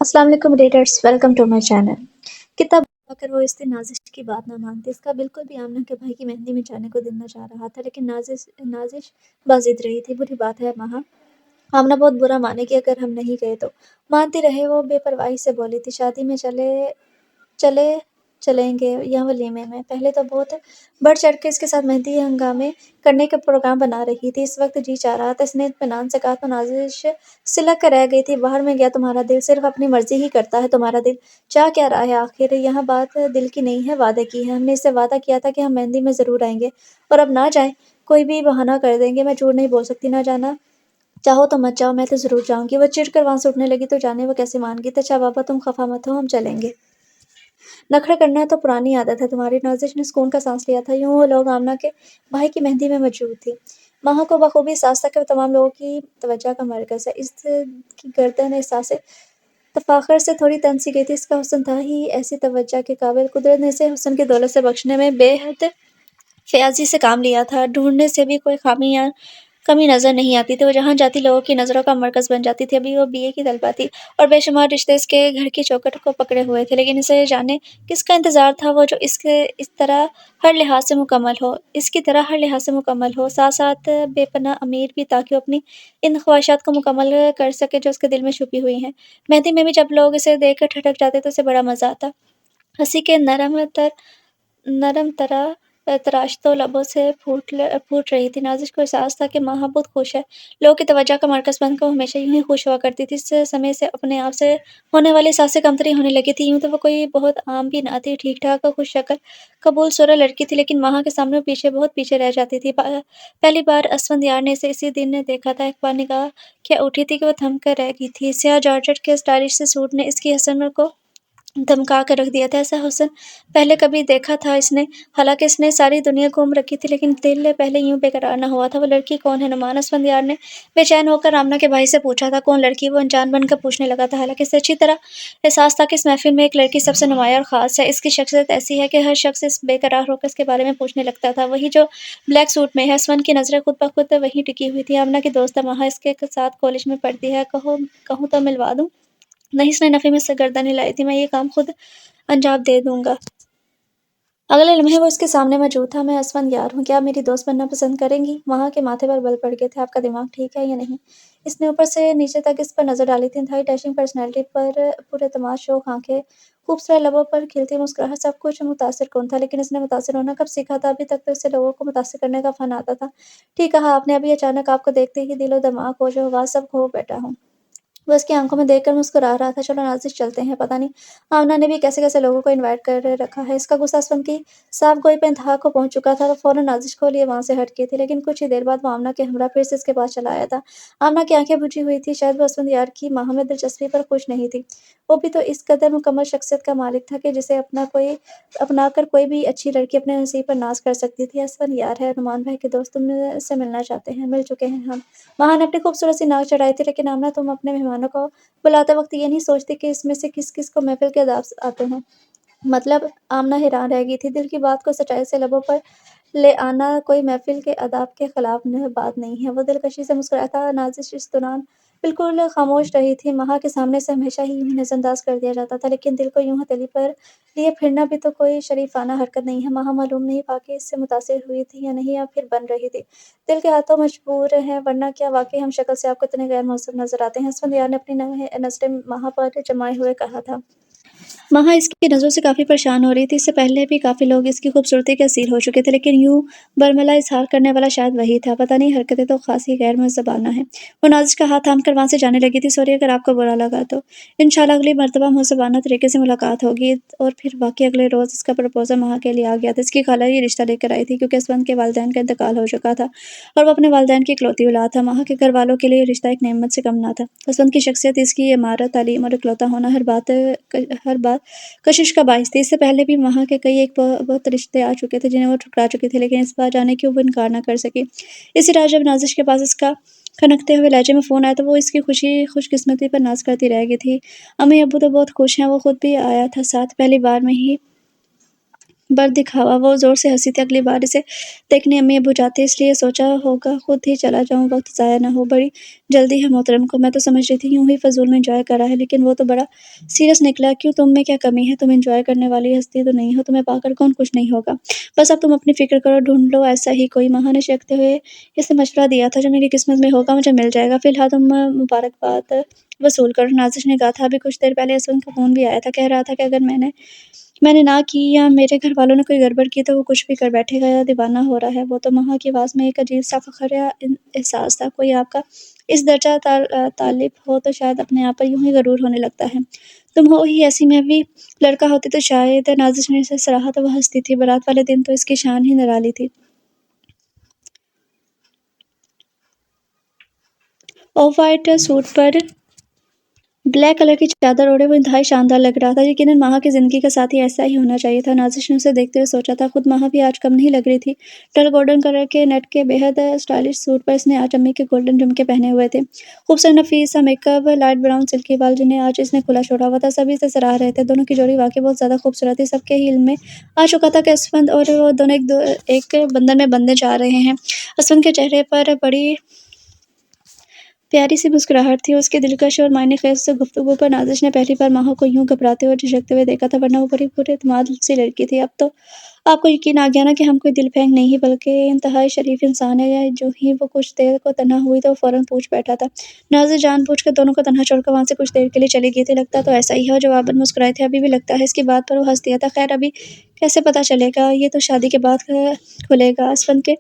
السلام علیکم readers, welcome to my channel. کتاب اگر وہ اس دن نازش کی بات نہ مانتی، اس کا بالکل بھی آمنہ کے بھائی کی مہندی میں جانے کو دل نہ چاہ رہا تھا، لیکن نازش بازد رہی تھی۔ بری بات ہے ماں، آمنہ بہت برا مانے گی اگر ہم نہیں گئے تو۔ مانتی رہے، وہ بے پرواہی سے بولی تھی۔ شادی میں چلیں گے یا ولیمے میں؟ پہلے تو بہت بڑھ چڑھ کے اس کے ساتھ مہندی ہنگامے کرنے کا پروگرام بنا رہی تھی، اس وقت جی چاہ رہا تھا۔ اس نے اطمینان سے کہا تو نازش سلک کر رہ گئی تھی۔ باہر میں گیا تمہارا دل، صرف اپنی مرضی ہی کرتا ہے تمہارا دل، چاہ کیا رہا ہے آخر؟ یہاں بات دل کی نہیں ہے، وعدے کی ہے۔ ہم نے اس سے وعدہ کیا تھا کہ ہم مہندی میں ضرور آئیں گے، اور اب نہ جائیں کوئی بھی بہانہ کر دیں گے۔ میں جھوٹ نہیں بول سکتی، نہ جانا چاہو تو مت جاؤ، میں تو ضرور جاؤں گی۔ وہ چڑھ کر وہاں سے اٹھنے لگی تو جانے وہ کیسے مان گی۔ اچھا بابا تم خفا مت ہو، ہم چلیں گے۔ نخرے کرنا تو پرانی عادت ہے تمہاری۔ نازش نے سکون کا سانس لیا تھا۔ یوں وہ لوگ آمنہ کے بھائی کی مہندی میں موجود تھی۔ ماہ کو بخوبی احساس تھا کہ وہ تمام لوگوں کی توجہ کا مرکز ہے۔ اس کی گردن احساس تفاخر سے تھوڑی تن سی گئی تھی۔ اس کا حسن تھا ہی ایسی توجہ کے قابل۔ قدرت نے اسے حسن کی دولت سے بخشنے میں بے حد فیاضی سے کام لیا تھا۔ ڈھونڈنے سے بھی کوئی خامی یا کمی نظر نہیں آتی تھی۔ وہ جہاں جاتی لوگوں کی نظروں کا مرکز بن جاتی تھی۔ ابھی وہ BA کی طالبہ تھی اور بے شمار رشتے اس کے گھر کی چوکھٹ کو پکڑے ہوئے تھے، لیکن اسے جانے کس کا انتظار تھا وہ جو اس طرح ہر لحاظ سے مکمل ہو، اس کی طرح ہر لحاظ سے مکمل ہو، ساتھ ساتھ بے پناہ امیر بھی، تاکہ وہ اپنی ان خواہشات کو مکمل کر سکے جو اس کے دل میں چھپی ہوئی ہیں۔ مہندی میں بھی جب لوگ اسے دیکھ کر ٹھٹک جاتے تو اسے بڑا مزہ آتا۔ ہنسی کے نرم تراش تو لبوں سے پھوٹ رہی تھی۔ نازش کو احساس تھا کہ ماہ بہت خوش ہے، لوگوں کی توجہ کا مرکز بن کر وہ ہمیشہ یوں ہی خوش ہوا کرتی تھی۔ اس سمے سے اپنے آپ سے ہونے والی احساس سے کمتری ہونے لگی تھی۔ یوں تو وہ کوئی بہت عام بھی نہ تھی، ٹھیک ٹھاک خوش شکل قبول صورت لڑکی تھی، لیکن ماہ کے سامنے وہ بہت پیچھے رہ جاتی تھی۔ پہلی بار اسفندیار نے اسے اسی دن دیکھا تھا۔ ایک بار نگاہ کیا اٹھی تھی کہ وہ تھم کر رہ گئی تھی۔ سیاہ جارجٹ کے اسٹائلش سے سوٹ نے اس کی حسن کو دھمکا کر رکھ دیا تھا۔ ایسا حسن پہلے کبھی دیکھا تھا اس نے؟ حالانکہ اس نے ساری دنیا گھوم رکھی تھی، لیکن دل پہلے یوں بے قرار نہ ہوا تھا۔ وہ لڑکی کون ہے نعمان؟ اسفندیار نے بے چین ہو کر آمنہ کے بھائی سے پوچھا تھا۔ کون لڑکی؟ وہ انجان بن کر پوچھنے لگا تھا، حالانکہ اسے اچھی طرح احساس تھا کہ اس محفل میں ایک لڑکی سب سے نمایاں اور خاص ہے۔ اس کی شخصیت ایسی ہے کہ ہر شخص اس بے قرار ہو کر اس کے بارے میں پوچھنے لگتا تھا، وہی جو بلیک سوٹ میں ہے۔ اسفند کی نظریں خود بخود وہیں ٹکی ہوئی تھیں۔ آمنہ کی دوست ہے ماہ، اس کے ساتھ کالج میں پڑھتی ہے، کہوں تو ملوا دوں؟ نہیں، اس نے نفی میں گردن ہلائی تھی۔ میں یہ کام خود انجام دے دوں گا۔ اگلے لمحے وہ اس کے سامنے موجود تھا۔ میں اسفندیار ہوں، کیا آپ میری دوست بننا پسند کریں گی؟ ماہ کے ماتھے پر بل پڑ گئے تھے۔ آپ کا دماغ ٹھیک ہے یا نہیں؟ اس نے اوپر سے نیچے تک اس پر نظر ڈالی تھی۔ انتہائی ڈیشنگ پرسنالٹی پر پراعتماد شوخ آنکھیں، خوبصورت لبوں پر کھلتی مسکراہٹ، سب کچھ متاثر کن تھا۔ لیکن اس نے متاثر ہونا کب سیکھا تھا؟ ابھی تک تو اسے لوگوں کو متاثر کرنے کا فن آتا تھا۔ ٹھیک کہا آپ نے، ابھی اچانک آپ کو دیکھتے ہی دل و دماغ، ہوش و حواس سب کھو بیٹھا ہوں۔ وہ اس کی آنکھوں میں دیکھ کر مسکرا رہا تھا۔ چلو نازش چلتے ہیں۔ پتہ نہیں آمنہ نے بھی کیسے کیسے لوگوں کو انوائٹ کر رکھا ہے۔ اس کا غصہ اسفند کی صاف گوئی پہ انتہا کو پہنچ چکا تھا۔ وہ فوراً نازش کو لیے وہاں سے ہٹ گئی تھی، لیکن کچھ ہی دیر بعد وہ آمنہ کے ہمراہ پھر سے اس کے پاس چلا آیا تھا۔ آمنہ کی آنکھیں بجھی ہوئی تھیں، شاید وہ اسفندیار کی ماہ میں دلچسپی پر خوش نہیں تھی۔ وہ بھی تو اس قدر مکمل شخصیت کا مالک تھا کہ جسے اپنا کر کوئی بھی اچھی لڑکی اپنے نصیب پر ناز کر سکتی تھی۔ اسفندیار ہے، نعمان بھائی کے دوست، تم سے ملنا چاہتے ہیں۔ مل چکے ہیں ہم۔ ماہ نے اپنی خوبصورت سی ناک چڑھائی تھی۔ لیکن آمنہ، تم اپنے مہمانوں کو بلاتے وقت یہ نہیں سوچتی کہ اس میں سے کس کس کو محفل کے آداب آتے ہیں؟ مطلب؟ آمنہ حیران رہ گئی تھی۔ دل کی بات کو سچائی سے لبوں پر لے آنا کوئی محفل کے آداب کے خلاف بات نہیں ہے۔ وہ دلکشی سے مسکرایا تھا۔ نازش اس دوران بالکل خاموش رہی تھی۔ ماہ کے سامنے سے ہمیشہ ہی یوں ہی نظر انداز کر دیا جاتا تھا، لیکن دل کو یوں ہتھیلی پر لیے پھرنا بھی تو کوئی شریفانہ حرکت نہیں ہے۔ ماہ معلوم نہیں واقعی اس سے متاثر ہوئی تھی یا نہیں، یا پھر بن رہی تھی۔ دل کے ہاتھوں مجبور ہیں، ورنہ کیا واقعی ہم شکل سے آپ کو اتنے غیر مہذب نظر آتے ہیں؟ اسفندیار نے اپنی نظریں ماہ پر جمائے ہوئے کہا تھا۔ ماہ اس کی نظروں سے کافی پریشان ہو رہی تھی۔ اس سے پہلے بھی کافی لوگ اس کی خوبصورتی کے اسیر ہو چکے تھے، لیکن یوں برملا اظہار کرنے والا شاید وہی تھا۔ پتہ نہیں، حرکتیں تو خاصی غیر مہذبانہ ہیں۔ وہ نازش کا ہاتھ تھام کر وہاں سے جانے لگی تھی۔ سوری اگر آپ کو برا لگا تو۔ انشاءاللہ اگلی مرتبہ مہذبانہ طریقے سے ملاقات ہوگی۔ اور پھر واقعی اگلے روز اس کا پرپوزل ماہ کے لیے آ گیا تھا۔ اس کی خالہ یہ رشتہ لے کر آئی تھی، کیونکہ اسفند کے والدین کا انتقال ہو چکا تھا اور وہ اپنے والدین کی اکلوتی اولاد تھا۔ ماہ کے گھر والوں کے لیے یہ رشتہ ایک نعمت سے کم نہ تھا۔ اسفند کی شخصیت، اس کی عمارت، تعلیم اور اکلوتا ہونا ہر بات کشش کا باعث تھی۔ اس سے پہلے بھی ماہ کے کئی ایک بہت رشتے آ چکے تھے جنہیں وہ ٹھکرا چکی تھی، لیکن اس بار جانے کیوں وہ انکار نہ کر سکی۔ اسی رات جب نازش کے پاس اس کا کھنکتے ہوئے لہجے میں فون آیا تو وہ اس کی خوش قسمتی پر ناز کرتی رہ گئی تھی۔ امی ابو تو بہت خوش ہیں، وہ خود بھی آیا تھا ساتھ۔ پہلی بار میں ہی بر دکھاوا، وہ زور سے ہنسی تھی۔ اگلی بار اسے دیکھنے امی ابو جاتے، اس لیے سوچا ہوگا خود ہی چلا جاؤں، وقت ضائع نہ ہو۔ بڑی جلدی ہے محترم کو، میں تو سمجھ رہی تھی یوں ہی فضول میں انجوائے کر رہا ہے، لیکن وہ تو بڑا سیریس نکلا۔ کیوں، تم میں کیا کمی ہے؟ تم انجوائے کرنے والی ہستی تو نہیں ہو، تمہیں پا کر کون خوش نہیں ہوگا؟ بس اب تم اپنی فکر کرو، ڈھونڈ لو ایسا ہی کوئی۔ ماہا نے چیختے ہوئے اسے مشورہ دیا تھا، جو میری قسمت میں ہوگا مجھے مل جائے گا۔ فی الحال تم مبارکباد وصول کرو۔ نازش نے کہا تھا، ابھی کچھ دیر پہلے اسون کا فون بھی آیا تھا، کہہ رہا تھا کہ اگر میں نے نہ کی یا میرے گھر والوں نے کوئی گڑبڑ کی تو وہ کچھ بھی کر بیٹھے گا یا دیوانہ ہو رہا ہے وہ تو۔ ماہا کی آواز میں ایک عجیب سا فخر یا احساس تھا۔ کوئی آپ کا اس درجہ طالب ہو تو شاید اپنے آپ پر یوں ہی غرور ہونے لگتا ہے۔ تم ہو ہی ایسی، میں بھی لڑکا ہوتی تو شاید۔ نازش نے اسے سراہا تو وہ ہنستی تھی۔ بارات والے دن تو اس کی شان ہی نرالی تھی۔ آف وائٹ سوٹ پر بلیک کلر کی چادر اوڑھے وہ انتہائی شاندار لگ رہا تھا۔ یقیناً ماہا کی زندگی کا ساتھی ایسا ہی ہونا چاہیے تھا۔ نازش نے اسے دیکھتے ہوئے سوچا تھا، خود ماہا بھی آج کم نہیں لگ رہی تھی۔ ڈل گولڈن کلر کے نیٹ کے بے حد اسٹائلش سوٹ پر اس نے آج امی کے گولڈن جھمکے پہنے ہوئے تھے۔ خوبصورت نفیس سا makeup, light brown silky بال جنہیں آج اس نے کھلا چھوڑا ہوا تھا، سبھی اسے سراہ رہے تھے۔ دونوں کی جوڑی واقعی بہت زیادہ خوبصورت تھی۔ سب کے ہی علم میں آ چکا تھا کہ اسفند اور وہ دونوں ایک بندھن میں بندھنے جا رہے ہیں۔ اسفند کے چہرے پر بڑی پیاری سی مسکراہٹ تھی۔ اس کی دلکش اور معنی خیز گفتگو پر نازش نے پہلی بار ماہا کو یوں گھبراتے اور جھجکتے ہوئے دیکھا تھا، ورنہ وہ بڑی پر اعتماد سی لڑکی تھی۔ اب تو آپ کو یقین آ گیا نا کہ ہم کوئی دل پھینگ نہیں بلکہ انتہائی شریف انسان ہیں۔ جو ہی وہ کچھ دیر کو تنہا ہوئی تو وہ فوراً پوچھ بیٹھا تھا۔ نازش جان بوجھ کر دونوں کو تنہا چھوڑ کر وہاں سے کچھ دیر کے لیے چلی گئی تھی۔ لگتا تو ایسا ہی ہے، وہ جواباً مسکرائے تھے۔ ابھی بھی لگتا ہے؟ اس کی بات پر وہ ہنس دیا تھا۔ خیر ابھی کیسے پتہ چلے گا، یہ تو شادی کے بعد کھلے گا۔ اسفند کے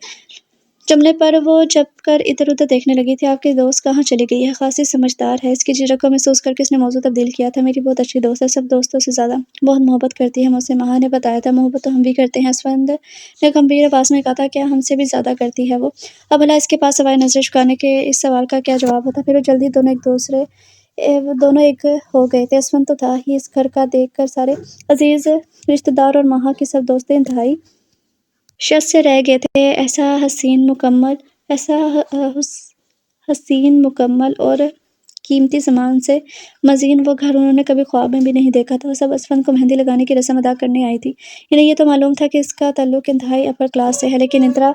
جملے پر وہ جھپ کر ادھر ادھر دیکھنے لگی تھی۔ آپ کی دوست کہاں چلی گئی ہے؟ خاصی سمجھدار ہے۔ اس کی جھجک کو محسوس کر کے اس نے موضوع تبدیل کیا تھا۔ میری بہت اچھی دوست ہے، سب دوستوں سے زیادہ بہت محبت کرتی ہے مجھ سے، ماہا نے بتایا تھا۔ محبت تو ہم بھی کرتے ہیں، اسفند نے گمبھیر آواز میں کہا تھا۔ کیا ہم سے بھی زیادہ کرتی ہے وہ؟ اب بھلا اس کے پاس سوائے نظریں جھکانے کے اس سوال کا کیا جواب ہوتا؟ پھر وہ جلدی دونوں ایک ہو گئے تھے۔ اسفند تو تھا ہی اس گھر کا، دیکھ کر سارے عزیز رشتہ دار اور ماہا کی سب دوستیں انتہائی شس سے رہ گئے تھے۔ ایسا حسین مکمل اور قیمتی سامان سے مزین وہ گھر انہوں نے کبھی خواب میں بھی نہیں دیکھا تھا۔ وہ سب اسفند کو مہندی لگانے کی رسم ادا کرنے آئی تھی۔ انہیں یہ تو معلوم تھا کہ اس کا تعلق انتہائی اپر کلاس سے ہے، لیکن اتنا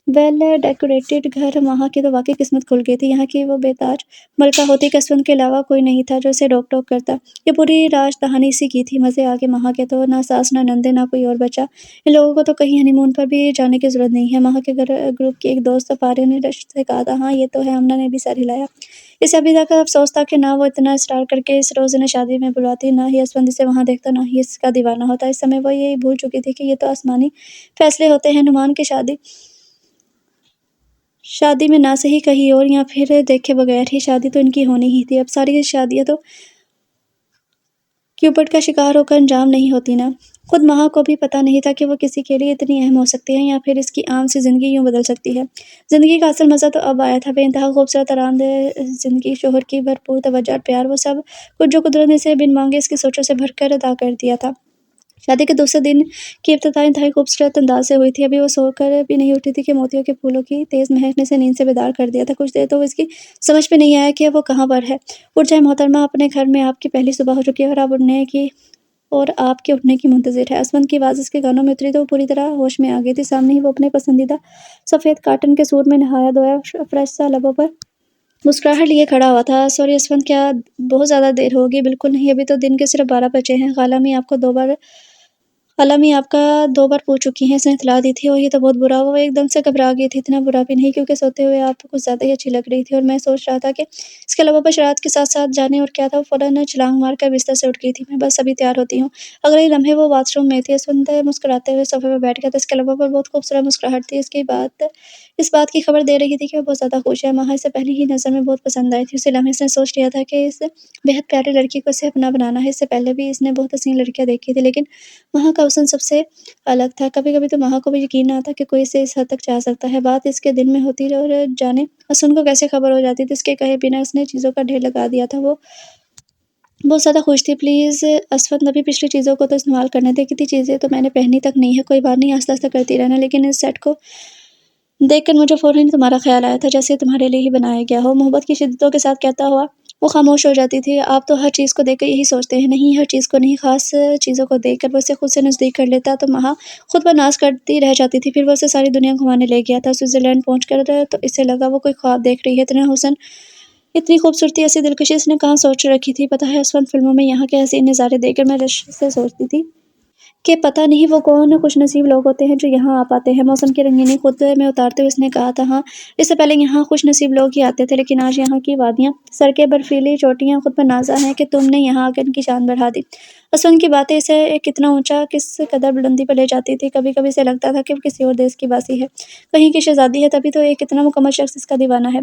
ویل ڈیکوریٹڈ گھر ماہا کی تو واقعی قسمت کھل گئی تھی۔ یہاں کی وہ بے تاج ملکہ ہوتی کہ اسفند کے علاوہ کوئی نہیں تھا جو اسے روک ٹوک کرتا۔ یہ پوری راج دہانی اسی کی تھی۔ مزے آگے ماہا کے تو، نہ ساس نہ نندے نہ کوئی اور بچہ۔ ان لوگوں کو تو کہیں ہنی مون پر بھی جانے کی ضرورت نہیں ہے۔ ماہا کے گروپ کی ایک دوست فاریا نے رشک سے کہا تھا۔ ہاں یہ تو ہے، آمنہ نے بھی سر ہلایا۔ اسے ابھی تک افسوس تھا کہ نہ وہ اتنا اصرار کر کے اس روز انہیں شادی میں بلواتی، نہ ہی اسفند اسے وہاں دیکھتا، نہ ہی اس کا دیوانہ ہوتا۔ اس سمے وہ یہی بھول چکی تھی کہ یہ تو آسمانی فیصلے ہوتے ہیں۔ نعمان کی شادی میں نہ صحیح کہیں اور یا پھر دیکھے بغیر ہی شادی تو ان کی ہونی ہی تھی۔ اب ساری شادیاں تو کیوپٹ کا شکار ہو کر انجام نہیں ہوتی نا۔ خود ماہا کو بھی پتہ نہیں تھا کہ وہ کسی کے لیے اتنی اہم ہو سکتی ہے، یا پھر اس کی عام سی زندگی یوں بدل سکتی ہے۔ زندگی کا اصل مزہ تو اب آیا تھا۔ بے انتہا خوبصورت آرام دہ زندگی، شوہر کی بھرپور توجہ اور پیار، وہ سب کچھ جو قدرت نے اسے بن مانگے اس کی سوچوں سے بھر کر عطا کر دیا تھا۔ شادی کے دوسرے دن کی ابتدا انتہائی خوبصورت انداز سے ہوئی تھی۔ ابھی وہ سو کر بھی نہیں اٹھی تھی کہ موتیوں کے پھولوں کی تیز مہک نے اسے نیند سے بیدار کر دیا تھا۔ کچھ دیر تو وہ اس کی سمجھ میں نہیں آیا کہ اب وہ کہاں پر ہے۔ اٹھ جائیں محترمہ، اپنے گھر میں آپ کی پہلی صبح ہو چکی ہے اور آپ کے اٹھنے کی منتظر ہے۔ اسفند کی آواز اس کے کانوں میں اتری تو وہ پوری طرح ہوش میں آ گئی تھی۔ سامنے ہی وہ اپنے پسندیدہ سفید کاٹن کے سوٹ میں نہایا دھویا، فریش سا، لبوں پر مسکراہٹ لیے کھڑا ہوا تھا۔ سوری اسفند، کیا بہت زیادہ دیر ہوگی؟ بالکل نہیں، ابھی تو دن کے صرف 12 بجے ہیں۔ خالہ امی آپ کا 2 بار پوچھ چکی ہیں، اس نے اطلاع دی تھی۔ یہ تو بہت برا ہوا۔ وہ ایک دم سے گھبرا گئی تھی۔ اتنا برا بھی نہیں، کیونکہ سوتے ہوئے آپ کچھ زیادہ ہی اچھی لگ رہی تھی، اور میں سوچ رہا تھا کہ اس کے لبوں پر شرارت کے ساتھ ساتھ جانے اور کیا تھا۔ وہ فوراً چھلانگ مار کر بستر سے اٹھ گئی تھی۔ میں بس ابھی تیار ہوتی ہوں۔ اگلے ہی لمحے وہ باتھ روم میں تھی۔ اسفند مسکراتے ہوئے صوفے پر بیٹھ گیا تھا۔ اس کے لبوں پر بہت خوبصورت مسکراہٹ تھی، اس بات کی خبر دے رہی تھی کہ وہ بہت زیادہ خوش ہے۔ ماہا اسے پہلی ہی نظر میں بہت پسند آئی تھی۔ اسی لمحے اس نے سوچ لیا تھا کہ اس بےحد پیاری لڑکی کو اسے اپنا بنانا ہے۔ اس سے پہلے بھی اس نے بہت حسین لڑکیاں دیکھی تھی، لیکن ماہا کا حسن سب سے الگ تھا۔ کبھی کبھی تو ماہا کو بھی یقین نہ آتا کہ کوئی اسے اس حد تک چاہ سکتا ہے۔ بات اس کے دل میں ہوتی اور جانے اسون کو کیسے خبر ہو جاتی تھی۔ اس کے کہے بنا اس نے چیزوں کا ڈھیر لگا دیا تھا۔ وہ بہت زیادہ خوش تھی۔ پلیز اسفند، ابھی پچھلی چیزوں کو تو استعمال کرنے دے۔ کتنی چیزیں تو میں نے پہنی تک نہیں ہے۔ کوئی بات نہیں، آہستہ آہستہ کرتی رہنا۔ لیکن اس سیٹ کو دیکھ کر مجھے فوراً تمہارا خیال آیا تھا، جیسے یہ تمہارے لیے ہی بنایا گیا ہو۔ محبت کی شدتوں کے ساتھ کہتا ہوا وہ خاموش ہو جاتی تھی۔ آپ تو ہر چیز کو دیکھ کر یہی سوچتے ہیں؟ نہیں، ہر چیز کو نہیں، خاص چیزوں کو دیکھ کر۔ وہ اسے خود سے نزدیک کر لیتا تو ماہا خود پر ناز کرتی رہ جاتی تھی۔ پھر وہ اسے ساری دنیا گھمانے لے گیا تھا۔ سوئٹزرلینڈ پہنچ کر تو اسے لگا وہ کوئی خواب دیکھ رہی ہے۔ اتنا حسن اتنی خوبصورتی، ایسی دلکشی اس نے کہاں سوچ رکھی تھی؟ پتہ ہے اس وقت فلموں میں یہاں کے حسین نظارے دیکھ کر میں رشک سے سوچتی تھی کہ پتہ نہیں وہ کون خوش نصیب لوگ ہوتے ہیں جو یہاں آ پاتے ہیں۔ موسم کی رنگینی خود میں اتارتے ہوئے اس نے کہا تھا، ہاں اس سے پہلے یہاں خوش نصیب لوگ ہی آتے تھے، لیکن آج یہاں کی وادیاں، سڑکیں، برفیلی چوٹیاں خود پر نازاں ہیں کہ تم نے یہاں آ کر ان کی شان بڑھا دی۔ اسون کی باتیں اسے کتنا اونچا، کس قدر بلندی پر لے جاتی تھی۔ کبھی کبھی اسے لگتا تھا کہ وہ کسی اور دیس کی باسی ہے، کہیں کی شہزادی ہے، تبھی تو ایک اتنا مکمل شخص اس کا دیوانہ ہے۔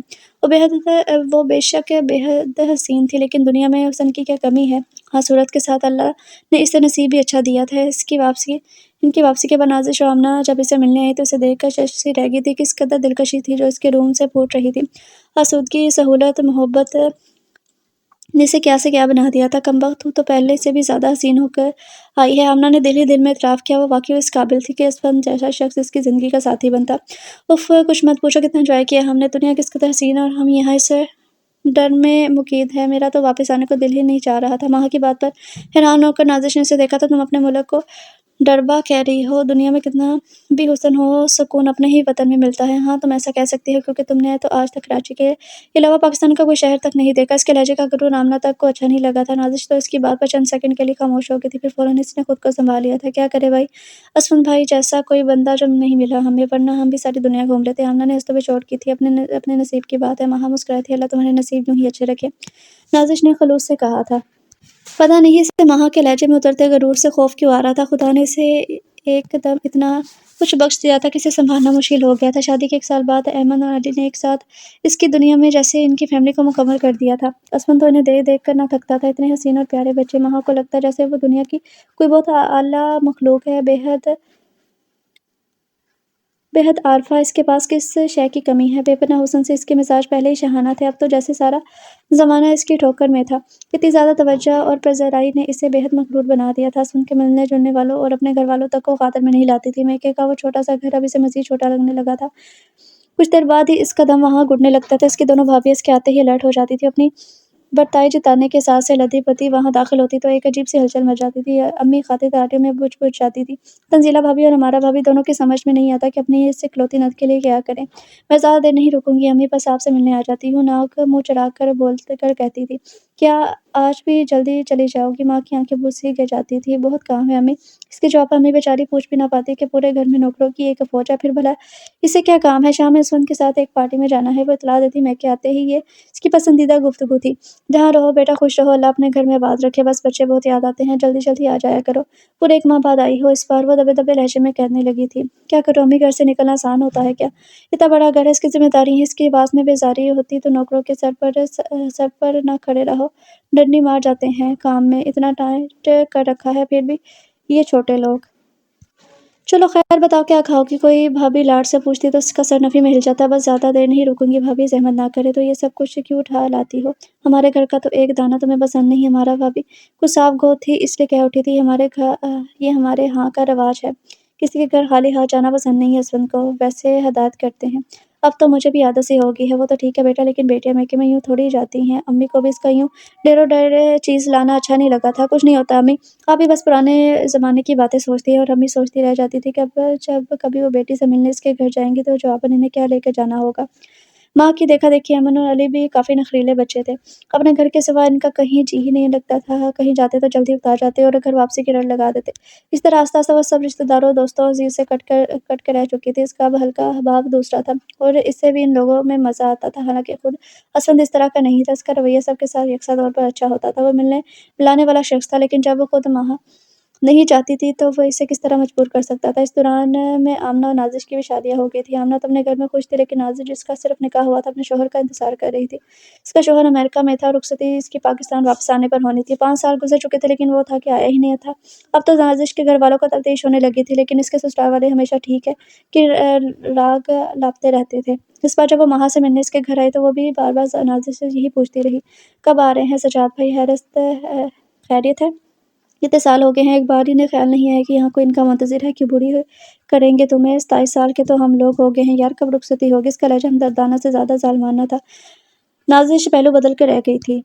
وہ بے شک بے حد حسین تھی، لیکن دنیا میں حسن کی کیا کمی ہے؟ ہاں، صورت کے ساتھ اللہ نے اسے نصیب بھی اچھا دیا تھا۔ ان کی واپسی کے بعد نازش و آمنہ جب اسے ملنے آئی تو اسے دیکھ کر شش سی رہ گئی تھی۔ کس قدر دلکشی تھی جو اس کے روم سے پھوٹ رہی تھی۔ آسودگی، سہولت، محبت نے اسے کیا سے کیا بنا دیا تھا۔ کمبخت تو پہلے سے بھی زیادہ حسین ہو کر آئی ہے۔ آمنہ نے دل ہی دل میں اعتراف کیا، وہ واقعی اس قابل تھی کہ اسفند جیسا شخص اس کی زندگی کا ساتھی بنتا۔ اف، کچھ مت پوچھو کتنا انجوائے کیا ہم نے۔ دنیا کس قدر حسین ہے اور ہم یہاں اس ڈر میں مقید ہیں۔ میرا تو واپس آنے کو دل ہی نہیں چاہ رہا تھا۔ ماں کی بات پر حیران ہو کر نازش نے اسے دیکھا تو تم اپنے ملک کو ڈربا کہہ رہی ہو؟ دنیا میں کتنا بھی حسن ہو، سکون اپنے ہی وطن میں ملتا ہے۔ ہاں، تم ایسا کہہ سکتی ہو کیونکہ تم نے تو آج تک کراچی کے علاوہ پاکستان کا کوئی شہر تک نہیں دیکھا۔ اس کے لہجے کا غرور آمنہ تک کو اچھا نہیں لگا تھا۔ نازش تو اس کی بات پر چند سیکنڈ کے لیے خاموش ہو گئی تھی، پھر فوراً اس نے خود کو سنبھال لیا تھا۔ کیا کرے بھائی، اسفند بھائی جیسا کوئی بندہ جو نہیں ملا ہمیں، ورنہ ہم بھی ساری دنیا گھوم لیتے۔ آمنہ نے ہنستے ہوئے چوٹ کی تھی، اپنے نصیب کی بات ہے۔ ماہا مسکرائی تھی، اللہ تمہارے نصیب یوں ہی اچھے رکھے، نازش نے خلوص سے کہا تھا۔ پتہ نہیں اسے ماہا کے لہجے میں اترتے غرور سے خوف کیوں آ رہا تھا۔ خدا نے اسے ایک دم اتنا کچھ بخش دیا تھا کہ اسے سنبھالنا مشکل ہو گیا تھا۔ شادی کے 1 سال بعد ایمن اور علی نے ایک ساتھ اس کی دنیا میں جیسے ان کی فیملی کو مکمل کر دیا تھا۔ اسفند تو انہیں دیکھ دیکھ کر نہ تھکتا تھا، اتنے حسین اور پیارے بچے۔ ماہا کو لگتا جیسے وہ دنیا کی کوئی بہت اعلیٰ مخلوق ہے، بے حد عارفہ۔ اس کے پاس کس شے کی کمی ہے؟ بے پناہ حسن سے اس کے مزاج پہلے ہی شاہانہ تھے، اب تو جیسے سارا زمانہ اس کی ٹھوکر میں تھا۔ اتنی زیادہ توجہ اور پذیرائی نے اسے بے حد مغرور بنا دیا تھا۔ اسفند کے ملنے جلنے والوں اور اپنے گھر والوں تک کو خاطر میں نہیں لاتی تھی۔ میکے کا وہ چھوٹا سا گھر اب اسے مزید چھوٹا لگنے لگا تھا۔ کچھ دیر بعد ہی اس کا دم وہاں گھٹنے لگتا تھا۔ اس کی دونوں بھابھیاں اس کے آتے ہی الرٹ ہو جاتی تھیں۔ اپنی برتائی جتانے کے ساتھ سے لدی پتی وہاں داخل ہوتی تو ایک عجیب سی ہلچل مچ جاتی تھی۔ امی خاطرداریوں میں بجھ جاتی تھی۔ تنزیلہ بھابھی اور امارہ بھابھی دونوں کی سمجھ میں نہیں آتا کہ اپنی اس اکلوتی نند کے لیے کیا کریں۔ میں زیادہ دیر نہیں رکوں گی امی، بس آپ سے ملنے آ جاتی ہوں، ناک منہ چڑھا کر بول کر کہتی تھی۔ کیا آج بھی جلدی چلی جاؤ گی؟ ماں کی آنکھیں بجھ سی گر جاتی تھی۔ بہت کام ہے امی۔ اس کے جواب پر امی بیچاری پوچھ بھی نہ پاتی کہ پورے گھر میں نوکروں کی ایک فوج ہے، پھر بھلا اسے کیا کام ہے؟ شام میں اسفند کے ساتھ ایک پارٹی میں جانا ہے، وہ اطلاع دیتی۔ میکے آتے ہی یہ اس کی پسندیدہ گفتگو تھی۔ جہاں رہو بیٹا خوش رہو، اللہ اپنے گھر میں آباد رکھے، بس بچے بہت یاد آتے ہیں، جلدی جلدی آ جایا کرو۔ پورے 1 ماہ بعد آئی ہو اس بار، وہ دبے دبے لہجے میں کہنے لگی تھی۔ کیا کروں امی، گھر سے نکلنا آسان ہوتا ہے کیا؟ اتنا بڑا گھر ہے، اس کی ذمہ داری ہے، اس کی آواز میں بیزاری ہوتی تو نوکروں کے سر پر نہ کھڑے رہو، ڈنڈی مار جاتے ہیں کام میں، اتنا ٹائٹ کر رکھا ہے، پھر بھی یہ چھوٹے لوگ۔ چلو خیر، بتاؤ کیا کھاؤ گی؟ کوئی بھابھی لاڈ سے پوچھتی تو اس کا سر نفی میں ہل جاتا۔ بس زیادہ دیر نہیں رکوں گی بھابھی، زحمت نہ کرے تو یہ سب کچھ کیوں اٹھا لاتی ہو؟ ہمارے گھر کا تو ایک دانہ تمہیں پسند نہیں؟ ہمارا بھابھی کچھ صاف گو تھی اس لیے کہہ اٹھی تھی۔ یہ ہمارے ہاں کا رواج ہے، کسی کے گھر خالی ہاتھ جانا پسند نہیں ہے اسفند کو، ویسے ہدایت کرتے ہیں۔ اب تو مجھے بھی عادت سی ہو گئی ہے۔ وہ تو ٹھیک ہے بیٹا، لیکن بیٹیاں میکے میں یوں تھوڑی جاتی ہیں۔ امی کو بھی اس کا یوں ڈیرو ڈیر چیز لانا اچھا نہیں لگا تھا۔ کچھ نہیں ہوتا امی، آپ بھی بس پرانے زمانے کی باتیں سوچتی ہیں۔ اور امی سوچتی رہ جاتی تھی کہ اب جب کبھی وہ بیٹی سے ملنے اس کے گھر جائیں گی تو جواباً انہیں کیا لے کر جانا ہوگا۔ ماں کی دیکھا دیکھی ایمن اور علی بھی کافی نخریلے بچے تھے۔ اپنے گھر کے سوا ان کا کہیں جی ہی نہیں لگتا تھا، کہیں جاتے تو جلدی اتار جاتے اور گھر واپسی کی رٹ لگا دیتے۔ اس طرح آہستہ آہستہ وہ سب رشتہ داروں، دوستوں، عزیز سے کٹ کر رہ چکی تھی۔ اس کا اب ہلکا احباب دوسرا تھا اور اس سے بھی ان لوگوں میں مزہ آتا تھا، حالانکہ خود اسفند اس طرح کا نہیں تھا۔ اس کا رویہ سب کے ساتھ یکساں طور پر اچھا ہوتا تھا، وہ ملنے ملانے والا شخص تھا، لیکن جب وہ خود ماہا نہیں چاہتی تھی تو وہ اسے کس طرح مجبور کر سکتا تھا۔ اس دوران میں آمنہ اور نازش کی بھی شادیاں ہو گئی تھیں۔ آمنہ تو اپنے گھر میں خوش تھی، لیکن نازش جس کا صرف نکاح ہوا تھا اپنے شوہر کا انتظار کر رہی تھی۔ اس کا شوہر امریکہ میں تھا اور رخصتی اس کی پاکستان واپس آنے پر ہونی تھی۔ 5 سال گزر چکے تھے لیکن وہ تھا کہ آیا ہی نہیں تھا۔ اب تو نازش کے گھر والوں کو تفتیش ہونے لگی تھی، لیکن اس کے سسرال والے ہمیشہ ٹھیک ہے کہ راگ لاپتے رہتے تھے۔ اس بار جب وہ ماہا سے ملنے اس کے گھر آئی تو وہ بھی بار بار نازش سے یہی پوچھتی رہی، کب آ رہے ہیں سجاد بھائی؟ خیریت ہے؟ اتنے سال ہو گئے ہیں، ایک بار انہیں خیال نہیں آیا کہ یہاں کوئی ان کا منتظر ہے کہ بوڑھی کریں گے تمہیں؟ 27 سال کے تو ہم لوگ ہو گئے ہیں یار، کب رخصتی ہوگی؟ اس کا لہجہ ہمدردانہ سے زیادہ ظالمانہ تھا۔ نازش پہلو بدل کر رہ گئی تھی۔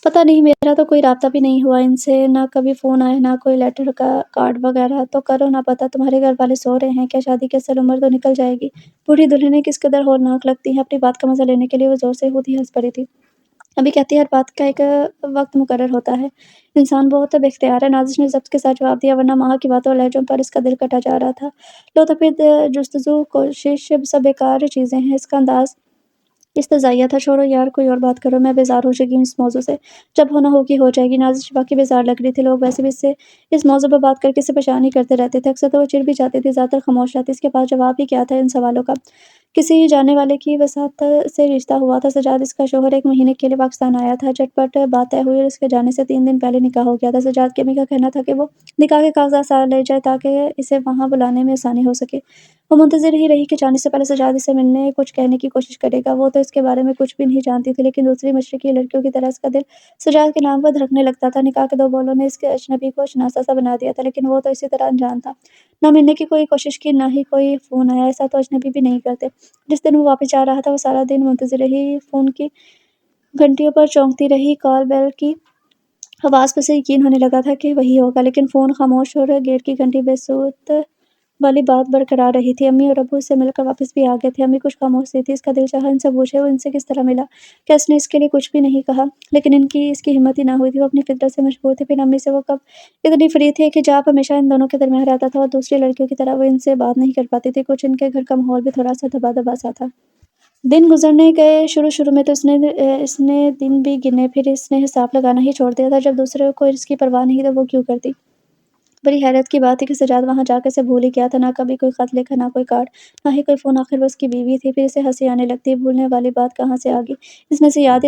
پتہ نہیں، میرا تو کوئی رابطہ بھی نہیں ہوا ان سے، نہ کبھی فون آیا، نہ کوئی لیٹر کا کارڈ وغیرہ۔ تو کرو نہ پتہ، تمہارے گھر والے سو رہے ہیں کیا؟ شادی کی اصل عمر تو نکل جائے گی۔ بوڑھی دلہنیں کس قدر ہولناک لگتی ہیں۔ اپنی بات کا مزہ لینے کے لیے وہ زور سے خود ہی ہنس پڑی تھی۔ ابھی کہتی ہے ہر بات کا ایک وقت مقرر ہوتا ہے، انسان بہت بے اختیار ہے۔ نازش نے ضبط کے ساتھ جواب دیا، ورنہ ماں کی باتوں اور لہجوں پر اس کا دل کٹا جا رہا تھا۔ لو تو پھر جستجو کوشش سب بیکار چیزیں ہیں۔ اس کا انداز استزائیہ تھا۔ چھوڑو یار، کوئی اور بات کرو، میں بیزار ہو چکی ہوں اس موضوع سے۔ جب ہونا ہوگی ہو جائے گی۔ نازش واقعی بیزار لگ رہی تھی۔ لوگ ویسے بھی اس موضوع پر بات کر کے اسے پریشان ہی کرتے رہتے تھے۔ اکثر تو وہ چڑ بھی جاتی تھی، زیادہ تر خاموش رہتی۔ اس کے پاس جواب ہی کیا تھا ان سوالوں کا؟ کسی جاننے والے کی وساطت سے رشتہ ہوا تھا۔ سجاد اس کا شوہر 1 مہینے کے لیے پاکستان آیا تھا۔ جھٹ پٹ بات طے ہوئی اور اس کے جانے سے 3 دن پہلے نکاح ہو گیا تھا۔ سجاد کی امی کا کہنا تھا کہ وہ نکاح کے کاغذات ساتھ لے جائے تاکہ اسے وہاں بلانے میں آسانی ہو سکے۔ وہ منتظر ہی رہی کہ جانے سے پہلے سجاد اسے ملنے کچھ کہنے کی کوشش کرے گا۔ وہ تو اس کے بارے میں کچھ بھی نہیں جانتی تھی، لیکن دوسری مشرقی لڑکیوں کی طرح اس کا دل سجاد کے نام پر دھڑکنے لگتا تھا۔ نکاح کے 2 بولوں نے اس کے اجنبی کو شناسا سا بنا دیا تھا، لیکن وہ تو اسی طرح انجان تھا۔ نہ ملنے کی کوئی کوشش کی، نہ ہی کوئی فون آیا۔ ایسا تو اجنبی بھی نہیں کرتے۔ جس دن وہ واپس جا رہا تھا، وہ سارا دن منتظر رہی۔ فون کی گھنٹیوں پر چونکتی رہی۔ کال بیل کی آواز پر سے یقین ہونے لگا تھا کہ وہی ہوگا، لیکن فون خاموش اور گیٹ کی گھنٹی بے صوت والی بات برقرار رہی تھی۔ امی اور ابو اس سے مل کر واپس بھی آ گئے تھے۔ امی کچھ خاموش سی تھی۔ اس کا دل چاہا ان سے پوچھے وہ ان سے کس طرح ملا، کیا اس نے اس کے لیے کچھ بھی نہیں کہا، لیکن اس کی ہمت ہی نہ ہوئی تھی۔ وہ اپنی فطرت سے مجبور تھی۔ پھر امی سے وہ کب اتنی فری تھی کہ جاب ہمیشہ ان دونوں کے درمیان رہتا تھا اور دوسری لڑکیوں کی طرح وہ ان سے بات نہیں کر پاتی تھی۔ کچھ ان کے گھر کا ماحول بھی تھوڑا سا دبا دبا سا تھا۔ دن گزرنے گئے۔ شروع میں تو اس نے دن بھی گنے، پھر اس نے حساب لگانا ہی چھوڑ دیا تھا۔ جب دوسروں کو اس کی پرواہ نہیں تو وہ کیوں کرتی؟ بڑی حیرت کی بات تھی کہ سجاد وہاں جا کے اسے بھول ہی گیا تھا۔ نہ کبھی کوئی خط لکھا، نہ کوئی کارڈ، نہ ہی کوئی فون۔ آخر وہ اس کی بیوی تھی۔ پھر اسے ہنسی آنے لگتی۔ بھولنے والی بات کہاں سے آ گئی؟ اس نے اسے یاد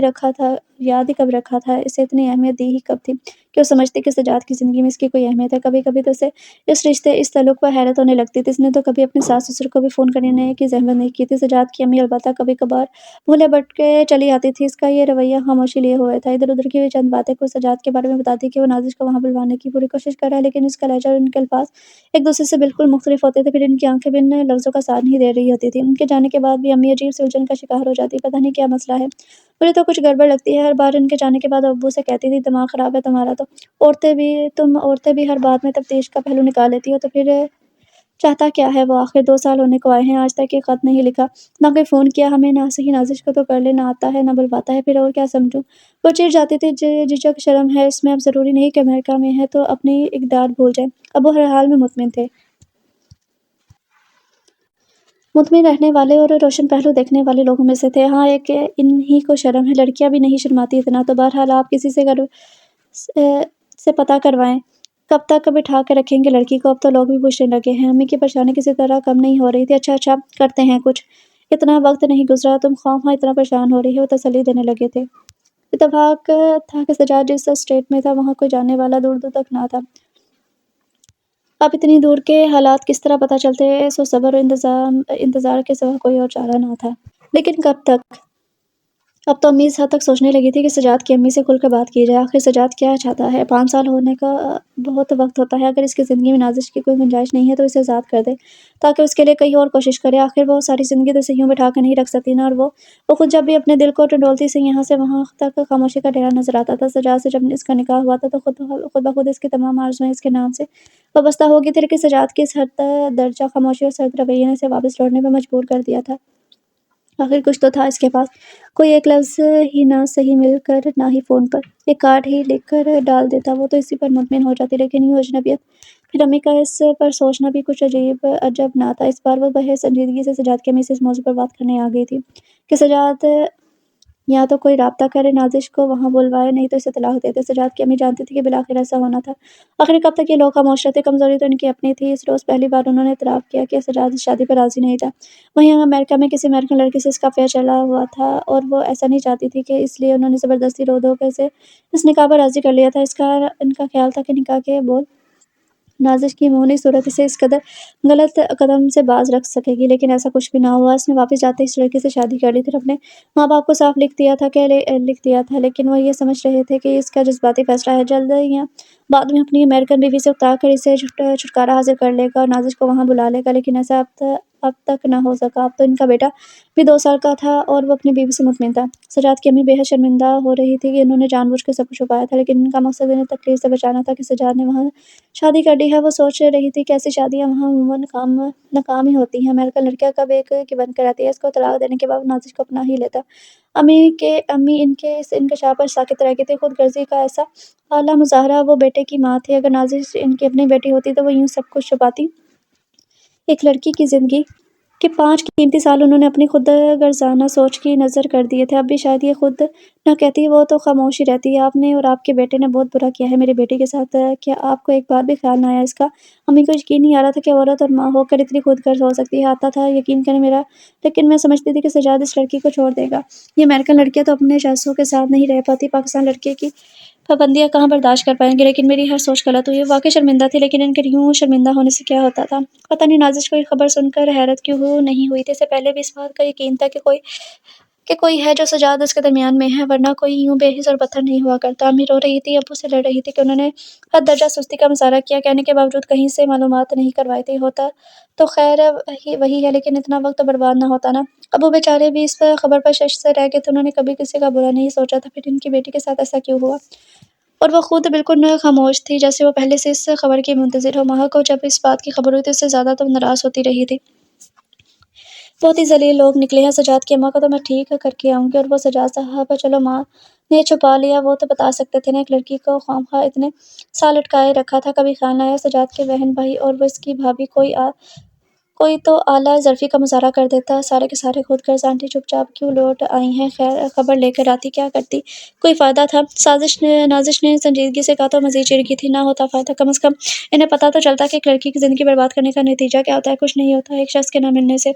ہی کب رکھا تھا؟ اسے اتنی اہمیت دی ہی کب تھی کہ وہ سمجھتی کہ سجاد کی زندگی میں اس کی کوئی اہمیت ہے؟ کبھی کبھی تو اسے اس رشتے، اس تعلق پر حیرت ہونے لگتی تھی۔ اس نے تو کبھی اپنے ساس سسر کو بھی فون کرنے کی زحمت نہیں کی تھی۔ سجاد کی امی البتہ کبھی کبھار بھولے بھٹکے چلی آتی تھی۔ اس کا یہ رویہ خاموشی لیے ہوئے تھا۔ ادھر ادھر کی ہوئی چند باتیں کچھ سجاد کے بارے میں بتاتی کہ وہ نازش کو وہاں بلوانے کی پوری کوشش کر رہا ہے، لیکن اس کا لہجہ اور ان کے الفاظ ایک دوسرے سے بالکل مختلف ہوتے تھے۔ پھر ان کی آنکھیں بھی ان لفظوں کا ساتھ نہیں دے رہی ہوتی تھیں۔ ان کے جانے کے بعد بھی امی عجیب سی الجھن کا شکار ہو جاتی۔ پتہ نہیں کیا مسئلہ ہے، مجھے تو کچھ گڑبڑ لگتی ہے۔ ہر بار ان کے جانے کے بعد ابو سے کہتی تھی دماغ خراب ہے تمہارا تو۔ تم عورتیں بھی ہر بات میں تفتیش کا پہلو نکال لیتی ہو، تو پھر چاہتا کیا ہے وہ؟ آخر 2 سال ہونے کو آئے ہیں، آج تک ایک خط نہیں لکھا، نہ کوئی فون کیا ہمیں۔ نہ صحیح نازش کو تو کر لے، نہ آتا ہے نہ بلواتا ہے، پھر اور کیا سمجھوں؟ وہ چڑ جاتی تھی۔ جھجک شرم ہے اس میں۔ اب ضروری نہیں کہ امریکہ میں ہے تو اپنی اقدار بھول جائے۔ ابو ہر حال میں مطمئن تھے۔ مطمئن رہنے والے اور روشن پہلو دیکھنے والے لوگوں میں سے تھے۔ ہاں، ایک انہی کو شرم ہے۔ لڑکیاں بھی نہیں شرماتی اتنا تو۔ بہرحال آپ کسی سے پتہ کروائیں۔ کب تک بٹھا کے رکھیں گے لڑکی کو؟ اب تو لوگ بھی پوچھنے لگے ہیں۔ امی کی پریشانی کسی طرح کم نہیں ہو رہی تھی۔ اچھا کرتے ہیں کچھ، اتنا وقت نہیں گزرا، تم خواہ اتنا پریشان ہو رہی ہو۔ وہ تسلی دینے لگے تھے۔ اتفاق تھا کہ سجاد جس اسٹیٹ میں تھا وہاں کوئی جاننے والا دور دور تک نہ تھا۔ اب اتنی دور کے حالات کس طرح پتہ چلتے؟ سو صبر اور انتظار کے سوا کوئی اور چارہ نہ تھا۔ لیکن کب تک؟ اب تو امی اس حد تک سوچنے لگی تھی کہ سجاد کی امی سے کھل کر بات کی جائے۔ آخر سجاد کیا چاہتا ہے؟ 5 سال ہونے کا بہت وقت ہوتا ہے۔ اگر اس کی زندگی میں نازش کی کوئی گنجائش نہیں ہے تو اسے آزاد کر دے تاکہ اس کے لیے کہیں اور کوشش کرے۔ آخر وہ ساری زندگی تو اسے یوں بٹھا کر نہیں رکھ سکتی نا۔ اور وہ خود جب بھی اپنے دل کو ٹنڈولتی سے یہاں سے وہاں تک خاموشی کا ڈیرا نظر آتا تھا۔ سجاد سے جب اس کا نکاح ہوا تھا تو خود بخود اس کی تمام آرزوئیں اس کے نام سے وابستہ ہو گئی تھی، لیکن سجاد کی اس حد درجہ خاموشی اور سرد رویے نے اسے واپس لوٹنے پر مجبور کر دیا تھا۔ آخر کچھ تو تھا اس کے پاس، کوئی ایک لفظ ہی نہ صحیح مل کر، نہ ہی فون پر ایک کارڈ ہی لکھ کر ڈال دیتا، وہ تو اسی پر مطمئن ہو جاتی۔ لیکن یوں اجنبیت۔ پھر امی کا اس پر سوچنا بھی کچھ عجب نہ تھا۔ اس بار وہ بڑے سنجیدگی سے سجاد کی امی سے اس موضوع پر بات کرنے آ گئی تھی کہ سجاد یا تو کوئی رابطہ کرے، نازش کو وہاں بلوائے، نہیں تو اسے طلاق دے دے۔ سجاد کی امی جانتی تھی کہ بالآخر ایسا ہونا تھا۔ آخر کب تک یہ لوگ خاموش رہتے؟ کمزوری تو ان کی اپنی تھی۔ اس روز پہلی بار انہوں نے اعتراف کیا کہ سجاد اس شادی پر راضی نہیں تھا۔ وہیں امریکہ میں کسی امریکن لڑکی سے اس کا افیئر چلا ہوا تھا اور وہ ایسا نہیں چاہتی تھی کہ اس لیے انہوں نے زبردستی رو دھو کے اسے اس نکاح پر راضی کر لیا تھا۔ ان کا خیال تھا کہ نکاح کے بول نازش کی موہنی صورت اسے اس قدر غلط قدم سے باز رکھ سکے گی، لیکن ایسا کچھ بھی نہ ہوا۔ اس نے واپس جاتے ہی اس لڑکی سے شادی کر لی۔ پھر اپنے ماں باپ کو صاف لکھ دیا تھا، لیکن وہ یہ سمجھ رہے تھے کہ اس کا جذباتی فیصلہ ہے، جلد یا بعد میں اپنی امریکن بیوی سے اکتا کر اسے چھٹکارا حاصل کر لے گا اور نازش کو وہاں بلا لے گا۔ لیکن ایسا اب تک نہ ہو سکا۔ اب تو ان کا بیٹا بھی 2 سال کا تھا اور وہ اپنی بیوی سے مطمئن تھا۔ سجاد کی امی بے حد شرمندہ ہو رہی تھی کہ انہوں نے جان بوجھ کر سب کچھ چھپایا تھا، لیکن ان کا مقصد انہیں تکلیف سے بچانا تھا کہ سجاد نے وہاں شادی کر لی ہے۔ وہ سوچ رہی تھی کہ ایسی شادیاں وہاں عموماً ناکام ہی ہوتی ہیں۔ امریکن لڑکیاں کب ایک کی بن کر آتی ہے۔ اس کو طلاق دینے کے بعد نازش کو اپنا ہی لیتا۔ امی ان کے اس انکشاف پر ساکت رہ گئی تھی۔ خود غرضی کا ایسا اعلیٰ مظاہرہ۔ وہ بیٹے کی ماں تھی، اگر نازش ان کی اپنی بیٹی ہوتی تو وہ یوں سب کچھ چھپاتی؟ ایک لڑکی کی زندگی کے 5 قیمتی سال انہوں نے اپنی خود غرضانہ سوچ کی نذر کر دیے تھے۔ اب بھی شاید یہ خود نہ کہتی، وہ تو خاموش ہی رہتی۔ آپ نے اور آپ کے بیٹے نے بہت برا کیا ہے میری بیٹی کے ساتھ۔ کیا آپ کو ایک بار بھی خیال نہ آیا اس کا؟ امی کو یقین نہیں آ رہا تھا کہ عورت اور ماں ہو کر اتنی خود غرض ہو سکتی ہے۔ آتا تھا یقین کریں میرا، لیکن میں سمجھتی تھی کہ سجاد اس لڑکی کو چھوڑ دے گا۔ یہ امریکن لڑکیاں تو اپنے شوہروں کے ساتھ نہیں رہ پاتی، پاکستان لڑکے کی پابندیاں کہاں برداشت کر پائیں گے۔ لیکن میری ہر سوچ غلط ہوئی۔ وہ واقعی شرمندہ تھی، لیکن ان کے یوں شرمندہ ہونے سے کیا ہوتا تھا؟ پتہ نہیں نازش کو یہ خبر سن کر حیرت کیوں نہیں ہوئی تھی۔ اسے پہلے بھی اس بات کا یقین تھا کہ کوئی ہے جو سجاد اس کے درمیان میں ہے، ورنہ کوئی یوں بے حس اور پتھر نہیں ہوا کرتا۔ امی رو رہی تھی، ابو سے لڑ رہی تھی کہ انہوں نے حد درجہ سستی کا مظاہرہ کیا، کہنے کے باوجود کہیں سے معلومات نہیں کروائی تھی۔ ہوتا تو خیر وہی ہے، لیکن اتنا وقت تو برباد نہ ہوتا نا۔ ابو بیچارے بھی اس خبر پر شش سے رہ گئے تھے۔ انہوں نے کبھی کسی کا برا نہیں سوچا تھا، پھر ان کی بیٹی کے ساتھ ایسا کیوں ہوا؟ اور وہ خود بالکل خاموش تھی، جیسے وہ پہلے سے اس خبر کی منتظر ہو۔ ماہ کو جب اس بات کی خبر ہوئی تو اس سے زیادہ تو ناراض ہوتی رہی تھی۔ بہت ہی ذلیل لوگ نکلے ہیں۔ سجاد کی اماں کو تو میں ٹھیک کر کے آؤں گی۔ اور وہ سجاد صاحب، چلو ماں نے چھپا لیا، وہ تو بتا سکتے تھے نا، ایک لڑکی کو خواہ اتنے سال لٹکائے رکھا تھا۔ کبھی خیال نہ آیا سجاد کے بہن بھائی اور وہ اس کی بھابھی کوئی تو اعلیٰ ظرفی کا مظاہرہ کر دیتا؟ سارے کے سارے خود غرض۔ آنٹی چپ چاپ کیوں لوٹ آئی ہیں؟ خیر خبر لے کر آتی، کیا کرتی؟ کوئی فائدہ تھا؟ نازش نے سنجیدگی سے کہا تو مزید چڑ گئی تھی۔ نہ ہوتا فائدہ، کم از کم انہیں پتہ تو چلتا کہ ایک لڑکی کی زندگی برباد کرنے کا نتیجہ کیا ہوتا ہے۔ کچھ نہیں ہوتا، ایک شخص کے نہ ملنے سے،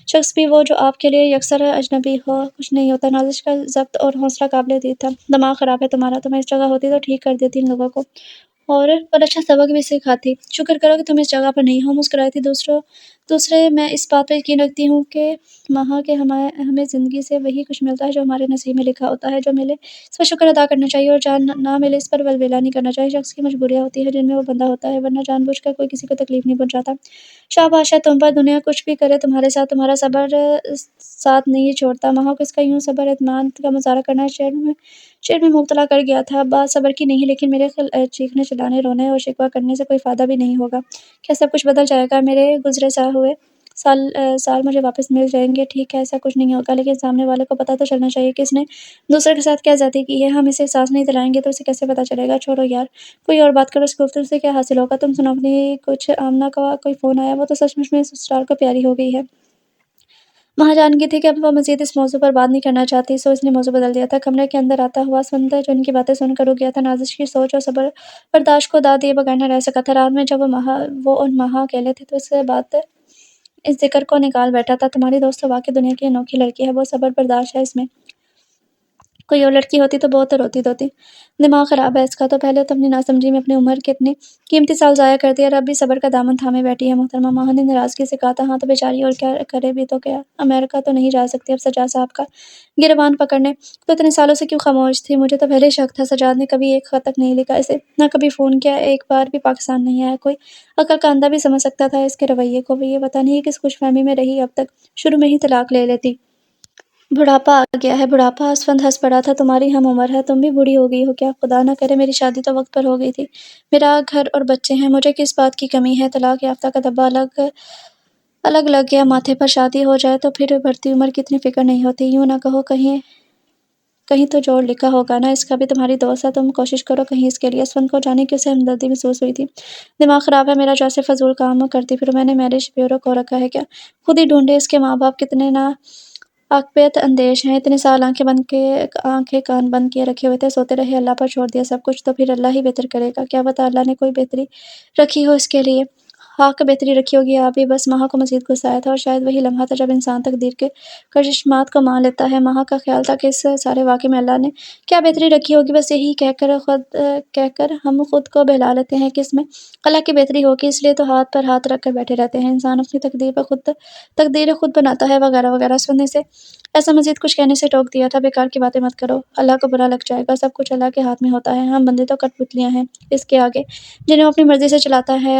شخص بھی وہ جو آپ کے لیے یکسر اجنبی ہو، کچھ نہیں ہوتا۔ نازش کا ضبط اور حوصلہ قابل دید تھا۔ دماغ خراب ہے تمہارا، تم اس جگہ ہوتی تو ٹھیک کر دیتی ان لوگوں کو، اور اچھا سبق بھی سکھاتی۔ شکر کرو کہ تم اس جگہ پر نہیں ہو، مسکرائی تھی۔ دوسرے میں اس بات پر یقین رکھتی ہوں کہ ہمیں زندگی سے وہی کچھ ملتا ہے جو ہمارے نصیب میں لکھا ہوتا ہے۔ جو ملے اس پر شکر ادا کرنا چاہیے، اور نہ ملے اس پر ولولہ نہیں کرنا چاہیے۔ شخص کی مجبوریاں ہوتی ہیں جن میں وہ بندہ ہوتا ہے، ورنہ جان بوجھ کر کوئی کسی کو تکلیف نہیں پہنچاتا۔ شاباش ہے تم پر، دنیا کچھ بھی کرے تمہارے ساتھ، تمہارا صبر ساتھ نہیں چھوڑتا۔ ماہ کو اس کا یوں صبر اعتماد کا مظاہرہ کرنا شعر میں مبتلا کر گیا تھا۔ بات صبر کی نہیں، لیکن میرے چیخنے چلانے، رونے اور شکوہ کرنے سے کوئی فائدہ بھی نہیں ہوگا۔ کیا سب کچھ بدل جائے گا؟ میرے گزرے ہوئے سال مجھے واپس مل جائیں گے؟ ٹھیک ہے، ایسا کچھ نہیں ہوگا، لیکن سامنے والے کو پتہ تو چلنا چاہیے کہ اس نے دوسرے کے ساتھ کیا زیادتی کی ہے۔ ہم اسے احساس نہیں دلائیں گے تو اسے کیسے پتہ چلے گا؟ چھوڑو یار، کوئی اور بات کرو، اس گفتگو سے کیا حاصل ہوگا؟ تم سنو اپنی کچھ آمنہ کا کوئی فون آیا؟ وہ تو سچ مچ میں سسرال کو پیاری ہو گئی ہے۔ ماہ جان گئی تھی کہ اب وہ مزید اس موضوع پر بات نہیں کرنا چاہتی، سو اس نے موضوع بدل دیا تھا۔ کمرے کے اندر آتا ہوا اسفند جو ان کی باتیں سن کر رک گیا تھا، نازش کی سوچ اور صبر برداشت کو داد دیے بغیر نہ رہ سکا تھا۔ رات میں جب وہ اور ماہ اکیلے تھے تو اس ذکر کو نکال بیٹھا تھا۔ تمہاری دوست تو واقعی دنیا کی انوکھی لڑکی ہے، بہت صبر برداشت ہے اس میں۔ کوئی اور لڑکی ہوتی تو بہت روتی دھوتی۔ دماغ خراب ہے اس کا، تو پہلے تو اپنی ناسمجھی میں اپنی عمر کے اتنے قیمتی سال ضائع کر دیا، اور اب بھی صبر کا دامن تھامے بیٹھی ہے۔ محترمہ ماہ نے ناراضگی سے کہا تھا۔ ہاں تو بیچاری، اور کیا کرے بھی تو کیا، امریکہ تو نہیں جا سکتی اب سجاد صاحب کا گریبان پکڑنے۔ تو اتنے سالوں سے کیوں خاموش تھی؟ مجھے تو پہلے ہی شک تھا، سجاد نے کبھی ایک خط تک نہیں لکھا اسے، نہ کبھی فون کیا، ایک بار بھی پاکستان نہیں آیا۔ کوئی عقل کا اندھا بھی سمجھ سکتا تھا اس کے رویے کو۔ یہ پتہ نہیں کس خوش فہمی میں رہی اب تک، شروع میں ہی طلاق لے لیتی۔ بڑھاپا آ گیا ہے، بڑھاپا؟ اسفند ہنس پڑا تھا۔ تمہاری ہم عمر ہے، تم بھی بوڑھی ہو گئی ہو کیا؟ خدا نہ کرے، میری شادی تو وقت پر ہو گئی تھی، میرا گھر اور بچے ہیں، مجھے کس بات کی کمی ہے؟ طلاق یافتہ کا دبا الگ لگ گیا ماتھے پر۔ شادی ہو جائے تو پھر بڑھتی عمر کی اتنی فکر نہیں ہوتی۔ یوں نہ کہو، کہیں تو جوڑ لکھا ہوگا نا، اس کا بھی تمہاری دوست ہے، تم کوشش کرو کہیں اس کے لیے۔ اسفند کو جانے کی اسے ہمدردی محسوس ہوئی تھی۔ دماغ خراب ہے میرا جو ایسے فضول کام کرتی پھروں؟ میں نے میرج بیورو کو رکھا ہے کیا؟ خود ہی ڈھونڈے۔ اس کے ماں باپ کتنے عاقبت اندیش ہیں، اتنے سال آنکھیں کان بند کیے رکھے ہوئے تھے، سوتے رہے، اللہ پر چھوڑ دیا سب کچھ۔ تو پھر اللہ ہی بہتر کرے گا، کیا پتہ اللہ نے کوئی بہتری رکھی ہو اس کے لیے۔ ہاں بہتری رکھی ہوگی، آپ بھی بس۔ ماہ کو مزید غصہ آیا تھا، اور شاید وہی لمحہ تھا جب انسان تقدیر کے کشمکشات کو مان لیتا ہے۔ ماہ کا خیال تھا کہ اس سارے واقعے میں اللہ نے کیا بہتری رکھی ہوگی، بس یہی کہہ کر ہم خود کو بہلا لیتے ہیں کہ اس میں اللہ کی بہتری ہوگی، اس لیے تو ہاتھ پر ہاتھ رکھ کر بیٹھے رہتے ہیں۔ انسان اپنی تقدیر خود بناتا ہے، وغیرہ وغیرہ۔ سننے سے ایسا مزید کچھ کہنے سے ٹوک دیا تھا۔ بیکار کی باتیں مت کرو، اللہ کو برا لگ جائے گا، سب کچھ اللہ کے ہاتھ میں ہوتا ہے، ہم بندے تو کٹ پتلیاں ہیں اس کے آگے، جنہیں وہ اپنی مرضی سے چلاتا ہے۔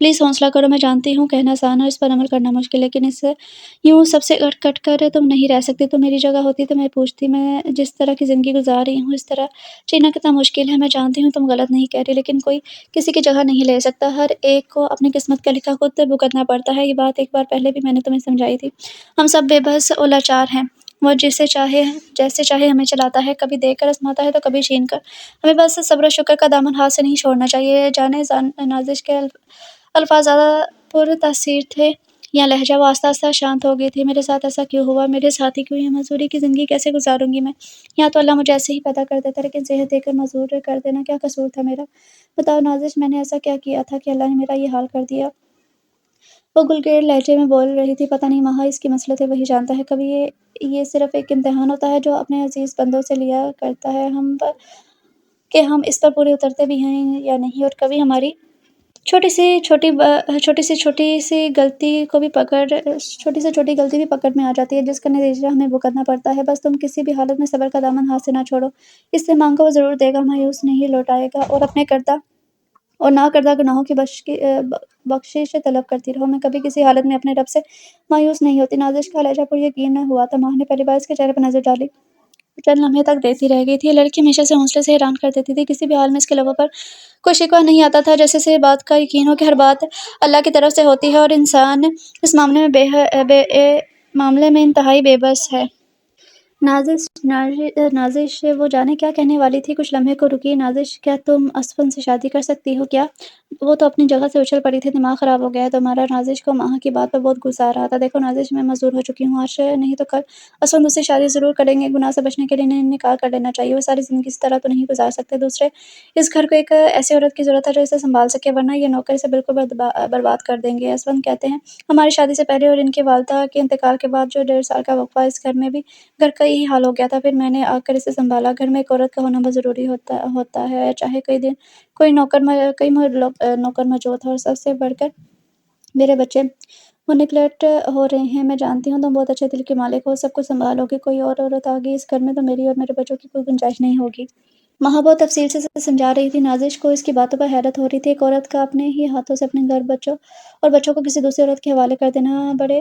پلیز حوصلہ کرو، میں جانتی ہوں کہنا آسان ہے اور اس پر عمل کرنا مشکل، لیکن اس یوں سب سے کٹ کٹ کر تم نہیں رہ سکتی۔ تم میری جگہ ہوتی تو میں پوچھتی، میں جس طرح کی زندگی گزار رہی ہوں اس طرح جینا کتنا مشکل ہے۔ میں جانتی ہوں تم غلط نہیں کہہ رہی، لیکن کوئی کسی کی جگہ نہیں لے سکتا، ہر ایک کو اپنی قسمت کا لکھا خود بھگتنا پڑتا ہے۔ یہ بات ایک بار پہلے بھی میں نے تمہیں سمجھائی تھی۔ ہم سب بے بس اور لاچار ہیں، وہ جیسے چاہے ہمیں چلاتا ہے، کبھی دے کر آزماتا ہے تو کبھی چھین کر۔ ہمیں بس صبر و شکر کا دامن ہاتھ سے نہیں چھوڑنا چاہیے۔ جانے نازش کے الفاظ زیادہ پر تاثیر تھے یا لہجہ؟ وہ آہستہ آہستہ شانت ہو گئی تھی۔ میرے ساتھ ایسا کیوں ہوا؟ میرے ساتھ ہی کیوں؟ یہ مزدوری کی زندگی کیسے گزاروں گی میں؟ یا تو اللہ مجھے ایسے ہی پیدا کر دیتا، لیکن صحت دے کر مزدور کر دینا کیا قصور تھا میرا؟ بتاؤ نازش، میں نے ایسا کیا کیا تھا کہ اللہ نے میرا یہ حال کر دیا؟ وہ گلگیر لہجے میں بول رہی تھی۔ پتہ نہیں ماہا اس کی مصلحتیں وہی جانتا ہے، کبھی یہ صرف ایک امتحان ہوتا ہے جو اپنے عزیز بندوں سے لیا کرتا ہے ہم پر، کہ ہم اس پر پورے اترتے بھی ہیں یا نہیں، اور کبھی ہماری چھوٹی سی چھوٹی غلطی بھی پکڑ میں آ جاتی ہے، جس کا نتیجہ ہمیں بھگتنا پڑتا ہے۔ بس تم کسی بھی حالت میں صبر کا دامن ہاتھ سے نہ چھوڑو، اس سے مانگا وہ ضرور دے گا، مایوس نہیں لوٹائے گا، اور اپنے کردہ اور نہ کردہ گناہوں کی بخشش طلب کرتی رہو۔ میں کبھی کسی حالت میں اپنے رب سے مایوس نہیں ہوتی۔ نازش کا لہجہ پر یقین ہوا تھا۔ ماہ نے پہلی بار اس کے چہرے پر نظر ڈالی، چند لمحے تک دیکھتی رہ گئی تھی۔ یہ لڑکی ہمیشہ سے حوصلے سے حیران کر دیتی تھی، کسی بھی حال میں اس کے لبوں پر کوئی شکوہ نہیں آتا تھا، جیسے اسے بات کا یقین ہو کہ ہر بات اللہ کی طرف سے ہوتی ہے اور انسان اس معاملے میں انتہائی بے بس ہے۔ نازش وہ جانے کیا کہنے والی تھی، کچھ لمحے کو رکی۔ نازش، کیا تم اسفن سے شادی کر سکتی ہو کیا؟ وہ تو اپنی جگہ سے اچھل پڑی تھی۔ دماغ خراب ہو گیا ہے تمہارا؟ نازش کو ماہ کی بات پر بہت غصہ آ رہا تھا۔ دیکھو نازش، میں معذور ہو چکی ہوں، آج نہیں تو کل اسفن دوسری شادی ضرور کریں گے۔ گناہ سے بچنے کے لیے انہیں نکاح کر لینا چاہیے۔ وہ ساری زندگی اس طرح تو نہیں گزار سکتے۔ دوسرے، اس گھر کو ایک ایسی عورت کی ضرورت ہے جو اسے سنبھال سکے، ورنہ یہ نوکر اسے بالکل برباد کر دیں گے۔ اسفن کہتے ہیں ہماری شادی سے پہلے اور ان کی والدہ کے انتقال کے بعد جو 1.5 سال کا وقفہ، اس گھر کا یہی حال ہو گیا تھا۔ پھر میں نے آ کر اسے سنبھالا۔ گھر میں ایک عورت کا ہونا بہت ضروری ہوتا ہے، چاہے کئی نوکر موجود ہو، اور سب سے بڑھ کر میرے بچے۔ وہ نگلیکٹ ہو رہے ہیں، میں جانتی ہوں تم بہت اچھے دل کی مالک ہو، سب کچھ سنبھالو گی۔ کوئی اور عورت آ گئی اس گھر میں تو میری اور میرے بچوں کی کوئی گنجائش نہیں ہوگی۔ ماہ بہت تفصیل سے سمجھا رہی تھی۔ نازش کو اس کی باتوں پر حیرت ہو رہی تھی۔ ایک عورت کا اپنے ہی ہاتھوں سے اپنے گھر، بچوں کو کسی دوسری عورت کے حوالے کر دینا بڑے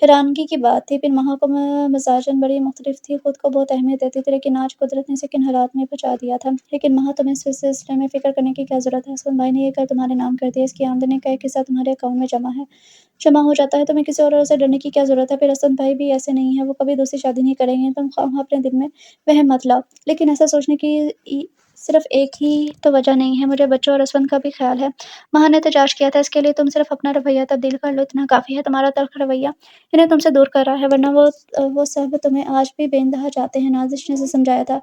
حیرانگی کی بات تھی۔ پھر ماہ کو مزاجاً بڑی مختلف تھی، خود کو بہت اہمیت دیتی تھی، لیکن آج قدرت نے اسے کن حالات میں پہنچا دیا تھا۔ لیکن ماہ، تمہیں اس سلسلے میں فکر کرنے کی کیا ضرورت ہے؟ اسفن بھائی نے یہ گھر تمہارے نام کر دیا، اس کی آمدنی کا ایک حصہ تمہارے اکاؤنٹ میں جمع ہو جاتا ہے، تمہیں کسی اور سے ڈرنے کی کیا ضرورت ہے؟ پھر اسفن بھائی بھی ایسے نہیں ہیں، وہ کبھی دوسری شادی نہیں کریں گے۔ تم خواہ اپنے دل میں وہم مت لاؤ، لیکن ایسا سوچنے کی صرف ایک ہی تو وجہ نہیں ہے، مجھے بچوں اور اسفن کا بھی خیال ہے۔ ماہ نے احتجاج کیا تھا، اس کے لیے تم صرف اپنا رویہ تبدیل کر لو، اتنا کافی ہے۔ تمہارا تلخ رویہ انہیں تم سے دور کر رہا ہے، ورنہ وہ سب تمہیں آج بھی بے انتہا چاہتے ہیں۔ نازش نے اسے سمجھایا تھا۔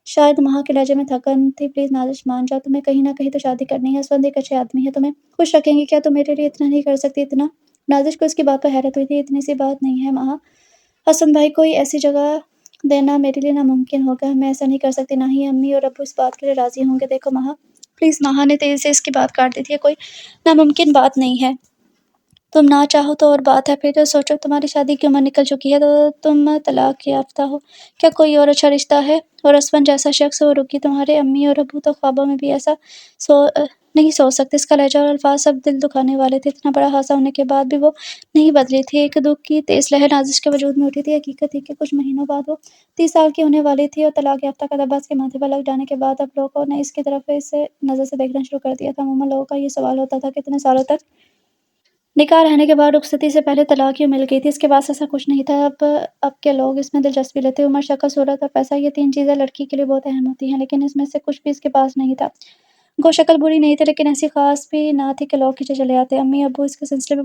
شاید ماہ کے لہجے میں تھکن تھی۔ پلیز نازش، مان جاؤ، تمہیں کہیں نہ کہیں تو شادی کرنی ہے۔ اسفن ایک اچھے آدمی ہے، تمہیں خوش رکھیں گے، کیا تم میرے لیے اتنا نہیں کر سکتی؟ اتنا؟ نازش کو اس کی بات پر حیرت ہوئی تھی۔ اتنی سی بات نہیں ہے ماہ، حسن بھائی کوئی ایسی جگہ دینا میرے لیے ناممکن ہوگا، میں ایسا نہیں کر سکتی، نہ ہی امی اور ابو اس بات کے لیے راضی ہوں گے۔ دیکھو ماہ، پلیز۔ ماہ نے تیزی سے اس کی بات کاٹ دی تھی۔ یہ کوئی ناممکن بات نہیں ہے، تم نہ چاہو تو اور بات ہے۔ پھر سوچو، تمہاری شادی کی عمر نکل چکی ہے، تو تم طلاق یافتہ ہو، کیا کوئی اور اچھا رشتہ ہے؟ اور اسفن جیسا شخص، وہ رکی، تمہارے امی اور ابو تو خوابوں میں بھی ایسا نہیں سوچ سکتے۔ اس کا لہجہ اور الفاظ سب دل دکھانے والے تھے۔ اتنا بڑا حادثہ ہونے کے بعد بھی وہ نہیں بدلی تھی۔ ایک دکھ کی تیز لہر نازش کے وجود میں اٹھی تھی۔ حقیقت تھی کہ کچھ مہینوں بعد وہ 30 سال کی ہونے والی تھی، اور طلاق یافتہ کا دبدبہ اس کے ماتھے پر لگ جانے کے بعد اب لوگوں نے اس کی طرف اس نظر سے دیکھنا شروع کر دیا تھا۔ عموماً لوگوں کا یہ سوال ہوتا تھا کہ اتنے سالوں تک نکاح رہنے کے بعد رخصتی سے پہلے طلاق کیوں مل گئی تھی؟ اس کے بعد ایسا کچھ نہیں تھا۔ اب کے لوگ اس میں دلچسپی لیتے۔ عمر، شکل، صورت اور پیسہ، یہ 3 چیزیں لڑکی کے لیے بہت اہم ہوتی ہیں، لیکن اس میں سے کچھ بھی اس کے پاس نہیں تھا۔ گو شکل بری نہیں تھی، لیکن ایسی خاص بھی نہ تھی کہ لوگ کھینچے چلے آتے۔ امی ابو اس کے سلسلے میں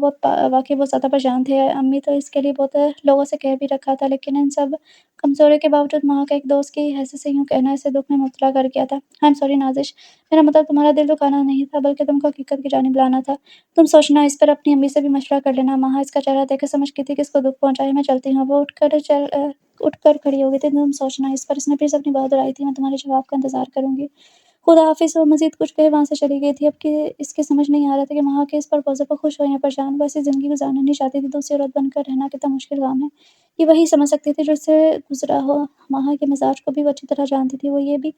واقعی بہت زیادہ پریشان تھے۔ امی تو اس کے لیے بہت لوگوں سے کہہ بھی رکھا تھا، لیکن ان سب کمزوری کے باوجود ماہ کا ایک دوست کی حیثیت سے یوں کہنا اسے دکھ میں مبتلا کر گیا تھا۔ I'm sorry نازش، میرا مطلب تمہارا دل دکھانا نہیں تھا، بلکہ تم کو حقیقت کی جانب لانا تھا۔ تم سوچنا، اس پر اپنی امی سے بھی مشورہ کر لینا۔ ماہ اس کا چہرہ دیکھ کر سمجھ گئی تھی کہ اس کو دکھ پہنچا ہے۔ میں چلتی ہوں۔ وہ اٹھ کر کھڑی ہو گئی تھی۔ تم سوچنا اس پر، اس نے پھر اپنی بات دہرائی تھی، میں تمہارے جواب کا انتظار کروں گی۔ خدا حافظ۔ وہ مزید کچھ کہے وہاں سے چلی گئی تھی۔ اب اس کے سمجھ نہیں آ رہا تھا کہ ماہ کے اس پرپوزل پر خوش ہو یا پریشان۔ وہ ایسی زندگی گزارنا نہیں چاہتی تھی، دوسری عورت بن کر رہنا کتنا مشکل کام ہے، یہ وہی سمجھ سکتی تھی جو اس سے گزرا ہو۔ ماہ کے مزاج کو بھی وہ اچھی طرح جانتی تھی۔ وہ یہ بھی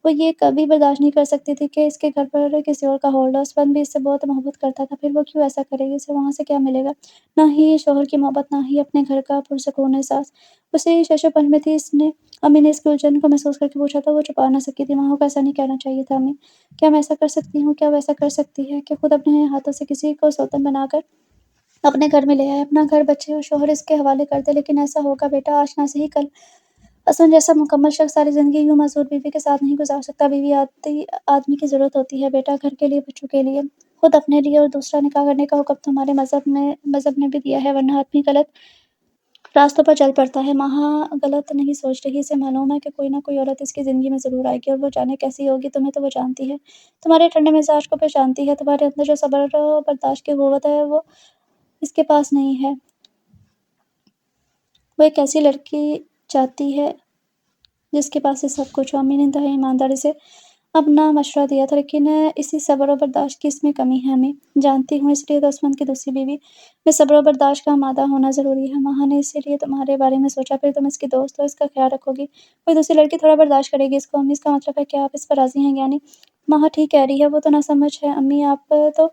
وہ یہ کبھی برداشت نہیں کر سکتی تھی کہ اس کے گھر پر کسی اور کا ہولڈ ہو۔ اسفند بھی اس سے بہت محبت کرتا تھا، پھر وہ کیوں ایسا کرے گی؟ اسے وہاں سے کیا ملے گا؟ نہ ہی شوہر کی محبت، نہ ہی اپنے گھر کا پرسکون احساس۔ اسے ششو پن میں تھی۔ امی نے اس کی الجھن کو محسوس کر کے پوچھا تو وہ چھپا نہ سکی تھی۔ ماہو کو ایسا نہیں کہنا چاہیے تھا امی۔ کیا میں ایسا کر سکتی ہوں؟ کیا وہ ایسا کر سکتی ہے کہ خود اپنے ہاتھوں سے کسی کو سوتن بنا کر اپنے گھر میں لے آئے، اپنا گھر، بچے اور شوہر اس کے حوالے کر دے؟ لیکن ایسا ہوگا بیٹا، آج نہ صحیح کل۔ اسفند جیسا مکمل شخص ساری زندگی یوں معذور بیوی کے ساتھ نہیں گزار سکتا۔ بیوی آدمی کی ضرورت ہوتی ہے بیٹا، گھر کے لیے، بچوں کے لیے، خود اپنے لیے، اور دوسرا نکاح کرنے کا حکم تو ہمارے مذہب نے بھی دیا ہے، ورنہ آدمی غلط راستوں پر چل پڑتا ہے۔ ماہا غلط نہیں سوچ رہی، اسے معلوم ہے کہ کوئی نہ کوئی عورت اس کی زندگی میں ضرور آئے گی، اور وہ جانے کیسی ہوگی۔ تمہیں تو وہ جانتی ہے، تمہارے ٹھنڈے مزاج کو پہچانتی ہے، تمہارے اندر جو صبر و برداشت کی قوت ہے وہ اس کے پاس نہیں ہے۔ وہ ایک ایسی لڑکی چاہتی ہے جس کے پاس یہ سب کچھ ہو۔ امی نے انتہائی ایمانداری سے اپنا مشورہ دیا تھا، لیکن اسی صبر و برداشت کی اس میں کمی ہے امی، جانتی ہوں۔ اس لیے تو اسفند کی دوسری بیوی میں صبر و برداشت کا مادہ ہونا ضروری ہے۔ ماہا نے اسی لیے تمہارے بارے میں سوچا، پھر تم اس کی دوست ہو، اس کا خیال رکھو گی، کوئی دوسری لڑکی تھوڑا برداشت کرے گی اس کو؟ امی، اس کا مطلب ہے کہ آپ اس پر راضی ہیں یعنی؟ ماہا ٹھیک کہہ رہی ہے، وہ تو نہ سمجھ ہے امی، آپ تو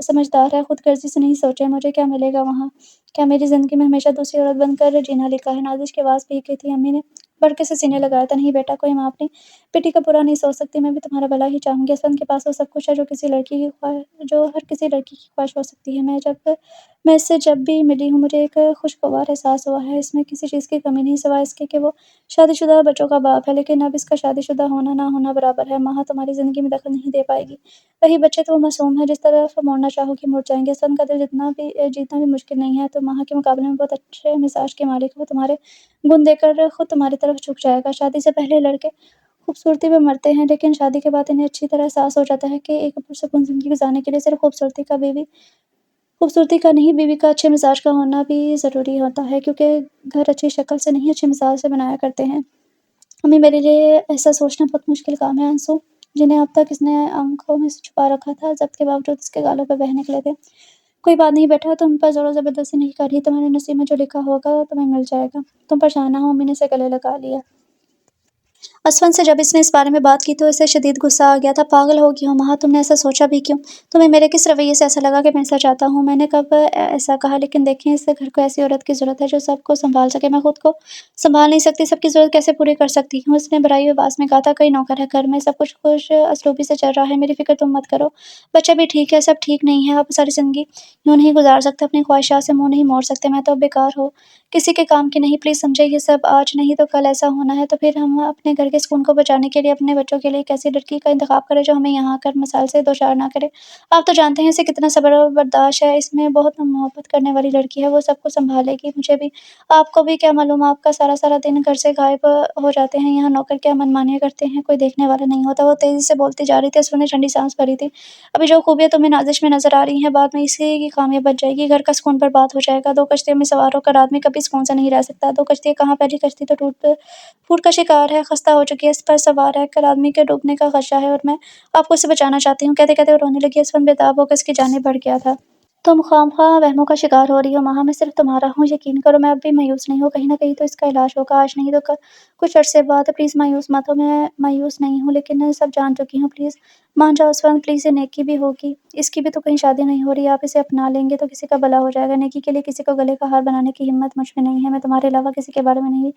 سمجھدار ہے، خود غرضی سے نہیں سوچے۔ مجھے کیا ملے گا وہاں؟ کیا میری زندگی میں ہمیشہ دوسری عورت بن کر جینا لکھا ہے؟ نازش کی آواز بھیگ گئی تھی۔ امی نے بڑکے سے سینے لگایا تھا۔ نہیں بیٹا، کوئی ماں اپنی بیٹی کا برا نہیں سوچ سکتی، میں بھی تمہارا بھلا ہی چاہوں گی۔ اسفند کے پاس وہ سب کچھ ہے جو ہر کسی لڑکی کی خواہش ہو سکتی ہے۔ میں اس سے جب بھی ملی ہوں مجھے ایک خوشگوار احساس ہوا ہے، اس میں کسی چیز کی کمی نہیں سوائے اس کے کہ وہ شادی شدہ بچوں کا باپ ہے، لیکن اب اس کا شادی شدہ ہونا نہ ہونا برابر ہے۔ ماہا تمہاری زندگی میں دخل نہیں دے پائے گی۔ رہی بچے تو وہ معصوم ہیں، جس طرف موڑنا چاہو گی مڑ جائیں گے۔ اسفند کا دل جیتنا بھی مشکل نہیں ہے، تم ماہا کے مقابلے میں بہت اچھے مزاج کے مالک ہو، وہ تمہارے گن دے کر خود تمہاری طرف جھک جائے گا۔ شادی سے پہلے لڑکے خوبصورتی پہ مرتے ہیں، لیکن شادی کے بعد انہیں اچھی طرح احساس ہو جاتا ہے کہ ایک پرسکون زندگی گزارنے کے لیے صرف خوبصورتی کا نہیں، بیوی کا اچھے مزاج کا ہونا بھی ضروری ہوتا ہے، کیونکہ گھر اچھی شکل سے نہیں اچھے مزاج سے بنایا کرتے ہیں۔ امی، میرے لیے ایسا سوچنا بہت مشکل کام ہے۔ آنسو جنہیں اب تک اس نے آنکھوں میں سے چھپا رکھا تھا، ضبط کے باوجود اس کے گالوں پہ بہہ نکلے تھے۔ کوئی بات نہیں بیٹا، تم پر زور و زبردستی نہیں کر رہی، تمہارے نصیب میں جو لکھا ہوگا تمہیں مل جائے گا، تم پریشان نہ ہو۔ امی نے اسے گلے لگا لیا۔ اسفند سے جب اس نے اس بارے میں بات کی تو اسے شدید غصہ آ گیا تھا۔ پاگل ہو گئی ہو ماہا، تم نے ایسا سوچا بھی کیوں؟ تمہیں میرے کس رویے سے ایسا لگا کہ میں ایسا چاہتا ہوں؟ میں نے کب ایسا کہا؟ لیکن دیکھیں، اس گھر کو ایسی عورت کی ضرورت ہے جو سب کو سنبھال سکے۔ میں خود کو سنبھال نہیں سکتی، سب کی ضرورت کیسے پوری کر سکتی ہوں؟ اس نے بھرائی ہوئی آواز میں کہا تھا۔ کئی نوکر ہے گھر میں، سب کچھ خوش اسلوبی سے چل رہا ہے، میری فکر تم مت کرو۔ بچہ بھی ٹھیک ہے، سب ٹھیک نہیں ہے۔ آپ ساری زندگی یوں نہیں گزار سکتے، اپنی خواہشات سے منہ نہیں موڑ سکتے۔ میں تو اب بیکار ہو کسی کے کام کی نہیں، پلیز سمجھے یہ سب آج نہیں تو کل ایسا ہونا ہے، تو پھر ہم اپنے گھر کے سکون کو بچانے کے لیے اپنے بچوں کے لیے ایک ایسی لڑکی کا انتخاب کریں جو ہمیں یہاں آ کر مسائل سے دوچار نہ کرے۔ آپ تو جانتے ہیں اسے کتنا صبر و برداشت ہے، اس میں بہت محبت کرنے والی لڑکی ہے، وہ سب کو سنبھالے گی، مجھے بھی۔ آپ کو بھی کیا معلوم، آپ کا سارا دن گھر سے غائب ہو جاتے ہیں، یہاں نوکر کیا منمانیاں کرتے ہیں، کوئی دیکھنے والا نہیں ہوتا۔ وہ تیزی سے بولتی جا رہی تھی، اسفند نے ٹھنڈی سانس بھری تھی۔ ابھی جو خوبیاں تمہیں نازش میں نظر آ رہی ہیں، بعد میں اسی کی خامیاں بچ جائے گی، گھر کا سکون برباد ہو جائے گا۔ دو کشتیوں میں سوار ہو کر آدمی کبھی سکون سے نہیں رہ سکتا۔ دو کشتیاں کہاں، پہلی کشتی تو ٹوٹ پھوٹ کا شکار ہے، خستہ ہو چکی ہے، اس پر سوار رہ کر آدمی کے ڈوبنے کا خدشہ ہے، اور میں آپ کو اس سے بچانا چاہتی ہوں۔ کہتے کہتے وہ رونے لگی۔ اسفند بے تاب ہو کر اس کی جانب بڑھ گیا تھا۔ تم خواہ وہموں کا شکار ہو رہی ہو ماہا، میں صرف تمہارا ہوں، یقین کرو میں اب بھی مایوس نہیں ہوں، کہیں نہ کہیں تو اس کا علاج ہوگا، آج نہیں تو کل، کچھ عرصے بعد۔ پلیز مایوس مت ہو۔ میں مایوس نہیں ہوں، لیکن سب جان چکی ہوں، پلیز مان جاؤ اسفند، پلیز۔ یہ نیکی بھی ہوگی، اس کی بھی تو کہیں شادی نہیں ہو رہی، آپ اسے اپنا لیں گے تو کسی کا بھلا ہو جائے گا۔ نیکی کے لیے کسی کو گلے کا ہار بنانے کی ہمت مجھ میں نہیں ہے، میں تمہارے علاوہ کسی کے بارے میں نہیں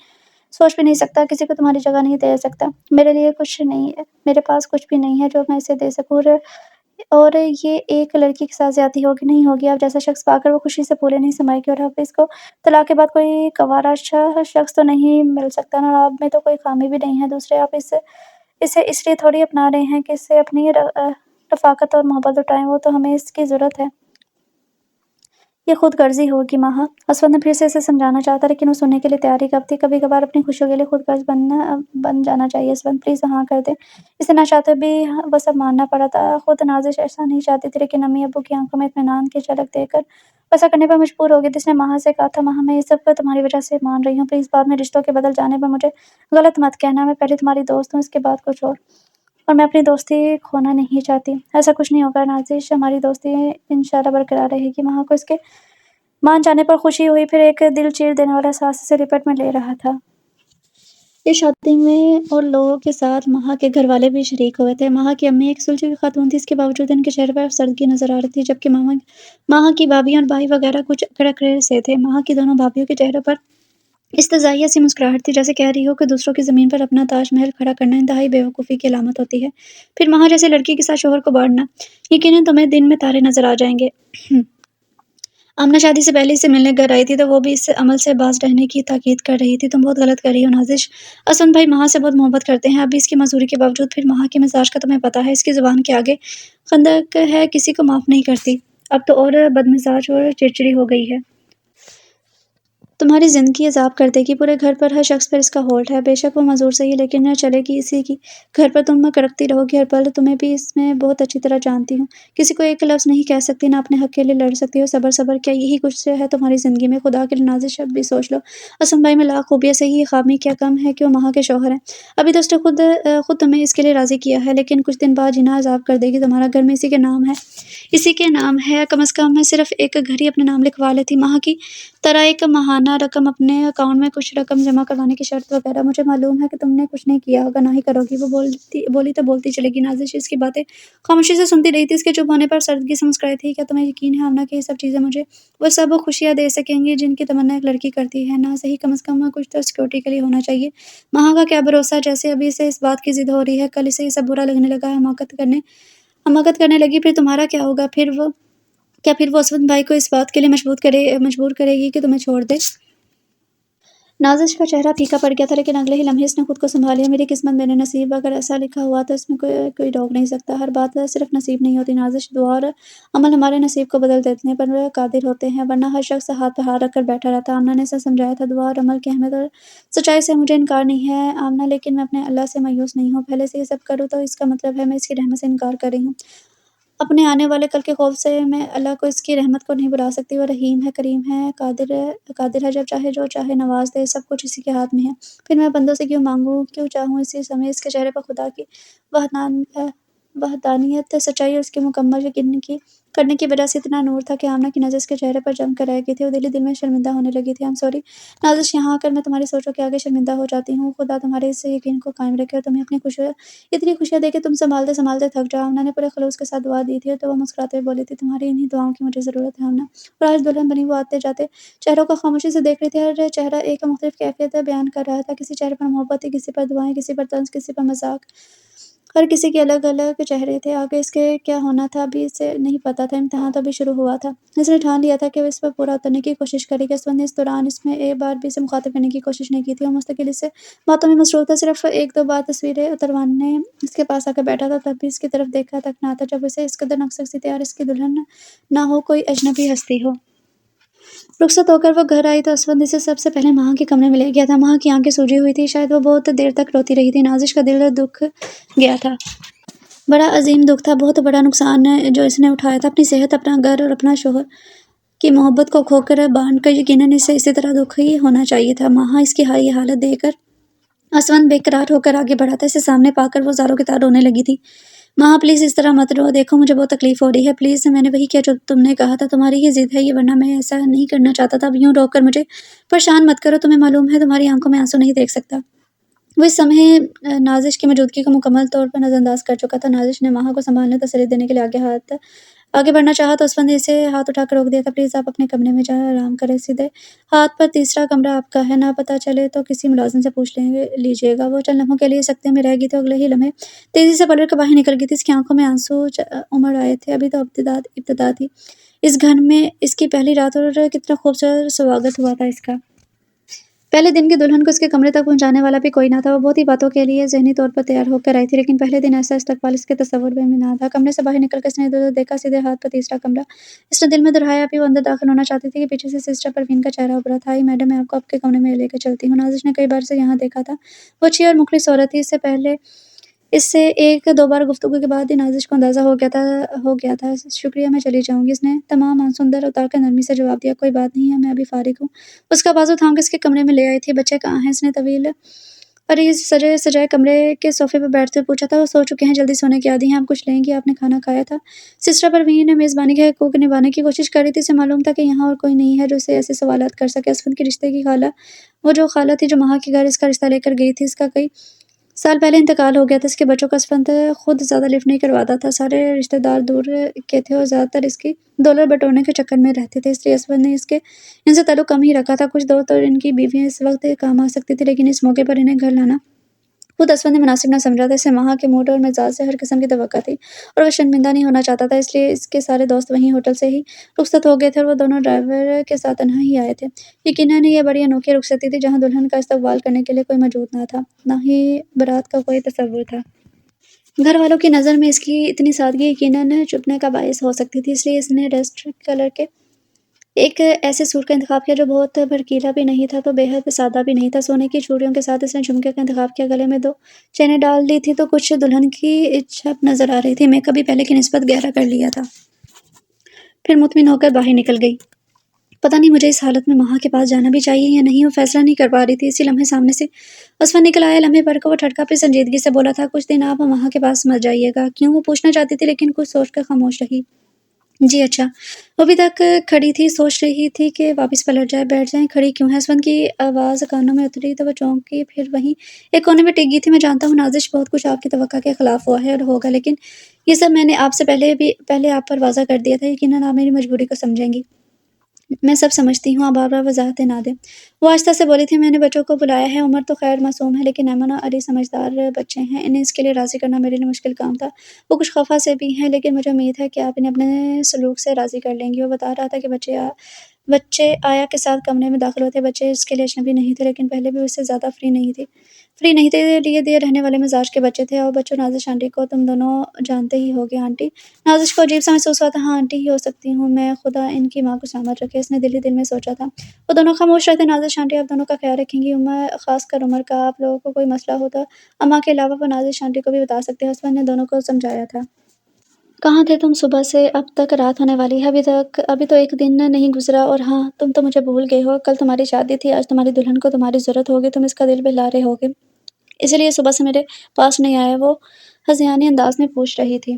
سوچ بھی نہیں سکتا، کسی کو تمہاری جگہ نہیں دے سکتا۔ میرے لیے کچھ نہیں ہے، میرے پاس کچھ بھی نہیں ہے جو میں اسے دے سکوں، اور یہ ایک لڑکی کے ساتھ زیادتی ہوگی نہیں ہوگی، اب جیسا شخص پا کر وہ خوشی سے پھولے نہیں سمائے گی، اور اب اس کو طلاق کے بعد کوئی کنوارا شخص تو نہیں مل سکتا نا، آپ میں تو کوئی خامی بھی نہیں ہے۔ دوسرے آپ اسے اس لیے تھوڑی اپنا رہے ہیں کہ اس سے اپنی رفاقت اور محبت لٹائیں، وہ تو ہمیں اس کی ضرورت ہے۔ یہ خود غرضی ہوگی ماہا۔ اسفند نے پھر سے اسے سمجھانا چاہا تھا، لیکن وہ سننے کے لیے تیار ہی کب تھی۔ کبھی کبھار اپنی خوشیوں کے لیے خود غرض بن جانا چاہیے اسفند، پلیز ہاں کر دے۔ اسے نہ چاہتے بھی وہ سب ماننا پڑا تھا۔ خود نازش ایسا نہیں چاہتی تھی، لیکن امی ابو کی آنکھوں میں اطمینان کی جھلک دیکھ کر ایسا کرنے پر مجبور ہو گئی تھی۔ اس نے ماہا سے کہا تھا، ماہا میں یہ سب تمہاری وجہ سے مان رہی ہوں، پلیز بعد میں رشتوں کے بدل جانے پر مجھے غلط مت کہنا، میں پہلے تمہاری دوست ہوں، اس کے بعد کچھ اور میں اپنی دوستی کھونا نہیں چاہتی۔ ایسا کچھ نہیں ہوگا نازش، ہماری دوستی انشاءاللہ برقرار رہے گی۔ ماہا کو اس کے مان جانے پر خوشی ہوئی، پھر ایک دل چیر دینے والا احساس اسے لپٹ میں لے رہا تھا۔ اس شادی میں اور لوگوں کے ساتھ مہا کے گھر والے بھی شریک ہوئے تھے۔ مہا کی امی ایک سلجھی ہوئی خاتون تھی، اس کے باوجود ان کے چہرے پر افسردگی نظر آ رہی تھی، جبکہ مہا کی بھابھی اور بھائی وغیرہ کچھ اکڑ سے تھے۔ مہا کی دونوں بھابھیوں کے چہروں پر استزائیہ سی مسکراہٹ تھی، جیسے کہہ رہی ہو کہ دوسروں کی زمین پر اپنا تاج محل کھڑا کرنا انتہائی بے وقوفی کی علامت ہوتی ہے۔ پھر مہا جیسے لڑکی کے ساتھ شوہر کو باڑنا، یقیناً تمہیں دن میں تارے نظر آ جائیں گے۔ آمنہ شادی سے پہلے اس سے ملنے گھر آئی تھی تو وہ بھی اس عمل سے باز رہنے کی تاکید کر رہی تھی۔ تم بہت غلط کر رہی ہو نازش، اسود بھائی مہا سے بہت محبت کرتے ہیں، اب بھی اس کی معذوری کے باوجود۔ پھر مہا کے مزاج کا تمہیں پتہ ہے، اس کی زبان کے آگے خندق ہے، کسی کو معاف نہیں کرتی۔ اب تو اور بدمزاج اور چڑچڑی ہو گئی ہے۔ تمہاری زندگی عذاب کر دے گی، پورے گھر پر ہر شخص پر اس کا ہولڈ ہے۔ بے شک وہ معذور صحیح لیکن نہ چلے گی اسی کی گھر پر تم کڑکتی رہو گی ہر پل۔ تمہیں بھی اس میں بہت اچھی طرح جانتی ہوں، کسی کو ایک لفظ نہیں کہہ سکتی، نہ اپنے حق کے لیے لڑ سکتی ہو۔ صبر صبر، کیا یہی کچھ ہے تمہاری زندگی میں؟ خدا کے لیے نازش اب بھی سوچ لو۔ اسود بھائی میں لاکھ خوبیاں سہی، یہ خامی کیا کم ہے کہ وہ مہا کے شوہر ہیں۔ ابھی تو اس نے خود تمہیں اس کے لیے راضی کیا ہے، لیکن کچھ دن بعد جینا عذاب کر دے گی۔ تمہارا گھر میں اسی کے نام ہے، کم از کم صرف ایک گھر ہی اپنے نام لکھوا لیتی، مہا کی طرح ایک ماہانہ رقم اپنے اکاؤنٹ میں کچھ رقم جمع کروانے کی شرط وغیرہ۔ مجھے معلوم ہے کہ تم نے کچھ نہیں کیا ہوگا، نہ ہی کرو گی۔ وہ بولی تو بولتی چلے گی۔ نازش اس کی باتیں خاموشی سے سنتی رہی تھی، اس کے چپ ہونے پر سردگی سے مسکرائی تھی۔ کیا تمہیں یقین ہے آمنہ کہ یہ سب چیزیں مجھے وہ سب خوشیاں دے سکیں گی جن کی تمنا ایک لڑکی کرتی ہے؟ نہ صحیح، کم از کم کچھ تو سیکورٹی کے لیے ہونا چاہیے۔ مہا کا کیا بھروسہ، جیسے ابھی اسے اس بات کی ضد ہو رہی ہے، کل اسے یہ سب برا لگنے لگا، حماقت کرنے لگی، پھر تمہارا کیا ہوگا؟ پھر وہ اسود بھائی کو اس بات کے لیے مجبور کرے گی کہ تمہیں چھوڑ دے؟ نازش کا چہرہ پھیکا پڑ گیا تھا، لیکن اگلے ہی لمحے اس نے خود کو سنبھال لیا۔ میری قسمت، میرے نصیب، اگر ایسا لکھا ہوا تو اس میں کوئی روک نہیں سکتا۔ ہر بات صرف نصیب نہیں ہوتی نازش، دعا اور عمل ہمارے نصیب کو بدل دینے پر قادر ہوتے ہیں، ورنہ ہر شخص ہاتھ پہ ہاتھ رکھ کر بیٹھا رہتا۔ آمنہ نے اسے سمجھایا تھا، دعا اور عمل کی اہمیت اور سچائی سے مجھے انکار نہیں ہے آمنہ، لیکن میں اپنے اللہ سے مایوس نہیں ہوں۔ پہلے سے یہ سب کروں تو اس کا مطلب ہے میں اس کی رحمت سے انکار کر رہی ہوں۔ اپنے آنے والے کل کے خوف سے میں اللہ کو اس کی رحمت کو نہیں بلا سکتی۔ وہ رحیم ہے، کریم ہے، قادر ہے، جب چاہے جو چاہے نواز دے، سب کچھ اسی کے ہاتھ میں ہے۔ پھر میں بندوں سے کیوں مانگوں، کیوں چاہوں؟ اسی سمے اس کے چہرے پر خدا کی وحدانیت، سچائی اور اس کے مکمل یقین کرنے کی وجہ سے اتنا نور تھا کہ آمنہ کی نظر اس کے چہرے پر جم کر رہ گئی تھی۔ وہ دل میں شرمندہ ہونے لگی تھی۔ سوری نازش، یہاں آ کر میں تمہاری سوچوں کے آگے شرمندہ ہو جاتی ہوں۔ خدا تمہارے اس یقین کو قائم رکھے اور تمہیں اپنی اتنی خوشیاں دے کہ تم سنبھالتے سنبھالتے تھک جاؤ۔ آمنہ نے پورے خلوص کے ساتھ دعا دی تھی تو وہ مسکراتے ہوئے بولی تھی، تمہاری انہی دعاؤں کی مجھے ضرورت ہے آمنہ۔ اور آج دلہن بنی وہ آتے جاتے چہروں کو خاموشی سے دیکھ رہی تھی، ہر چہرہ ایک مختلف کیفیت بیان کر رہا تھا۔ کسی چہرے پر محبت تھی، کسی پر دعائیں، کسی پر طنز، کسی پر مذاق، ہر کسی کے الگ الگ چہرے تھے۔ آگے اس کے کیا ہونا تھا ابھی اسے نہیں پتا تھا، امتحان تو ابھی شروع ہوا تھا۔ اس نے ٹھان لیا تھا کہ وہ اس پر پورا اترنے کی کوشش کرے گی۔ اسود نے اس دوران اس میں ایک بار بھی اسے مخاطب کرنے کی کوشش نہیں کی تھی، وہ مستقل اس سے باتوں میں مصروف تھا۔ صرف ایک دو بار تصویریں اتروانے اس کے پاس آ کر بیٹھا تھا، تب بھی اس کی طرف دیکھا تک نہ تھا، جب اسے اس قدر ناقص سی تیار اس کی دلہن نہ ہو، کوئی اجنبی ہستی ہو۔ رخصت ہو کر وہ گھر آئی تو اسود اسے سب سے پہلے مہا کے کمرے میں لے گیا تھا۔ مہا کی آنکھیں سوجی ہوئی تھی، شاید وہ بہت دیر تک روتی رہی تھی۔ نازش کا دل دکھ گیا تھا، بڑا عظیم دکھ تھا، بہت بڑا نقصان جو اس نے اٹھایا تھا، اپنی صحت، اپنا گھر اور اپنا شوہر کی محبت کو کھو کر بانٹ کر۔ یقیناً اسے اسی طرح دکھ ہی ہونا چاہیے تھا۔ مہا اس کی یہ حالت دیکھ کر اسود بے قرار ہو کر آگے بڑھا تھا، اسے سامنے پا کر وہ زاروں کی طرح رونے لگی تھی۔ مہا پلیز اس طرح مت رو، دیکھو مجھے بہت تکلیف ہو رہی ہے، پلیز۔ میں نے وہی کیا جو تم نے کہا تھا، تمہاری ہی ضد ہے یہ، ورنہ میں ایسا نہیں کرنا چاہتا تھا۔ اب یوں رو کر مجھے پریشان مت کرو، تمہیں معلوم ہے تمہاری آنکھوں میں آنسو نہیں دیکھ سکتا۔ وہ اس سمے نازش کی موجودگی کو مکمل طور پر نظر انداز کر چکا تھا۔ نازش نے مہا کو سنبھالنے تسلی دینے کے لیے آگے بڑھنا چاہا تو اسود نے اسے ہاتھ اٹھا کر روک دیا تھا۔ پلیز آپ اپنے کمرے میں جائیں، آرام کریں، سیدھے ہاتھ پر تیسرا کمرہ آپ کا ہے، نہ پتہ چلے تو کسی ملازم سے پوچھ لیجیے گا۔ وہ چند لمحوں کے لیے سکتے میں رہ گئی تھی، اگلے ہی لمحے تیزی سے پلٹ کر باہر نکل گئی تھی۔ اس کی آنکھوں میں آنسو امڑ آئے تھے، ابھی تو ابتدا تھی اس گھر میں، اس کی پہلی رات، اور کتنا خوبصورت سواگت ہوا تھا اس کا۔ پہلے دن کی دلہن کو اس کے کمرے تک پہنچانے والا بھی کوئی نہ تھا۔ وہ بہت ہی باتوں کے لیے ذہنی طور پر تیار ہو کر آئی تھی، لیکن پہلے دن ایسا استقبال اس کے تصور میں نہ تھا۔ کمرے سے باہر نکل کر اس نے ادھر ادھر دیکھا، سیدھے ہاتھ پر تیسرا کمرہ اس نے دل میں دہرایا۔ ابھی وہ اندر داخل ہونا چاہتی تھی کہ پیچھے سے سسٹر پروین کا چہرہ ابھرا تھا۔ آئی میڈم، میں آپ کو آپ کے کمرے میں لے کر چلتی ہوں۔ نازش نے کئی بار اسے یہاں دیکھا تھا، وہ اچھی اور مخلص عورت تھی۔ اس سے ایک دو بار گفتگو کے بعد ہی نازش کو اندازہ ہو گیا تھا۔ شکریہ، میں چلی جاؤں گی، اس نے تمام آنسو اندر اتار کر نرمی سے جواب دیا۔ کوئی بات نہیں ہے، میں ابھی فارغ ہوں۔ اس کا بازو تھام کر اس کے کمرے میں لے آئی تھی۔ بچے کہاں ہیں؟ اس نے طویل عریض سجے سجائے کمرے کے صوفے پر بیٹھتے ہوئے پوچھا تھا۔ وہ سو چکے ہیں، جلدی سونے کی عادی ہیں، آپ کچھ لیں گی؟ آپ نے کھانا کھایا تھا؟ سسٹر پروین نے میزبانی کے حقوق نبھانے کی کوشش کر رہی تھی۔ اسے معلوم تھا کہ یہاں اور کوئی نہیں ہے جو اسے ایسے سوالات کر سکے۔ اسفند کی رشتے کی خالہ، وہ جو خالہ تھی جو مہا کے گھر اس کا رشتہ لے کر گئی تھی، اس کا کئی سال پہلے انتقال ہو گیا تھا۔ اس کے بچوں کا اسفند خود زیادہ لفٹ نہیں کرواتا تھا۔ سارے رشتے دار دور کے تھے اور زیادہ تر اس کی دولت بٹورنے کے چکر میں رہتے تھے، اس لیے اسفند نے ان سے تعلق کم ہی رکھا تھا۔ کچھ دوست اور ان کی بیویاں اس وقت کام آ سکتی تھی، لیکن اس موقع پر انہیں گھر لانا خود اسفند نے مناسب نہ سمجھا تھا۔ اسے مہا کے موڈ اور مزاج سے ہر قسم کی توقع تھی اور وہ شرمندہ نہیں ہونا چاہتا تھا، اس لیے اس کے سارے دوست وہیں ہوٹل سے ہی رخصت ہو گئے تھے اور وہ دونوں ڈرائیور کے ساتھ تنہا ہی آئے تھے۔ یقیناً یہ بڑی انوکھی رخصتی تھی، جہاں دلہن کا استقبال کرنے کے لیے کوئی موجود نہ تھا، نہ ہی بارات کا کوئی تصور تھا۔ گھر والوں کی نظر میں اس کی اتنی سادگی یقیناً چبھنے کا باعث ہو سکتی تھی، اس لیے اس نے ڈسٹ کلر کے ایک ایسے سوٹ کا انتخاب کیا جو بہت بھڑکیلا بھی نہیں تھا تو بے حد سادہ بھی نہیں تھا۔ سونے کی چوڑیوں کے ساتھ اس نے جھمکے کا انتخاب کیا، گلے میں 2 چینیں ڈال دی تھی تو کچھ دلہن کی چھپ نظر آ رہی تھی۔ میک اپ بھی پہلے کی نسبت گہرا کر لیا تھا، پھر مطمئن ہو کر باہر نکل گئی۔ پتہ نہیں مجھے اس حالت میں مہا کے پاس جانا بھی چاہیے یا نہیں، وہ فیصلہ نہیں کر پا رہی تھی۔ اسی لمحے سامنے سے اسفند نکل آیا، لمحے بھر کو وہ ٹھٹکا پھر سنجیدگی سے بولا تھا، کچھ دن آپ مہا کے پاس مت جائیے گا۔ کیوں؟ وہ پوچھنا چاہتی تھی لیکن کچھ سوچ کر خاموش رہی۔ جی اچھا۔ وہ ابھی تک کھڑی تھی، سوچ رہی تھی کہ واپس پلٹ جائے۔ بیٹھ جائیں، کھڑی کیوں ہیں؟ اسفند کی آواز کانوں میں اتری تو وہ چونکی، پھر وہیں ایک کونے میں ٹک گئی تھی۔ میں جانتا ہوں نازش بہت کچھ آپ کی توقع کے خلاف ہوا ہے اور ہوگا، لیکن یہ سب میں نے آپ سے پہلے آپ پر واضح کر دیا تھا۔ یقیناً آپ میری مجبوری کو سمجھیں گی۔ میں سب سمجھتی ہوں، آپ بار بار وضاحتیں نہ دیں، وہ آہستہ سے بولی تھی۔ میں نے بچوں کو بلایا ہے، عمر تو خیر معصوم ہے، لیکن ایمن اور علی سمجھدار بچے ہیں، انہیں اس کے لیے راضی کرنا میرے لیے مشکل کام تھا۔ وہ کچھ خفا سے بھی ہیں، لیکن مجھے امید ہے کہ آپ انہیں اپنے سلوک سے راضی کر لیں گی۔ وہ بتا رہا تھا کہ بچے آیا کے ساتھ کمرے میں داخل ہوتے۔ بچے اس کے لیے اجنبی نہیں تھے، لیکن پہلے بھی وہ اس سے زیادہ فری نہیں تھے، لیے دے رہنے والے مزاج کے بچے تھے۔ اور بچوں، نازش آنٹی کو تم دونوں جانتے ہی ہوگے۔ آنٹی؟ نازش کو عجیب سا محسوس ہوا تھا۔ ہاں، آنٹی ہی ہو سکتی ہوں میں، خدا ان کی ماں کو سلامت رکھے، اس نے دل ہی دل میں سوچا تھا۔ وہ دونوں خاموش رہتے۔ نازش آنٹی آپ دونوں کا خیال رکھیں گی، خاص کر عمر کا۔ آپ لوگوں کو کوئی مسئلہ ہو تو اماں کے علاوہ وہ نازش آنٹی کو بھی بتا سکتے ہیں، اسفند نے دونوں کو سمجھایا تھا۔ کہاں تھے تم صبح سے اب تک؟ رات ہونے والی ہے، ابھی تو ایک دن نہیں گزرا، اور ہاں، تم تو مجھے بھول گئے ہو۔ کل تمہاری شادی تھی، آج تمہاری دلہن کو تمہاری ضرورت ہوگی، تم اس کا دل بہلا رہے ہوگے، اسی لیے صبح سے میرے پاس نہیں آئے، وہ ہذیانی انداز میں پوچھ رہی تھی۔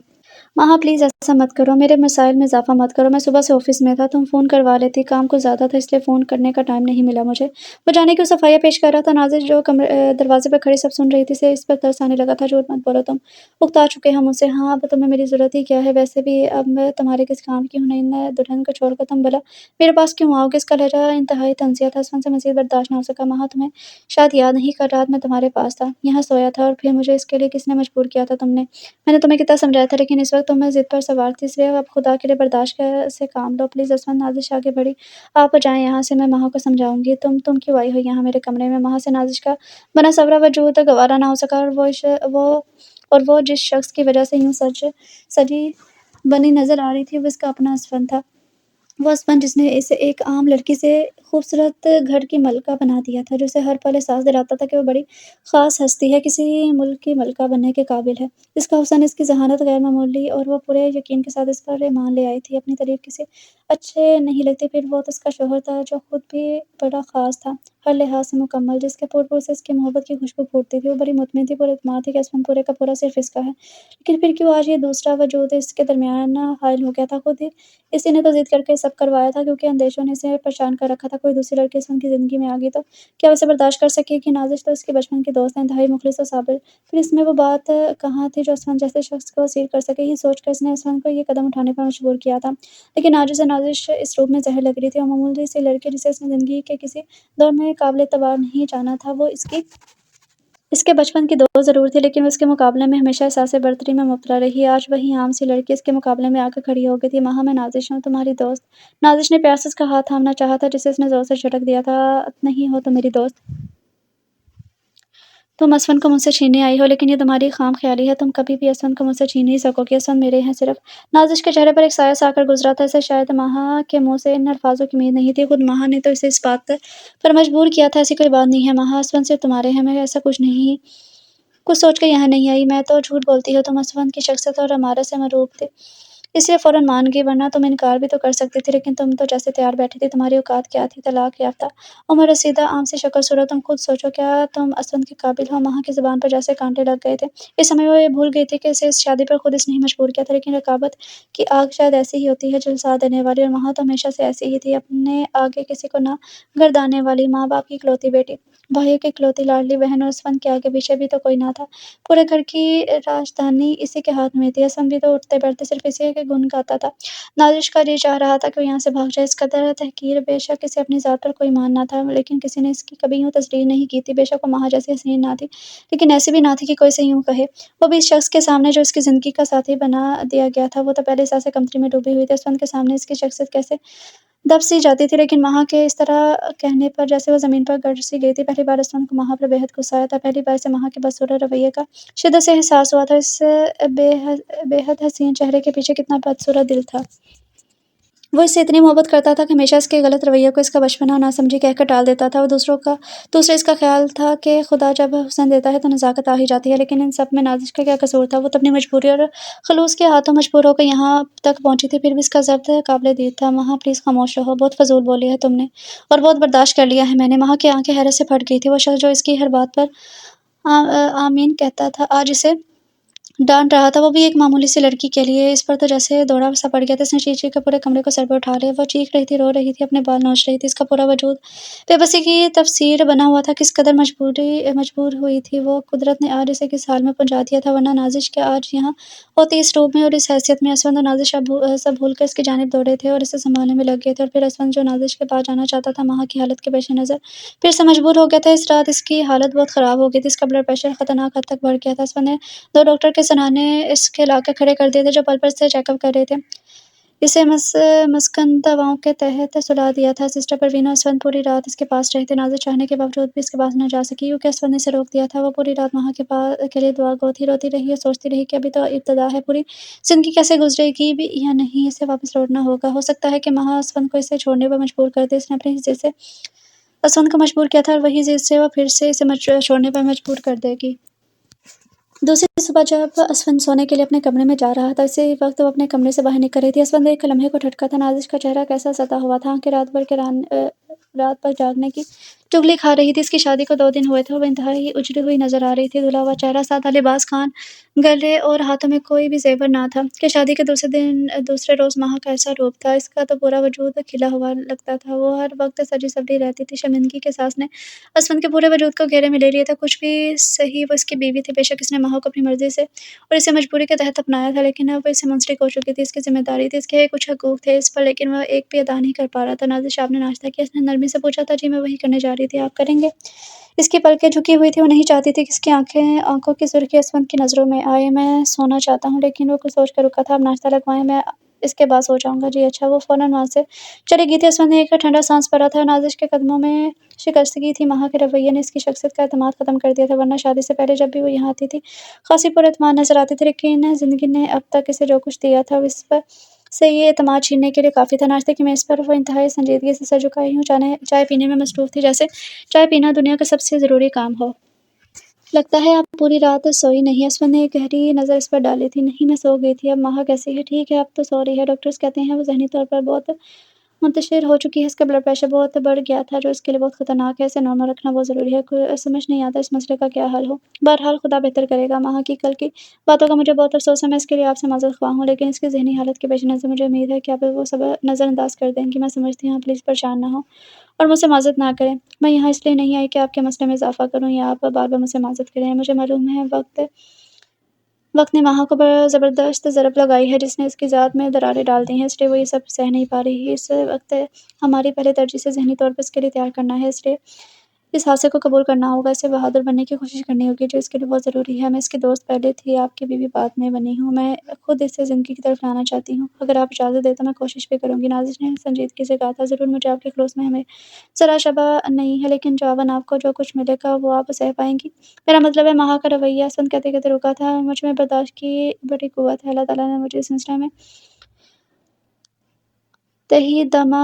مہا پلیز ایسا مت کرو، میرے مسائل میں اضافہ مت کرو، میں صبح سے آفس میں تھا، تم فون کروا لیتی، کام کچھ زیادہ تھا اس لیے فون کرنے کا ٹائم نہیں ملا مجھے۔ وہ جانے کی صفائیاں پیش کر رہا تھا۔ نازش جو دروازے پر کھڑی سب سن رہی تھی، اسے اس پر ترس آنے لگا تھا۔ جھوٹ مت بولو، تم اکتا چکے ہو مجھ سے۔ ہاں، اب تمہیں میری ضرورت ہی کیا ہے؟ ویسے بھی اب میں تمہارے کسی کام کی ہوں نہیں، میں دلہن کو چھوڑ کر تم بھلا میرے پاس کیوں آؤ گے؟ اس کا لہجہ انتہائی طنزیہ تھا، اسفند سے مزید برداشت نہ ہو سکا۔ مہا تمہیں شاید یاد نہیں، کل رات میں تمہارے پاس تھا، یہاں سویا تھا، اور پھر مجھے اس کے لیے کس نے مجبور کیا تھا؟ تم نے۔ میں نے تمہیں کتنا سمجھایا تھا، لیکن اس وقت تم ضد پر سوار تھی، اس لیے اب خدا کے لیے برداشت سے کام لو پلیز۔ اسفند، نازش آگے بڑھی، آپ جائیں یہاں سے، میں مہا کو سمجھاؤں گی۔ تم کیوں آئی ہو یہاں میرے کمرے میں؟ مہا سے نازش کا بنا سورا وجود گوارا نہ ہو سکا، اور وہ جس شخص کی وجہ سے یوں سجی بنی نظر آ رہی تھی، وہ اس کا اپنا اسفند تھا۔ وہ اسفند جس نے اسے ایک عام لڑکی سے خوبصورت گھر کی ملکہ بنا دیا تھا، جو اسے ہر پل احساس دلاتا تھا کہ وہ بڑی خاص ہستی ہے، کسی ملک کی ملکہ بننے کے قابل ہے۔ اس کا حسن، اس کی ذہانت غیر معمولی، اور وہ پورے یقین کے ساتھ اس پر ایمان لے آئی تھی۔ اپنی تعریف کسی اچھے نہیں لگتی، پھر وہ تو اس کا شوہر تھا جو خود بھی بڑا خاص تھا، ہر لحاظ سے مکمل، جس کے پور سے اس کی محبت کی خوشبو پھوٹتی تھی۔ وہ بڑی مطمئن تھی، پر اعتماد تھی کہ اسفند پورے کا پورا صرف اس کا ہے، لیکن پھر کیوں آج یہ دوسرا وجود اس کے درمیان حائل ہو گیا تھا؟ خود اسی نے تو ضد کر کے سب کروایا تھا، کیونکہ اندیشوں نے اسے پریشان کر رکھا تھا۔ کوئی دوسری لڑکی اسفند کی زندگی میں آ گئی تو کیا وہ اسے برداشت کر سکے گی؟ نازش تو اس کی بچپن کی دوست ہے، انتہائی مخلص اور صابر، پھر اس میں وہ بات کہاں تھی جو اسفند جیسے شخص کو اسیر کر سکے؟ یہ سوچ کر اس نے اسفند کو یہ قدم اٹھانے پر مجبور کیا تھا، لیکن آج اسے نازش اس روپ میں زہر لگ رہی تھی، اور معمولی سی لڑکی جسے اس نے زندگی کے کسی دور میں قابل اعتبار نہیں جانا تھا، وہ اس کے بچپن کی دوست ضرور تھی، لیکن وہ اس کے مقابلے میں ہمیشہ احساس برتری میں مبتلا رہی۔ آج وہی عام سی لڑکی اس کے مقابلے میں آ کر کھڑی ہو گئی تھی۔ مہا، میں نازش ہوں، تمہاری دوست۔ نازش نے پیار سے اس کا ہاتھ تھامنا چاہا تھا، جسے اس نے زور سے جھٹک دیا تھا۔ نہیں ہو تم میری دوست، تم اسفند کو مجھ سے چھیننے آئی ہو، لیکن یہ تمہاری خام خیالی ہے، تم کبھی بھی اسفند کو مجھ سے چھین نہیں سکو گی، اسفند میرے ہیں صرف۔ نازش کے چہرے پر ایک سایہ سا آ کر گزرا تھا، اسے شاید مہا کے منہ سے ان الفاظوں کی امید نہیں تھی، خود مہا نے تو اسے اس بات پر مجبور کیا تھا۔ ایسی کوئی بات نہیں ہے مہا، اسفند صرف تمہارے ہیں، میں ایسا کچھ سوچ کر یہاں نہیں آئی، میں تو جھوٹ بولتی ہوں، تم اسفند کی شخصیت اور عمارت سے مرعوب تھی، اس لیے فوراً مان گئی، ورنہ تم انکار بھی تو کر سکتی تھی، لیکن تم تو جیسے تیار بیٹھی تھی۔ تمہاری اوقات کیا تھی؟ طلاق یافتہ عمر رسیدہ عام سی شکل صورت۔ تم خود سوچو، کیا تم اسود کے قابل ہو؟ مہا کی زبان پر جیسے کانٹے لگ گئے تھے۔ اس سمے وہ یہ بھول گئی تھی کہ اسے اس شادی پر خود اس نے ہی مجبور کیا تھا، لیکن رقابت کی آگ شاید ایسی ہی ہوتی ہے، جھلسا دینے والی، اور مہا تو ہمیشہ سے ایسی ہی تھی، اپنے آگے کسی کو نہ گردانے والی، ماں باپ کی اکلوتی بیٹی، بھائیوں کی اکلوتی لاڈلی بہن، اور اسفند کے آگے پیچھے بھی تو کوئی نہ تھا۔ پورے گھر کی راجدھانی اسی کے ہاتھ میں تھی۔ اسفند بھی تو اٹھتے بیٹھتے صرف اسی کے گن گاتا تھا۔ نازش کا جی چاہ رہا تھا کہ وہ یہاں سے بھاگ جائے، اس قدر تحقیر، بے شک اسے اپنی ذات پر کوئی مان نہ تھا، لیکن کسی نے اس کی کبھی یوں تذلیل نہیں کی تھی۔ بے شک وہ مہا جیسی حسین نہ تھی، لیکن ایسی بھی نہ تھی کہ کوئی اسے یوں کہے۔ وہ بھی اس شخص کے سامنے جو اس کی زندگی کا ساتھی بنا دیا گیا تھا۔ وہ تو پہلے احساس کمتری میں ڈوبی ہوئی تھی۔ اسفند کے سامنے اس کی شخصیت کیسے دب سی جاتی تھی، لیکن مہا کے اس طرح کہنے پر جیسے وہ زمین پر گڑ سی گئی تھی۔ پہلی بار اسفند کو مہا پر بے حد غصہ آیا تھا، پہلی بار اسے مہا کے بدصورت رویے کا شدت سے احساس ہوا تھا۔ اس بے حد حسین چہرے کے پیچھے کتنا بدصورت دل تھا۔ وہ اس سے اتنی محبت کرتا تھا کہ ہمیشہ اس کے غلط رویے کو، اس کا بچپنا اور ناسمجھی کہہ کر ٹال دیتا تھا۔ وہ دوسرے اس کا خیال تھا کہ خدا جب حسن دیتا ہے تو نزاکت آ ہی جاتی ہے، لیکن ان سب میں نازش کا کیا قصور تھا؟ وہ تو اپنی مجبوری اور خلوص کے ہاتھوں مجبور ہو کر یہاں تک پہنچی تھی، پھر بھی اس کا ضبط قابل دید تھا۔ مہا پلیز خاموش رہو، بہت فضول بولی ہے تم نے، اور بہت برداشت کر لیا ہے میں نے۔ مہا کی آنکھیں حیرت سے پھٹ گئی تھی۔ وہ شخص جو اس کی ہر بات پر آمین کہتا تھا، آج اسے ڈانٹ رہا تھا، وہ بھی ایک معمولی سی لڑکی کے لیے۔ اس پر تو جیسے دوڑا سا پڑ گیا تھا۔ اس نے چیخ چیخ کر پورے کمرے کو سر پہ اٹھا لیا۔ وہ چیخ رہی تھی، رو رہی تھی، اپنے بال نوچ رہی تھی، اس کا پورا وجود بے بسی کی تصویر بنا ہوا تھا۔ کس قدر مجبور ہوئی تھی وہ، قدرت نے آج اسے کس حال میں پہنچا دیا تھا، ورنہ نازش کیا آج یہاں ہوتی اس روپ میں اور اس حیثیت میں؟ اسفند اور نازش اب سب بھول کر اس کی جانب دوڑے تھے اور اسے سنبھالنے میں لگ گئے تھے، اور پھر اسفند جو نازش کے پاس جانا چاہتا تھا، مہا کی حالت کے پیش نظر پھر سے مجبور ہو گیا تھا۔ اس رات اس کی حالت بہت خراب ہو گئی تھی، اس کا بلڈ پریشر خطرناک حد تک بڑھ گیا تھا۔ اسفند نے 2 ڈاکٹر کے سرانے اس کے لا کر کھڑے کر دیے تھے، جو پل پل سے چیک اپ کر رہے تھے۔ اسے مسکن دواؤں کے تحت سلا دیا تھا۔ سسٹر پروین اور اسفند پوری رات اس کے پاس رہے تھے۔ نازش چاہنے کے باوجود بھی اس کے پاس نہ جا سکی، کیونکہ اسفند نے اسے روک دیا تھا۔ وہ پوری رات مہا کے لیے دعا گو تھی، روتی رہی اور سوچتی رہی کہ ابھی تو ابتدا ہے، پوری زندگی کیسے گزرے گی بھی یا نہیں، اسے واپس لوٹنا ہوگا۔ ہو سکتا ہے کہ مہا اسفند کو اسے چھوڑنے پر مجبور کر دے۔ اس نے اپنے حصے سے اسفند کو مجبور کیا تھا، اور وہی حصے وہ پھر سے اسے چھوڑنے پر مجبور کر دے گی۔ دوسری صبح جب اسفند سونے کے لیے اپنے کمرے میں جا رہا تھا، اسی وقت وہ اپنے کمرے سے باہر نکل رہی تھی۔ اسفند ایک لمحے کو ٹھٹکا تھا، نازش کا چہرہ کیسا ستا ہوا تھا، آنکھیں رات بھر جاگنے کی چغلی کھا رہی تھی۔ اس کی شادی کو 2 دن ہوئے تھے، وہ انتہائی اجڑی ہوئی نظر آ رہی تھی، دھلا ہوا چہرہ، سادہ لباس، کان، گلے اور ہاتھوں میں کوئی بھی زیور نہ تھا کہ شادی کے دوسرے روز مہا کا ایسا روپ تھا۔ اس کا تو پورا وجود کھلا ہوا لگتا تھا، وہ ہر وقت سجی سوری رہتی تھی۔ شرمندگی کے سانس نے اسفند کے پورے وجود کو گھیرے میں لے لیا تھا۔ کچھ بھی صحیح، وہ اس کی بیوی تھی، بے شک اس نے مہا کو اپنی مرضی سے اور اسے مجبوری کے تحت اپنایا تھا، لیکن اب وہ اسے منسلک ہو چکی تھی، اس کی ذمہ داری تھی، اس کے کچھ حقوق تھے اس پر، لیکن وہ ایک بھی ادا نہیں کر پا رہا تھا۔ نازش آپ نے ناشتہ کیا؟ اس نے نرمی سے پوچھا تھا۔ جی میں وہی کرنے جا رہی تھی، آپ کریں گے؟ اس کی پلکیں جھکی ہوئی تھیں، وہ نہیں چاہتی تھی کہ اس کی آنکھوں کی سرخی اسفند کی نظروں میں آئے۔ میں سونا چاہتا ہوں، لیکن وہ کچھ سوچ کر رکا تھا۔ آپ ناشتہ لگوائیں، میں اس کے بعد سو جاؤں گا۔ جی اچھا۔ وہ فوراً وہاں سے چلی گئی تھی۔ اسفند نے ایک ٹھنڈا سانس بھرا تھا، نازش کے قدموں میں شکستگی تھی۔ مہا کے رویے نے اس کی شخصیت کا اعتماد ختم کر دیا تھا، ورنہ شادی سے پہلے جب بھی وہ یہاں آتی تھی خاصی پر اعتماد نظر آتی تھی، لیکن زندگی نے اب تک اسے جو کچھ دیا تھا وہ اس سے یہ اعتماد چھیننے کے لیے کافی تھا۔ ناشتے کی میز پر وہ انتہائی سنجیدگی سے سر جھکائے یوں چائے پینے میں مصروف تھی، جیسے چائے پینا دنیا کا سب سے ضروری کام ہو۔ لگتا ہے آپ پوری رات سوئی نہیں؟ اسفند نے ایک گہری نظر اس پر ڈالی تھی۔ نہیں، میں سو گئی تھی۔ اب مہا کیسی ہے؟ ٹھیک ہے، اب تو سو رہی ہے۔ ڈاکٹرز کہتے ہیں وہ ذہنی طور پر بہت منتشر ہو چکی ہے، اس کا بلڈ پریشر بہت بڑھ گیا تھا، جو اس کے لیے بہت خطرناک ہے، اسے نارمل رکھنا بہت ضروری ہے۔ سمجھ نہیں آتا اس مسئلے کا کیا حل ہو۔ بہرحال خدا بہتر کرے گا۔ مہا کی کل کی باتوں کا مجھے بہت افسوس ہے، میں اس کے لیے آپ سے معذرت خواہ ہوں، لیکن اس کی ذہنی حالت کے پیش نظر مجھے امید ہے کہ آپ وہ سب نظر انداز کر دیں گی۔ میں سمجھتی ہوں، آپ پلیز پریشان نہ ہوں اور مجھ سے معذرت نہ کریں۔ میں یہاں اس لیے نہیں آئی کہ آپ کے مسئلے میں اضافہ کروں یا آپ بار بار مجھ سے معذرت کریں۔ مجھے معلوم ہے وقت نے مہا کو زبردست ضرب لگائی ہے، جس نے اس کی ذات میں دراریں ڈال دی ہیں، اس لیے وہ یہ سب سہ نہیں پا رہی۔ اس وقت ہماری پہلے ترجیح سے ذہنی طور پر اس کے لیے تیار کرنا ہے، اس لیے اس حادثے کو قبول کرنا ہوگا، اسے بہادر بننے کی کوشش کرنی ہوگی، جو اس کے لیے بہت ضروری ہے۔ میں اس کی دوست پہلے تھی، آپ کی بیوی بعد میں بنی ہوں۔ میں خود اسے زندگی کی طرف لانا چاہتی ہوں، اگر آپ اجازت دیں تو میں کوشش بھی کروں گی۔ نازش نے سنجیدگی سے کہا تھا، ضرور، مجھے آپ کے خلوص میں ہمیں ذرا شبہ نہیں ہے، لیکن جواباً آپ کو جو کچھ ملے گا وہ آپ سہ پائیں گی۔ میرا مطلب ہے مہا کا رویہ۔ اسفند کہتے کہتے رکا تھا۔ مجھ میں برداشت کی بڑی قوت ہے، اللہ تعالیٰ نے مجھے اس سلسلے میں تہی دمہ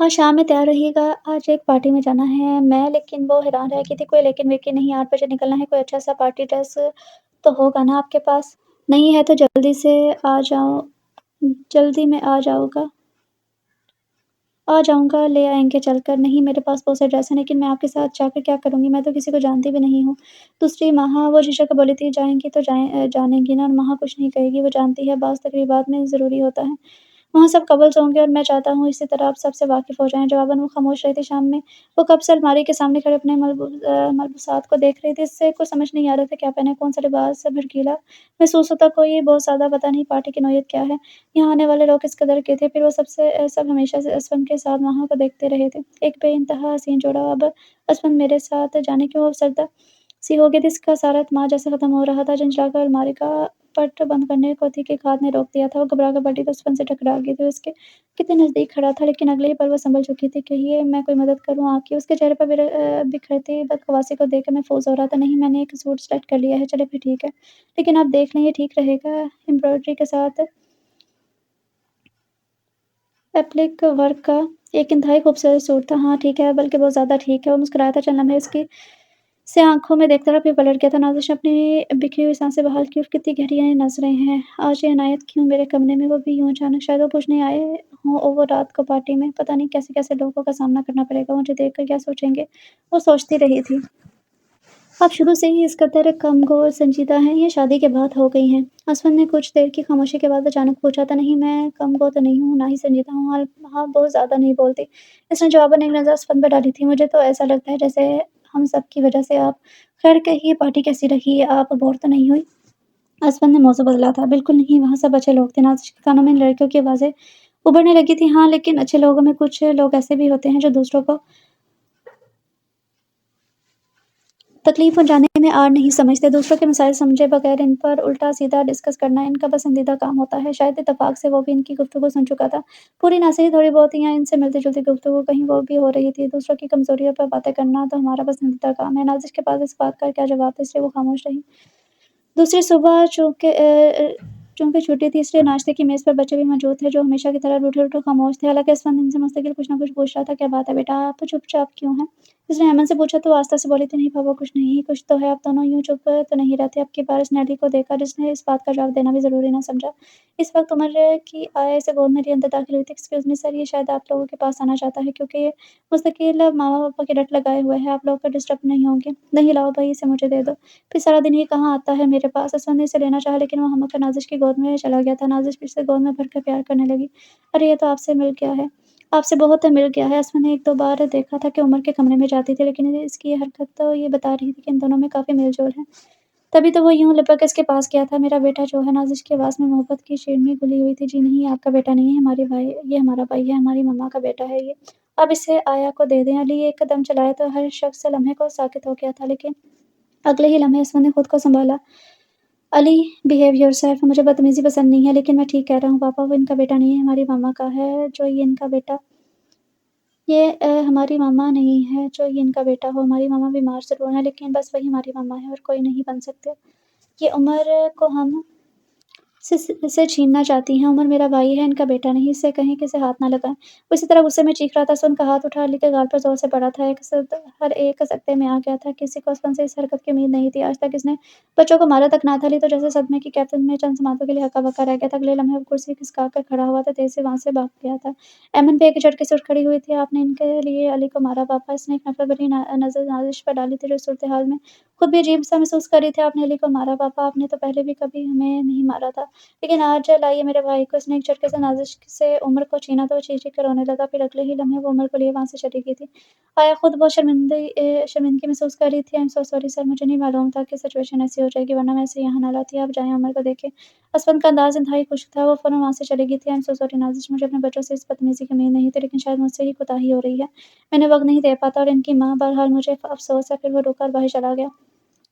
ہاں شام میں تیار رہیے گا، آج ایک پارٹی میں جانا ہے میں، لیکن وہ حیران رہ گئی تھی، کوئی لیکن ویکن نہیں، 8 بجے نکلنا ہے، کوئی اچھا سا پارٹی ڈریس تو ہوگا نا آپ کے پاس؟ نہیں ہے تو جلدی سے آ جاؤ، جلدی میں آ جاؤں گا، لے آئیں گے چل کر۔ نہیں میرے پاس بہت سے ڈریس ہیں، لیکن میں آپ کے ساتھ جا کر کیا کروں گی، میں تو کسی کو جانتی بھی نہیں ہوں۔ دوسری ماہا وہ جھجک کر بولی تھی، جائیں گی تو جانیں گی نا، اور ماہا کچھ نہیں کہے گی، وہ جانتی ہے بعض تقریبات میں ضروری ہوتا ہے وہاں سب قبلز ہوں گے، اور میں چاہتا ہوں اسی طرح آپ سب سے واقف ہو جائیں۔ جواباً وہ خاموش رہی تھی۔ شام میں وہ کب سے الماری کے سامنے کھڑے اپنے ملبوسات کو دیکھ رہی تھی، اس سے کچھ سمجھ نہیں آ رہا تھا کیا پہنے، کون سا لباس بھڑکیلا محسوس ہوتا، کوئی بہت سادہ، پتہ نہیں پارٹی کی نوعیت کیا ہے، یہاں آنے والے لوگ کس قدر کے تھے۔ پھر وہ سب ہمیشہ سے اسفند کے ساتھ ماہا کو دیکھتے رہے تھے، ایک بے انتہا حسین جوڑا۔ اب اسفند میرے ساتھ جانے کیوں افسردہ سی ہو گئی تھی، اس کا سارا اعتماد جیسے ختم ہو رہا تھا۔ جھنجھلا کر الماری کا پٹ بند کرنے کو تھی کہ ایک ہاتھ نے روک دیا تھا، وہ گھبرا کر پلٹی تو اسفند سے ٹکرا گئی تھی، اس کے کتنے نزدیک کھڑا تھا، لیکن اگلے ہی پل وہ سنبھل چکی تھی۔ کہیے میں کوئی مدد کروں آپ کی؟ اس کے چہرے پر بکھرتی بدقواسی کو دیکھ کر محفوظ ہو رہا تھا۔ نہیں میں نے ایک سوٹ سلیکٹ کر لیا ہے، چلے پھر ٹھیک ہے، لیکن آپ دیکھ لیں یہ ٹھیک رہے گا، امبرائڈری کے ساتھ ایپلک ورک کا ایک انتہائی خوبصورت سوٹ تھا۔ ہاں ٹھیک ہے، بلکہ بہت زیادہ ٹھیک ہے۔ وہ مسکرایا تھا، چند لمحے اس کی سے آنکھوں میں دیکھتا رہا، پھر پلٹ گیا تھا۔ نازش نے اپنی بکھری ہوئی سانسیں بحال کی، اور کتنی گہری نظریں ہیں آج یہ عنایت کیوں میرے کمرے میں، وہ بھی یوں اچانک؟ شاید وہ پوچھنے آئے ہوں وہ رات کو پارٹی میں، پتہ نہیں کیسے کیسے لوگوں کا سامنا کرنا پڑے گا، مجھے دیکھ کر کیا سوچیں گے، وہ سوچتی رہی تھی۔ آپ شروع سے ہی اس قدر کم گو اور سنجیدہ ہیں، یہ شادی کے بعد ہو گئی ہیں؟ اسفند نے کچھ دیر کی خاموشی کے بعد اچانک پوچھا تھا۔ نہیں میں کم گو تو نہیں ہوں، نہ ہی سنجیدہ ہوں، ہاں بہت زیادہ نہیں بولتی، اس نے جواباً ایک نظر اسفند پر ڈالی تھی۔ مجھے تو ایسا لگتا ہے جیسے ہم سب کی وجہ سے آپ خیر کہیے پارٹی کیسی رہی، آپ بور تو نہیں ہوئی؟ اسفند نے موضوع بدلا تھا۔ بالکل نہیں، وہاں سب اچھے لوگ تھے۔ نازش کے کانوں میں ان لڑکیوں کی آوازیں ابھرنے لگی تھی۔ ہاں لیکن اچھے لوگوں میں کچھ لوگ ایسے بھی ہوتے ہیں جو دوسروں کو تکلیف پہنچانے میں آر نہیں سمجھتے، دوسروں کے مسائل سمجھے بغیر ان پر الٹا سیدھا ڈسکس کرنا ان کا پسندیدہ کام ہوتا ہے۔ شاید اتفاق سے وہ بھی ان کی گفتگو سن چکا تھا، پوری نہ صحیح تھوڑی بہت یا ان سے ملتی جلتی گفتگو کہیں وہ بھی ہو رہی تھی۔ دوسروں کی کمزوریوں پر باتیں کرنا تو ہمارا پسندیدہ کام ہے۔ نازش کے پاس اس بات کا کیا جواب تھا، اس لیے وہ خاموش رہی۔ دوسری صبح چونکہ چھٹی تھی، اس لیے ناشتے کی میز پر بچے بھی موجود تھے، جو ہمیشہ کی طرح روٹھے روٹھے خاموش تھے۔ حالانکہ اسفند ان سے مستقل کچھ نہ کچھ پوچھ رہا تھا۔ کیا بات ہے بیٹا، آپ چپ چاپ کیوں ہیں؟ اس نے ایمن سے پوچھا تو وہ آہستہ سے بولی تھی، نہیں پاپا کچھ نہیں، کچھ تو ہے، آپ دونوں یوں چپ تو نہیں رہتے۔ اب کی بار اس نے علی کو دیکھا، جس نے اس بات کا جواب دینا بھی ضروری نہ سمجھا۔ اس وقت عمر کی آیا اسے گود میں لیے اندر داخل ہوئی تھی۔ ایکسکیوز می سر، یہ شاید آپ لوگوں کے پاس آنا چاہتا ہے، کیونکہ یہ مستقل ماما پاپا کی رٹ لگائے ہوئے ہے، آپ لوگ کا ڈسٹرب نہیں ہوں گے؟ نہیں لاؤ بھائی اسے مجھے دے دو، پھر سارا دن یہ کہاں آتا ہے میرے پاس۔ اسفند نے اسے لینا چاہا، لیکن وہ ہمک کر نازش کی گود میں چلا گیا تھا۔ نازش پھر سے گود میں بھر کر پیار کرنے لگی۔ ارے یہ تو آپ سے مل گیا ہے، آپ سے بہت مل گیا ہے۔ اسفند نے ایک دو بار دیکھا تھا کہ عمر کے کمرے میں جاتی تھی، لیکن اس کی یہ حرکت تو یہ بتا رہی تھی کہ ان دونوں میں کافی میل جول ہے۔ تبھی تو وہ یوں لپک اس کے پاس گیا تھا۔ میرا بیٹا جو ہے، نازش کی آواز میں محبت کی شیرینی گھلی ہوئی تھی۔ جی نہیں، آپ کا بیٹا نہیں ہے، یہ ہمارا بھائی ہے، ہماری مما کا بیٹا ہے یہ، اب اسے آیا کو دے دیں۔ علی ایک قدم چلایا تو ہر شخص لمحے کو ساکت ہو گیا تھا، لیکن اگلے ہی لمحے اسفند نے خود کو سنبھالا۔ علی بہیو یور سیلف، مجھے بدتمیزی پسند نہیں ہے، لیکن میں ٹھیک کہہ رہا ہوں پاپا، وہ ان کا بیٹا نہیں ہے، ہماری ماما کا ہے جو یہ ان کا بیٹا یہ ہماری ماما نہیں ہے جو یہ ان کا بیٹا ہو، ہماری ماما بیمار ضرور ہیں، لیکن بس وہی ہماری ماما ہے اور کوئی نہیں بن سکتے۔ یہ عمر کو ہم سے چھیننا چاہتی ہیں، عمر میرا بھائی ہے، ان کا بیٹا نہیں، اس سے کہیں کہ اسے ہاتھ نہ لگائیں۔ وہ اسی طرح غصے میں چیخ رہا تھا۔ اسفند کا ہاتھ اٹھا علی کے گال پر زور سے پڑا تھا، ہر ایک سکتے میں آ گیا تھا۔ کسی کو اسفند سے اس حرکت کی امید نہیں تھی، آج تک اس نے بچوں کو مارا تک نہ تھا۔ علی تو جیسے صدمے کی کیفیت میں چند سماعتوں کے لیے ہکا بکا رہ گیا تھا۔ اگلے لمحے وہ کرسی کھسکا کر کھڑا ہوا تھا، تیزی سے وہاں سے بھاگ گیا تھا۔ ایمن بھی ایک جھٹکے سے اٹھ کھڑی ہوئی تھی۔ آپ نے ان کے لیے علی کو مارا پاپا؟ اس نے ایک نفرت بھری نظر نازش پر ڈالی تھی، جو اس صورتحال میں خود بھی عجیب سا محسوس کر رہی تھی۔ آپ نے علی کو مارا پاپا؟ آپ نے تو پہلے بھی کبھی ہمیں نہیں مارا تھا، لیکن آج لائیے میرے بھائی کو۔ اس نے ایک جھٹکے سے نازش سے عمر کو چھینا تو وہ چیخ چیخ کر رونے لگا، پھر اگلے ہی لمحے وہ عمر کو لیے وہاں سے چلی گئی تھی۔ آیا خود بہت شرمندگی محسوس کر رہی تھی۔ I am so sorry sir, مجھے نہیں معلوم تھا کہ سچویشن ایسی ہو جائے گی، ورنہ میں اسے یہاں نہ لاتی۔ آپ جائیں عمر کو دیکھیں۔ اسفند کا انداز انتہائی خشک تھا، وہ فوراً وہاں سے چلی گئی تھی۔ آئی ایم سو سوری نازش، مجھے اپنے بچوں سے اس بدتمیزی کی امید نہیں تھی، لیکن شاید مجھ سے ہی کوتاہی ہو رہی ہے، میں نے وقت نہیں دے پاتا، اور ان کی ماں، بہرحال مجھے افسوس ہے۔ پھر وہ رک کر باہر چلا گیا۔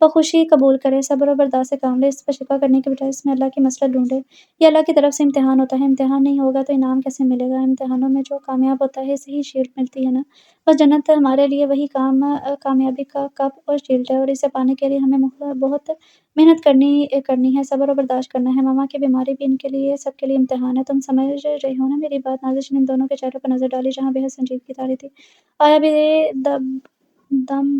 بخوشی قبول کرے، صبر اور برداشت سے کام لے، اس پر شکوہ کرنے کے بجائے اس میں اللہ کی مصلحت ڈھونڈے۔ یہ اللہ کی طرف سے امتحان ہوتا ہے، امتحان نہیں ہوگا تو انعام کیسے ملے گا؟ امتحانوں میں جو کامیاب ہوتا ہے اسے ہی شیلڈ ملتی ہے نا۔ بس جنت ہمارے لیے وہی کامیابی کا کپ اور شیلڈ ہے، اور اسے پانے کے لیے ہمیں بہت محنت کرنی ہے، صبر اور برداشت کرنا ہے۔ ماما کی بیماری بھی ان کے لیے، سب کے لیے امتحان ہے۔ تم سمجھ رہی ہو نا میری بات؟ نازش نے ان دونوں کے چہروں پر نظر ڈالی جہاں بے حد سنجیدگی طاری تھی۔ آیا بھی دم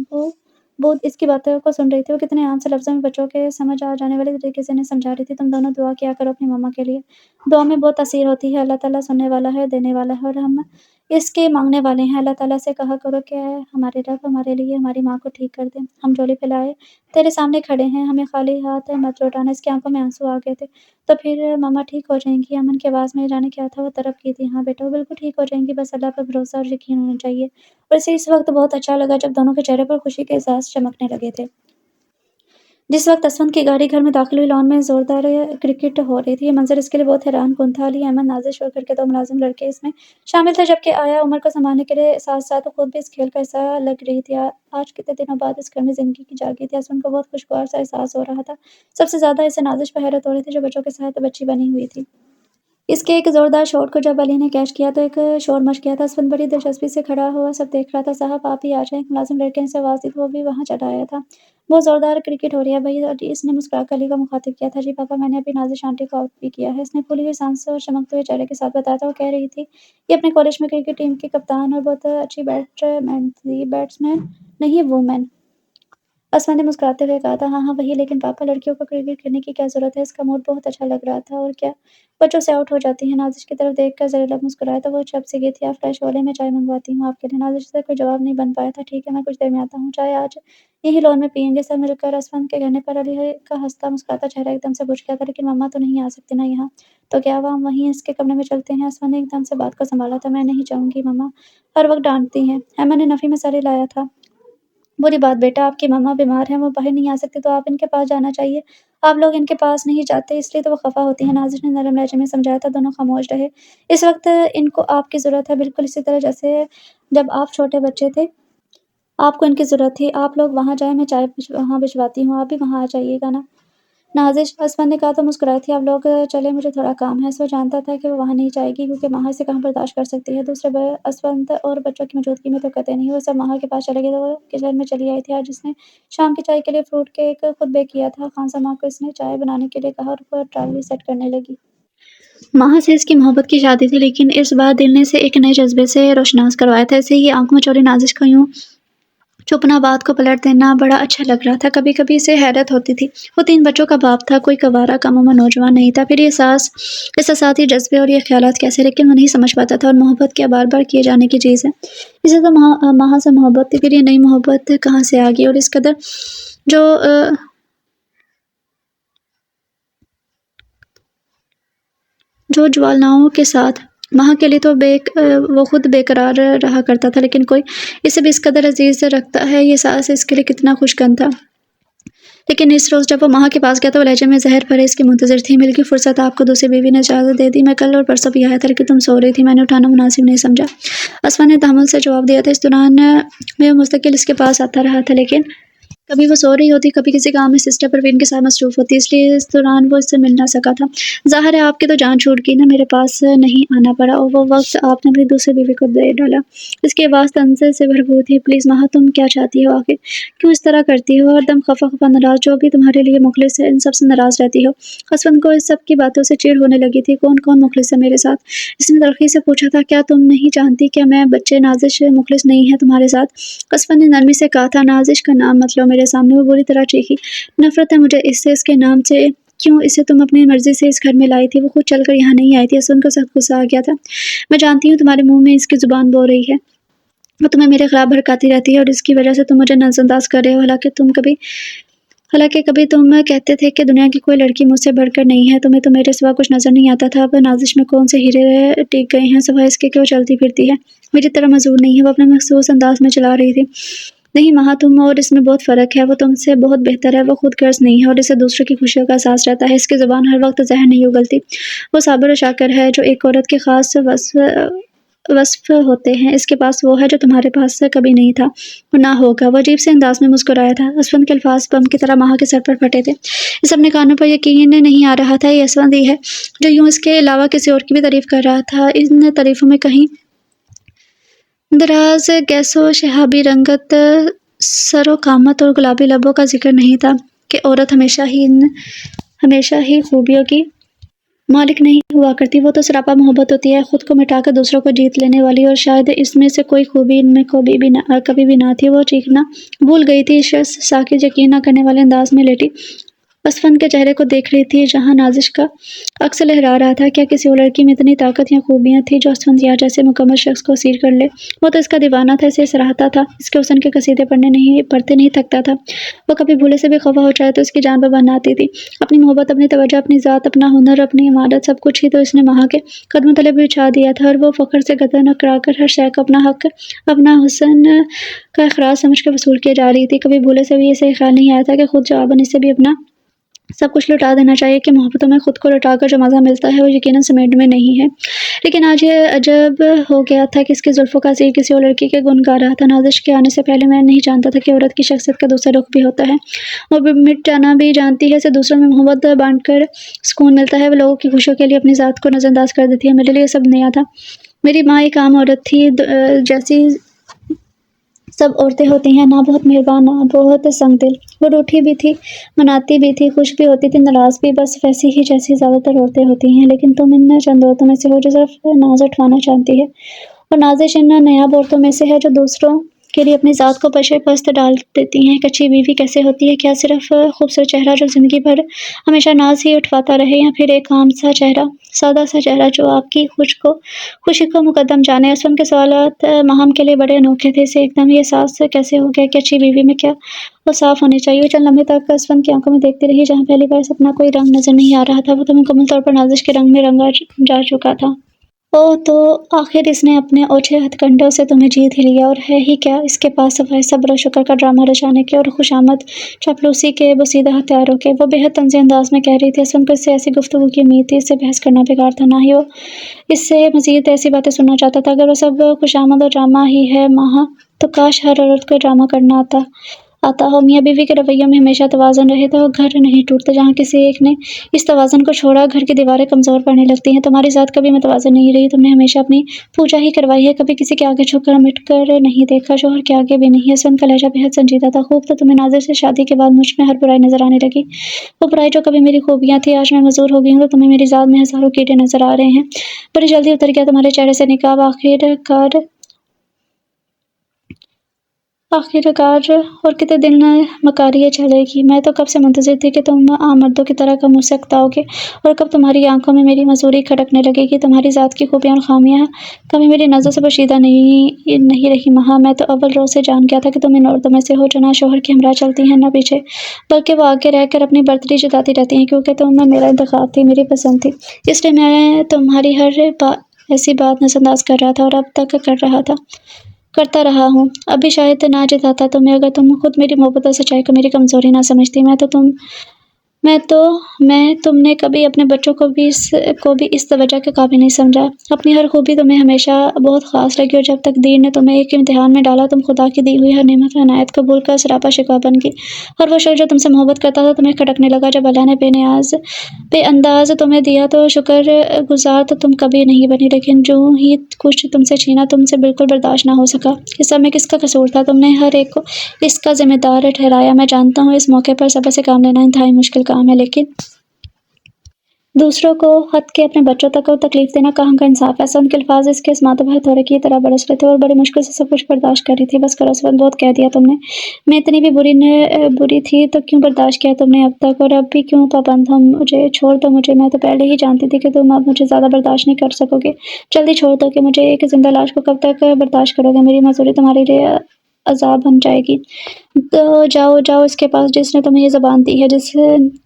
بود اس کی باتوں کو سن رہی تھی۔ وہ کتنے عام سے لفظوں میں بچوں کے سمجھ آ جانے والے طریقے سے انہیں سمجھا رہی تھی۔ تم دونوں دعا کیا کرو اپنی ماما کے لیے، دعا میں بہت تاثیر ہوتی ہے۔ اللہ تعالیٰ سننے والا ہے، دینے والا ہے، اور ہم اس کے مانگنے والے ہیں۔ اللہ تعالیٰ سے کہا کرو کہ اے ہمارے رب، ہمارے لیے ہماری ماں کو ٹھیک کر دے۔ ہم جھولی پھیلائے تیرے سامنے کھڑے ہیں، ہمیں خالی ہاتھ مت لوٹانا۔ اس کی آنکھوں میں آنسو آ گئے تھے۔ تو پھر ماما ٹھیک ہو جائیں گی؟ امن کی آواز میں جانے کیا تھا وہ طرب کی تھی۔ ہاں بیٹا، وہ بالکل ٹھیک ہو جائیں گی، بس اللہ پر بھروسہ اور یقین ہونا چاہیے۔ اور اسے اس وقت بہت اچھا لگا جب دونوں کے چہرے پر خوشی کے احساس چمکنے لگے تھے۔ جس وقت اسفند کی گاڑی گھر میں داخل ہوئی، لان میں زوردار کرکٹ ہو رہی تھی۔ یہ منظر اس کے لیے بہت حیران کن تھا۔ علی، احمد، نازش اور گھر کے 2 ملازم لڑکے اس میں شامل تھے، جبکہ آیا عمر کو سنبھالنے کے لیے ساتھ ساتھ خود بھی اس کھیل کا حصہ لگ رہی تھی۔ آج کتنے دنوں بعد اس گھر میں زندگی کی جاگی تھی۔ اسفند کو بہت خوشگوار سا احساس ہو رہا تھا۔ سب سے زیادہ اسے نازش پر حیرت ہو رہی تھی، جو بچوں کے ساتھ بچی بنی ہوئی تھی۔ اس کے ایک زوردار شاٹ کو جب علی نے کیچ کیا تو ایک شور مچ گیا تھا۔ اسفند بڑی دلچسپی سے کھڑا ہوا سب دیکھ رہا تھا۔ صاحب آپ ہی آ جائیں، ایک ملازم لڑکے نے اسے آواز دی تو وہ بھی وہاں چلا آیا تھا۔ بہت زوردار کرکٹ ہو رہی ہے بھائی، اس نے مسکرا کر علی کو مخاطب کیا تھا۔ جی پاپا، میں نے ابھی نازش آنٹی کو آؤٹ بھی کیا ہے، اس نے پھولی ہوئی سانسوں اور چمکتے ہوئے چہرے کے ساتھ بتایا تھا۔ وہ کہہ رہی تھی یہ اپنے کالج میں کرکٹ ٹیم کی کپتان اور بہت اچھی بیٹسمین نہیں وومن۔ اسما نے مسکراتے ہوئے کہا تھا۔ ہاں ہاں وہی، لیکن پاپا لڑکیوں کو کرکٹ کھیلنے کی کیا ضرورت ہے؟ اس کا موڈ بہت اچھا لگ رہا تھا۔ اور کیا بچوں سے آؤٹ ہو جاتی ہیں؟ نازش کی طرف دیکھ کر زلیلا مسکرایا تو وہ چپ سی گئی تھی۔ آپ فریش ہو لیں، میں چائے منگواتی ہوں آپ کے لیے۔ نازش سے کوئی جواب نہیں بن پایا تھا۔ ٹھیک ہے، میں کچھ دیر میں آتا ہوں، چائے آج یہی لون میں پئیں گے سب مل کر۔ اسفند کے کہنے پر علی کا ہنستا مسکراتا چہرہ ایک دم سے بجھ گیا تھا۔ لیکن مما تو نہیں آ سکتی نا یہاں؟ تو کیا ہوا، ہم وہیں اس کے کمرے میں چلتے ہیں؟ اسفند نے ایک دم سے بات کو سنبھالا تھا۔ میں نہیں جاؤں گی، مما ہر وقت ڈانٹتی ہیں۔ ایمن نے نفی میں سر ہلایا تھا۔ بری بات بیٹا، آپ کی مما بیمار ہیں، وہ باہر نہیں آ سکتی تو آپ ان کے پاس جانا چاہیے۔ آپ لوگ ان کے پاس نہیں جاتے اس لیے تو وہ خفا ہوتی ہیں، نازش نے نرم لہجے میں سمجھایا تھا۔ دونوں خاموش رہے۔ اس وقت ان کو آپ کی ضرورت ہے، بالکل اسی طرح جیسے جب آپ چھوٹے بچے تھے آپ کو ان کی ضرورت تھی۔ آپ لوگ وہاں جائیں، میں چائے وہاں بھجواتی ہوں، آپ بھی وہاں آ جائیے گا نا نازش؟ اسفند نے کہا تو مسکرائی تھی۔ آپ لوگ چلیں، مجھے تھوڑا کام ہے۔ وہ جانتا تھا کہ وہ وہاں نہیں جائے گی کیونکہ ماہا اسے کہاں برداشت کر سکتی ہے۔ دوسرے اسفند اور بچوں کی موجودگی میں تو قطع نہیں۔ وہ سب ماہا کے پاس چلے گئے تو وہ کچن میں چلی آئی تھی۔ آج اس نے شام کی چائے کے لیے فروٹ کیک خود بیک کیا تھا۔ خانسا کو اس نے چائے بنانے کے لیے کہا اور وہ ٹرالی سیٹ کرنے لگی۔ ماہا سے اس کی محبت کی شادی تھی، لیکن اس بار دل نے اسے ایک نئے جذبے سے روشناس کروایا تھا۔ اسے یہ آنکھ میں چوری نازش کو یوں چپنا بات کو پلٹ دینا بڑا اچھا لگ رہا تھا۔ کبھی کبھی اسے حیرت ہوتی تھی، وہ 3 بچوں کا باپ تھا، کوئی کنوارا کم عمر نوجوان نہیں تھا۔ پھر یہ احساسات، یہ جذبے اور یہ خیالات کیسے؟ لیکن وہ نہیں سمجھ پاتا تھا۔ اور محبت کیا بار بار کیے جانے کی چیز ہے؟ اسے تو ماہا سے محبت تھی، پھر یہ نئی محبت کہاں سے آ گئی؟ اور اس قدر جو جوالناؤں کے ساتھ ماہا کے لیے تو وہ خود بے قرار رہا کرتا تھا، لیکن کوئی اسے بھی اس قدر عزیز رکھتا ہے، یہ احساس اس کے لیے کتنا خوشگن تھا۔ لیکن اس روز جب وہ ماہا کے پاس گیا تو وہ لہجے میں زہر بھرے اس کی منتظر تھی۔ مل کی فرصت آپ کو دوسری بیوی نے اجازت دے دی؟ میں کل اور پرسوں بھی آیا تھا، لیکن تم سو رہی تھی، میں نے اٹھانا مناسب نہیں سمجھا، اسما نے تحمل سے جواب دیا تھا۔ اس دوران میں مستقل اس کے پاس آتا رہا تھا، لیکن کبھی وہ سو رہی ہوتی، کبھی کسی کام میں سسٹر پروین کے ساتھ مصروف ہوتی، اس لیے اس دوران وہ اس سے مل نہ سکا تھا۔ ظاہر ہے آپ کی تو جان چھوٹ گئی نا، میرے پاس نہیں آنا پڑا، اور وہ وقت آپ نے اپنی دوسری بیوی کو دے ڈالا۔ اس کی آواز طنز سے بھرپور تھی۔ پلیز ماہا، تم کیا چاہتی ہو آخر؟ کیوں اس طرح کرتی ہو؟ ہر دم خفا ناراض، جو بھی تمہارے لیے مخلص ہے ان سب سے ناراض رہتی ہو۔ اسفند کو اس سب کی باتوں سے چڑ ہونے لگی تھی۔ کون مخلص ہے میرے ساتھ؟ اس نے تلخی سے پوچھا تھا۔ کیا تم نہیں جانتی کیا میں بچے نازش مخلص نہیں ہے تمہارے ساتھ؟ اسفند نے نرمی سے کہا تھا۔ نازش کا نام مت لو میرے سامنے، وہ بری طرح چیخی۔ نفرت ہے مجھے اس سے، اس کے نام سے۔ کیوں؟ اسے تم اپنی مرضی سے اس گھر میں لائی تھی، وہ خود چل کر یہاں نہیں آئی تھی۔ اسفند کو سخت غصہ آ گیا تھا۔ میں جانتی ہوں تمہارے منہ میں اس کی زبان بول رہی ہے، وہ تمہیں میرے خلاف بھڑکاتی رہتی ہے، اور اس کی وجہ سے تم مجھے نظر انداز کر رہے ہو۔ حالانکہ کبھی تم کہتے تھے کہ دنیا کی کوئی لڑکی مجھ سے بڑھ کر نہیں ہے، تمہیں تو میرے سوا کچھ نظر نہیں آتا تھا۔ اب نازش میں کون سے ہیرے ٹک گئے ہیں سوائے اس کے کہ وہ چلتی پھرتی ہے، میری طرح معذور نہیں ہے۔ وہ اپنے مخصوص انداز میں چلا رہی تھی۔ نہیں ماہا، تم اور اس میں بہت فرق ہے، وہ تم سے بہت بہتر ہے، وہ خود غرض نہیں ہے اور اسے دوسروں کی خوشیوں کا احساس رہتا ہے۔ اس کی زبان ہر وقت زہر نہیں اگلتی، وہ صابر و شاکر ہے، جو ایک عورت کے خاص وصف ہوتے ہیں، اس کے پاس وہ ہے جو تمہارے پاس کبھی نہیں تھا اور نہ ہوگا۔ وہ عجیب سے انداز میں مسکرایا تھا۔ اسفند کے الفاظ بم کی طرح مہا کے سر پر پھٹے تھے۔ اسے اپنے کانوں پر یقین نہیں آ رہا تھا۔ یہ اسفند ہی ہے جو یوں اس کے علاوہ کسی اور کی بھی تعریف کر رہا تھا۔ ان تعریفوں میں کہیں دراز گیس و شہابی رنگت، سر و قامت اور گلابی لبوں کا ذکر نہیں تھا کہ عورت ہمیشہ ہی خوبیوں کی مالک نہیں ہوا کرتی۔ وہ تو سراپا محبت ہوتی ہے، خود کو مٹا کر دوسروں کو جیت لینے والی، اور شاید اس میں سے کوئی خوبی ان میں کبھی بھی نہ تھی۔ وہ چیخنا بھول گئی تھی۔ ساکت یقین نہ کرنے والے انداز میں لیٹی اسفند کے چہرے کو دیکھ رہی تھی جہاں نازش کا عکس لہرا رہا تھا۔ کیا کسی اور لڑکی میں اتنی طاقت یا خوبیاں تھیں جو اسفند یا جیسے مکمل شخص کو اسیر کر لے؟ وہ تو اس کا دیوانہ تھا، اسے سراہتا تھا، اس کے حسن کے قصیدے پڑھتے نہیں تھکتا تھا۔ وہ کبھی بھولے سے بھی خفا ہو جائے تو اس کی جان بہ آتی تھی۔ اپنی محبت، اپنی توجہ، اپنی ذات، اپنا ہنر، اپنی عمارت، سب کچھ ہی تو اس نے مہا کے قدموں تلے بچھا دیا تھا، اور وہ فخر سے گردن اکڑا کر ہر شے کو اپنا حق، اپنا حسن کا اخراج سمجھ کر وصول کیے جا رہی تھی۔ کبھی بھولے سے بھی اسے خیال نہیں آیا تھا کہ خود جواباً اسے بھی اپنا سب کچھ لٹا دینا چاہیے، کہ محبتوں میں خود کو لٹا کر جو مزہ ملتا ہے وہ یقیناً سمیٹ میں نہیں ہے۔ لیکن آج یہ عجب ہو گیا تھا کہ اس کی زلفوں کا اسیر کسی اور لڑکی کے گن گا رہا تھا۔ نازش کے آنے سے پہلے میں نہیں جانتا تھا کہ عورت کی شخصیت کا دوسرا رخ بھی ہوتا ہے، وہ مٹ جانا بھی جانتی ہے، اسے دوسروں میں محبت بانٹ کر سکون ملتا ہے، وہ لوگوں کی خوشیوں کے لیے اپنی ذات کو نظر انداز کر دیتی ہے۔ میرے لیے یہ سب نیا تھا۔ میری ماں ایک عام عورت تھی، جیسی سب عورتیں ہوتی ہیں، نہ بہت مہربان، نہ بہت سنگ دل۔ وہ روٹھی بھی تھی، مناتی بھی تھی، خوش بھی ہوتی تھی، ناراض بھی، بس ویسی ہی جیسی زیادہ تر عورتیں ہوتی ہیں۔ لیکن تم ان چند عورتوں میں سے ہو جو صرف ناز اٹھوانا جانتی ہے، اور نازش ان نایاب عورتوں میں سے ہے جو دوسروں کے لیے اپنی ذات کو پشے پست ڈال دیتی ہیں۔ ایک اچھی بیوی کیسے ہوتی ہے؟ کیا صرف خوبصورت چہرہ جو زندگی بھر ہمیشہ ناز ہی اٹھواتا رہے، یا پھر ایک عام سا چہرہ، سادہ سا چہرہ جو آپ کی خوشی کو مقدم جانے؟ اسفند کے سوالات مہم کے لیے بڑے انوکھے تھے۔ اسے ایک دم یہ احساس کیسے ہو گیا کہ اچھی بیوی میں کیا وہ صاف ہونی چاہیے؟ وہ چند لمحے تک اسفند کی آنکھوں میں دیکھتی رہی، جہاں پہلی بار اپنا کوئی رنگ نظر نہیں آ رہا تھا، وہ تو مکمل طور پر نازش کے رنگ میں رنگا جا چکا تھا۔ اوہ، تو آخر اس نے اپنے اوچھے ہتھ کنڈوں سے تمہیں جیت ہی لیا، اور ہے ہی کیا اس کے پاس سوائے صبر و شکر کا ڈرامہ رچانے کے اور خوشامد چاپلوسی کے بوسیدہ ہتھیاروں کے؟ وہ بے حد طنزیہ انداز میں کہہ رہی تھی۔ اسفند کو اس سے ایسی گفتگو کی امید تھی، اس سے بحث کرنا بیکار تھا، نہ ہی وہ اس سے مزید ایسی باتیں سننا چاہتا تھا۔ اگر وہ سب خوشامد اور ڈرامہ ہی ہے مہا، تو کاش ہر عورت کو ڈرامہ کرنا آتا ہو۔ میاں بیوی کے رویوں میں ہمیشہ توازن رہے تو گھر نہیں ٹوٹتے۔ جہاں کسی ایک نے اس توازن کو چھوڑا، گھر کی دیواریں کمزور پڑنے لگتی ہیں۔ تمہاری ذات کبھی متوازن نہیں رہی، تم نے ہمیشہ اپنی پوجا ہی کروائی ہے، کبھی کسی کے آگے جھک کر مٹ کر نہیں دیکھا، شوہر کے آگے بھی نہیں۔ اسفند کا لہجہ بے حد سنجیدہ تھا۔ خوب تو تمہیں نازش سے شادی کے بعد مجھ میں ہر برائی نظر آنے لگی، وہ برائی جو کبھی میری خوبیاں تھی، آج میں معذور ہو گئی ہوں، تو تمہیں میری ذات میں ہزاروں کیڑے نظر آ رہے ہیں۔ بڑی جلدی اتر گیا تمہارے چہرے سے نقاب، آخرکار، اور کتنے دن مکاری یہ چلے گی؟ میں تو کب سے منتظر تھی کہ تم عام مردوں کی طرح کب مجھ سے اکتاؤ گے، اور کب تمہاری آنکھوں میں میری معذوری کھٹکنے لگے گی۔ تمہاری ذات کی خوبیاں اور خامیاں کبھی میری نظروں سے پوشیدہ نہیں رہی مہا۔ میں تو اول روز سے جان گیا تھا کہ تم ان عورتوں میں سے ہو جو نہ شوہر کے ہمراہ چلتی ہیں نہ پیچھے، بلکہ وہ آگے رہ کر اپنی برتری جتاتی رہتی ہیں، کیونکہ تم میرا انتخاب تھی، میری پسند تھی، اس لیے میں تمہاری ہر ایسی بات نظر انداز کر رہا تھا، اور اب تک کرتا رہا ہوں۔ اب بھی شاید نہ جتاتا تمہیں اگر تم خود میری محبت اور سچائی کو میری کمزوری نہ سمجھتی۔ تم نے کبھی اپنے بچوں کو بھی اس توجہ کے قابل نہیں سمجھا۔ اپنی ہر خوبی تمہیں ہمیشہ بہت خاص لگی، اور جب تقدیر نے تمہیں ایک امتحان میں ڈالا، تم خدا کی دی ہوئی ہر نعمت و عنایت کو بھول کر سراپا شکوہ بن گئی۔ ہر وہ شخص جو تم سے محبت کرتا تھا تمہیں کھٹکنے لگا، جب اللہ نے بے انداز تمہیں دیا تو شکر گزار تو تم کبھی نہیں بنی، لیکن جو ہی کچھ تم سے چھینا تم سے بالکل برداشت نہ ہو سکا۔ اس سب میں کس کا قصور تھا؟ تم نے ہر ایک کو اس کا ذمہ دار ٹھہرایا۔ میں جانتا ہوں اس موقع پر صبر سے کام لینا انتہائی مشکل کام ہے، لیکن دوسروں کو حد کے اپنے بچوں تک کو تکلیف دینا کہاں کا انصاف ہے؟ اسفند کے الفاظ اس کے اسمات پر ہتھوڑے کی طرح برس رہے تھے، اور بڑی مشکل سے سب کچھ برداشت کر رہی تھی۔ بس کرو اسفند، بہت کہہ دیا تم نے۔ میں اتنی بھی بری تھی تو کیوں برداشت کیا تم نے اب تک، اور اب بھی کیوں پابند ہو؟ مجھے چھوڑ دو، میں تو پہلے ہی جانتی تھی کہ تم اب مجھے زیادہ برداشت نہیں کر سکو گے۔ جلدی چھوڑ دو کہ مجھے ایک زندہ لاش کو کب تک برداشت کرو گے؟ میری معذوری تمہارے لیے عذاب بن جائے گی۔ تو جاؤ جاؤ اس کے پاس جس نے تمہیں یہ زبان دی ہے، جس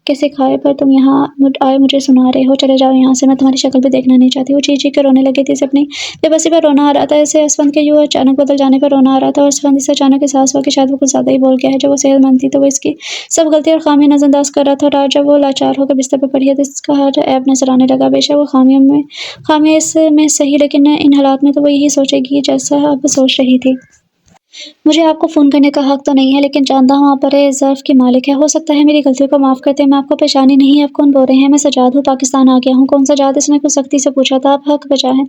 کے سکھائے پر تم یہاں آئے مجھے سنا رہے ہو، چلے جاؤ یہاں سے، میں تمہاری شکل بھی دیکھنا نہیں چاہتی۔ وہ چیخ چیخ کر رونے لگی تھی، اسے اپنی بے بسی پر رونا آ رہا تھا، اسے اسفند کے یوں اچانک بدل جانے پر رونا آ رہا تھا، اور اسفند سے اچانک احساس ہوا کہ شاید وہ کچھ زیادہ ہی بول گیا ہے۔ جب وہ صحت مند تھی تو وہ اس کی سب غلطی اور خامیاں نظر انداز کر رہا تھا، اور آج جب وہ لاچار ہو کر بستر پر پڑی ہے تو اس کا ہر عیب نظر آنے لگا۔ بے شک وہ خامیاں اس میں صحیح، لیکن ان حالات میں تو وہ یہی سوچے گی جیسا اب سوچ رہی تھی۔ مجھے آپ کو فون کرنے کا حق تو نہیں ہے، لیکن جانتا ہوں آپ بڑے ظرف کی مالک ہیں، ہو سکتا ہے میری غلطیوں کو معاف کرتے۔ میں آپ کو پہچانی نہیں، آپ کون بول رہے ہیں؟ میں سجاد ہوں، پاکستان آ گیا ہوں۔ کون سجاد؟ اس نے کچھ سختی سے پوچھا تھا۔ آپ حق بجا ہے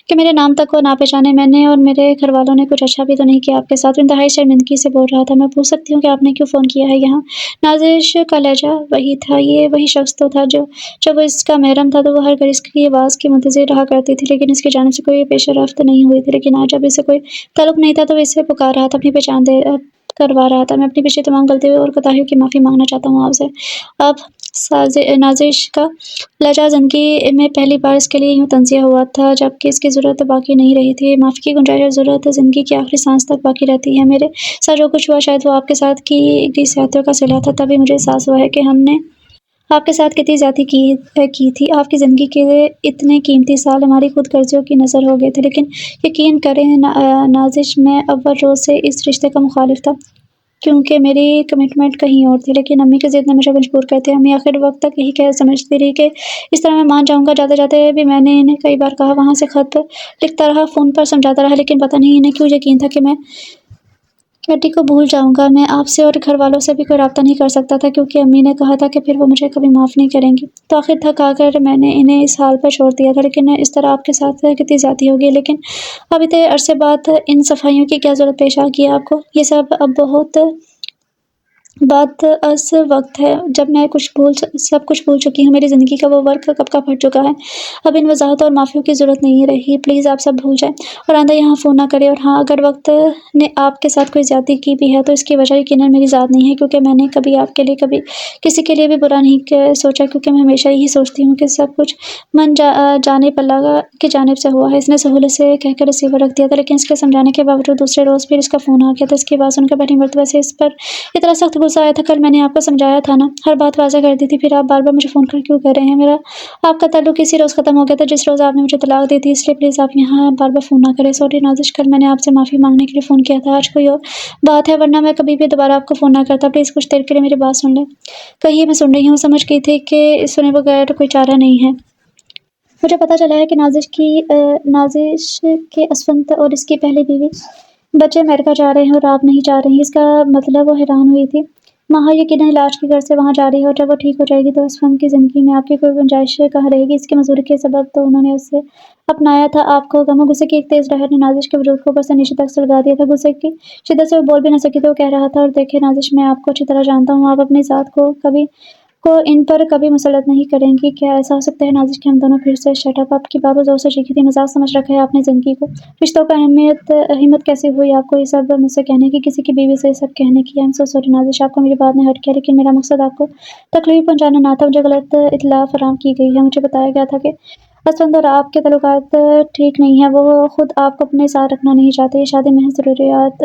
کہ میرے نام تک کو نہ پہچانے۔ میں نے اور میرے گھر والوں نے کچھ اچھا بھی تو نہیں کیا آپ کے ساتھ۔ انتہائی شرمندگی سے بول رہا تھا۔ میں پوچھ سکتی ہوں کہ آپ نے کیوں فون کیا ہے یہاں؟ نازش کا لہجہ وہی تھا، یہ وہی شخص تو تھا جو جب وہ اس کا محرم تھا تو وہ ہر گھڑی اس کی آواز کی منتظر رہا کرتی تھی، لیکن اس کی جانب سے کوئی پیش رفت نہیں ہوئی تھی۔ لیکن آج جب اسے کوئی تعلق نہیں تھا تو وہ اسے پکار رہا تھا، اپنی پہچان کروا رہا تھا۔ میں اپنی پچھلی تمام غلطیوں اور کوتاہیوں کی معافی مانگنا چاہتا ہوں آپ سے۔ اب نازش کا لہجہ زندگی میں پہلی بار اس کے لیے یوں تنزیہ ہوا تھا، جبکہ اس کی ضرورت باقی نہیں رہی تھی۔ معافی کی گنجائش اور ضرورت زندگی کی آخری سانس تک باقی رہتی ہے۔ میرے ساتھ جو کچھ ہوا شاید وہ آپ کے ساتھ کی گئی زیادتیوں کا صلہ تھا، تبھی مجھے احساس ہوا ہے کہ ہم نے آپ کے ساتھ کتنی زیادتی کی تھی۔ آپ کی زندگی کے اتنے قیمتی سال ہماری خود غرضیوں کی نذر ہو گئے تھے، لیکن یقین کریں نازش، میں اول روز سے اس رشتے کا مخالف تھا، کیونکہ میری کمٹمنٹ کہیں اور تھی، لیکن امی کی ضد نے مجھے مجبور کر دیا۔ امی آخر وقت تک یہی سمجھتی رہی کہ اس طرح میں مان جاؤں گا۔ جاتے جاتے بھی میں نے انہیں کئی بار کہا، وہاں سے خط لکھتا رہا، فون پر سمجھاتا رہا، لیکن پتہ نہیں انہیں کیوں یقین تھا کہ میں کیٹی کو بھول جاؤں گا۔ میں آپ سے اور گھر والوں سے بھی کوئی رابطہ نہیں کر سکتا تھا، کیونکہ امی نے کہا تھا کہ پھر وہ مجھے کبھی معاف نہیں کریں گی۔ تو آخر تھک ہار کر میں نے انہیں اس حال پر چھوڑ دیا تھا۔ لیکن اس طرح آپ کے ساتھ کتنی زیادتی ہوگی، لیکن اب اتنے عرصے بعد ان صفائیوں کی کیا ضرورت پیش آ گئی ہے آپ کو؟ یہ سب اب بہت بعد از وقت ہے، جب میں سب کچھ بھول چکی ہوں۔ میری زندگی کا وہ ورق کب کا پھٹ چکا ہے، اب ان وضاحتوں اور معافیوں کی ضرورت نہیں رہی۔ پلیز آپ سب بھول جائیں اور آئندہ یہاں فون نہ کریں۔ اور ہاں، اگر وقت نے آپ کے ساتھ کوئی زیادتی کی بھی ہے تو اس کی وجہ یقیناً میری ذات نہیں ہے، کیونکہ میں نے کبھی آپ کے لیے کبھی کسی کے لیے بھی برا نہیں سوچا، کیونکہ میں ہمیشہ یہی سوچتی ہوں کہ سب کچھ من جانب اللہ کی جانب سے ہوا ہے۔ اس نے سہولت سے کہہ کر ریسیور رکھ دیا تھا، لیکن اس کے سمجھانے کے باوجود دوسرے روز پھر اس کا فون آ گیا تھا۔ اس کی بات سن کر پہلی مرتبہ سے اس پر اتنا سخت غصہ آیا تھا۔ کل میں نے آپ کو سمجھایا تھا نا، ہر بات واضح کر دی تھی، پھر آپ بار بار مجھے فون کر کیوں کر رہے ہیں؟ میرا آپ کا تعلق اسی روز ختم ہو گیا تھا جس روز آپ نے مجھے طلاق دی تھی، اس لیے پلیز آپ یہاں بار بار فون نہ کریں۔ سوری نازش، کل میں نے آپ سے معافی مانگنے کے لیے فون کیا تھا، آج کوئی اور بات ہے، ورنہ میں کبھی بھی دوبارہ آپ کو فون نہ کرتا۔ پلیز کچھ دیر کے لیے میری بات سن لیں۔ کہیے، میں سن رہی ہوں۔ سمجھ گئی تھی کہ سنے بغیر کوئی چارہ نہیں ہے۔ مجھے پتہ چلا ہے کہ نازش کے اسفند اور اس کی پہلی بیوی بچے امریکہ جا رہے ہیں اور آپ نہیں جا رہی۔ اس کا مطلب وہ حیران ہوئی تھی۔ ماہا یقیناً علاج کی غرض سے وہاں جا رہی ہے، اور جب وہ ٹھیک ہو جائے گی تو اسفند کی زندگی میں آپ کی کوئی گنجائش کہاں رہے گی؟ اس کی مزدوری کے سبب تو انہوں نے اسے اپنایا تھا، آپ کو غم و غصے کی ایک تیز لہر نے نازش کے وجود کو اوپر سے نیچے تک سلگا دیا تھا۔ غصے کی شدت سے وہ بول بھی نہ سکی تو وہ کہہ رہا تھا، اور دیکھیں نازش، میں آپ کو اچھی طرح جانتا ہوں، آپ اپنی ذات کو ان پر کبھی مسلط نہیں کریں گی۔ کیا ایسا ہو سکتا ہے نازش کہ ہم دونوں پھر سے شٹ اپ؟ آپ کی بات وہ زور سے چیخی تھی۔ مزاج سمجھ رکھا ہے آپ نے زندگی کو؟ رشتوں کا ہمت کیسے ہوئی آپ کو یہ سب مجھ سے کہنے کی، کسی کی بیوی سے یہ سب کہنے کی؟ I'm so sorry نازش، آپ کو میری بات نے ہرٹ کیا، لیکن میرا مقصد آپ کو تکلیف پہنچانا نہ تھا۔ مجھے غلط اطلاع فراہم کی گئی ہے۔ مجھے بتایا گیا تھا کہ اسفند اور آپ کے تعلقات ٹھیک نہیں ہیں، وہ خود آپ کو اپنے ساتھ رکھنا نہیں چاہتے۔ یہ شادی محض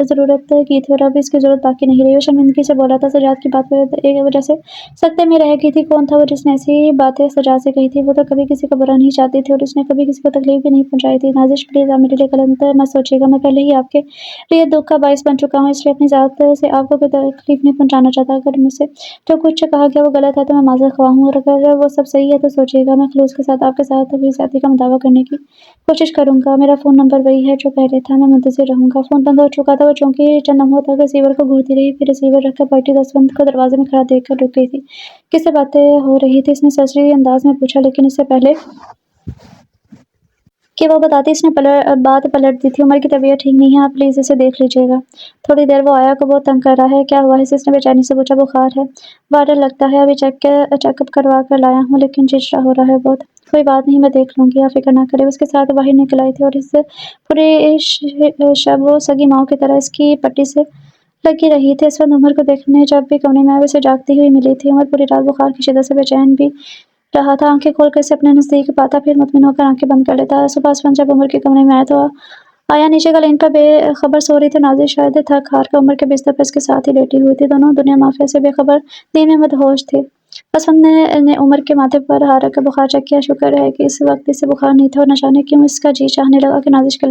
ضرورت کی تھی، اور اب اس کی ضرورت باقی نہیں رہی۔ وہ شرمندگی سے بولا تھا۔ سجاد کی بات ایک وجہ سے سکتے میں رہ گئی تھی۔ کون تھا وہ جس نے ایسی باتیں سجاد سے کہی تھی؟ وہ تو کبھی کسی کا برا نہیں چاہتی تھی، اور اس نے کبھی کسی کو تکلیف بھی نہیں پہنچائی تھی۔ نازش، پلیز آپ میرے لیے غلط مت سوچیے گا، میں پہلے ہی آپ کے لیے دکھ کا باعث بن چکا ہوں، اس لیے اپنی ذات سے آپ کو کوئی تکلیف نہیں پہنچانا چاہتا۔ اگر مجھ سے جو کچھ کہا گیا وہ غلط ہے تو میں معذرت خواہ ہوں، اور اگر وہ سب صحیح ہے تو سوچیے گا، میں خلوص کے ساتھ آپ کے ساتھ ہوئی زیادتی کا دعویٰ کرنے کی کوشش کروں گا۔ میرا فون نمبر وہی ہے جو پہلے تھا، میں منتظر رہوں گا۔ فون بند ہو چکا تھا۔ وہ چونکہ چند لمحوں تک ریسیور کو گھورتی رہی، پھر ریسیور رکھ کر پلٹی تو اسفند کو دروازے میں کھڑا دیکھ کر رک گئی تھی۔ کس سے باتیں ہو رہی تھی؟ اس نے سرسری انداز میں پوچھا، لیکن اس سے پہلے کہ وہ بتاتی اس نے بات پلٹ دی تھی۔ عمر کی طبیعت ٹھیک نہیں ہے، آپ پلیز اسے دیکھ لیجیے گا۔ تھوڑی دیر وہ آیا کو بہت تنگ کر رہا ہے۔ کیا ہوا ہے؟ اس نے بے چینی سے پوچھا۔ بخار ہے، وائرل لگتا ہے، ابھی چیک اپ کروا کر لایا ہوں، لیکن چڑچڑا ہو رہا ہے بہت۔ کوئی بات نہیں، میں دیکھ لوں گی، آپ فکر نہ کریں۔ اس کے ساتھ باہر نکل آئی تھی، اور اس پوری شب وہ سگی ماؤں کی طرح اس کی پٹی سے لگی رہی تھی۔ اسفند عمر کو دیکھنے جب بھی کمرے میں آئے، اسے جاگتی ہوئی ملی تھی۔ عمر پوری رات بخار کی شدت سے بے چین بھی رہا تھا، آنکھیں کھول کر اسے اپنے نزدیک پاتا، پھر مطمئن ہو کر آنکھیں بند کر لیتا۔ صبح اسفند جب عمر کے کمرے میں آیا تو آیا نیچے کا لین پر بے خبر سو رہی تھی، نازش شاید تھک ہار کر عمر کے بستر پر اس کے ساتھ ہی لیٹی ہوئی تھی، دونوں دنیا مافیا سے بے خبر، دین میں مدہوش تھے۔ اسفند نے عمر کے ماتھے پر ہاتھ رکھ کر بخار چیک کیا، شکر ہے کہ اس وقت اسے بخار نہیں تھا، اور نہ جانے کیوں اس کا جی چاہنے لگا کہ نازش کے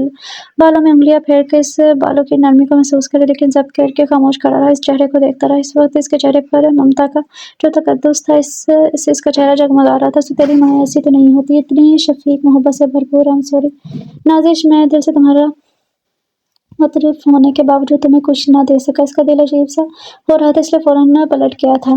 بالوں میں انگلیاں پھیر کے اس بالوں کی نرمی کو محسوس کرے، لیکن ضبط کر کے خاموش کھڑا رہا، اس چہرے کو دیکھتا رہا۔ اس وقت اس کے چہرے پر ممتا کا جو تقدس تھا، اس سے اس کا چہرہ جگمگا رہا تھا۔ ستیلی ماں ایسی تو نہیں ہوتی، اتنی شفیق، محبت سے بھرپور۔ آئی ایم سوری نازش، میں دل سے تمہارا مترف ہونے کے باوجود تمہیں کچھ نہ دے سکا۔ اس کا دل عجیب سا ہو رہا تھا، اس لیے فوراً پلٹ گیا تھا۔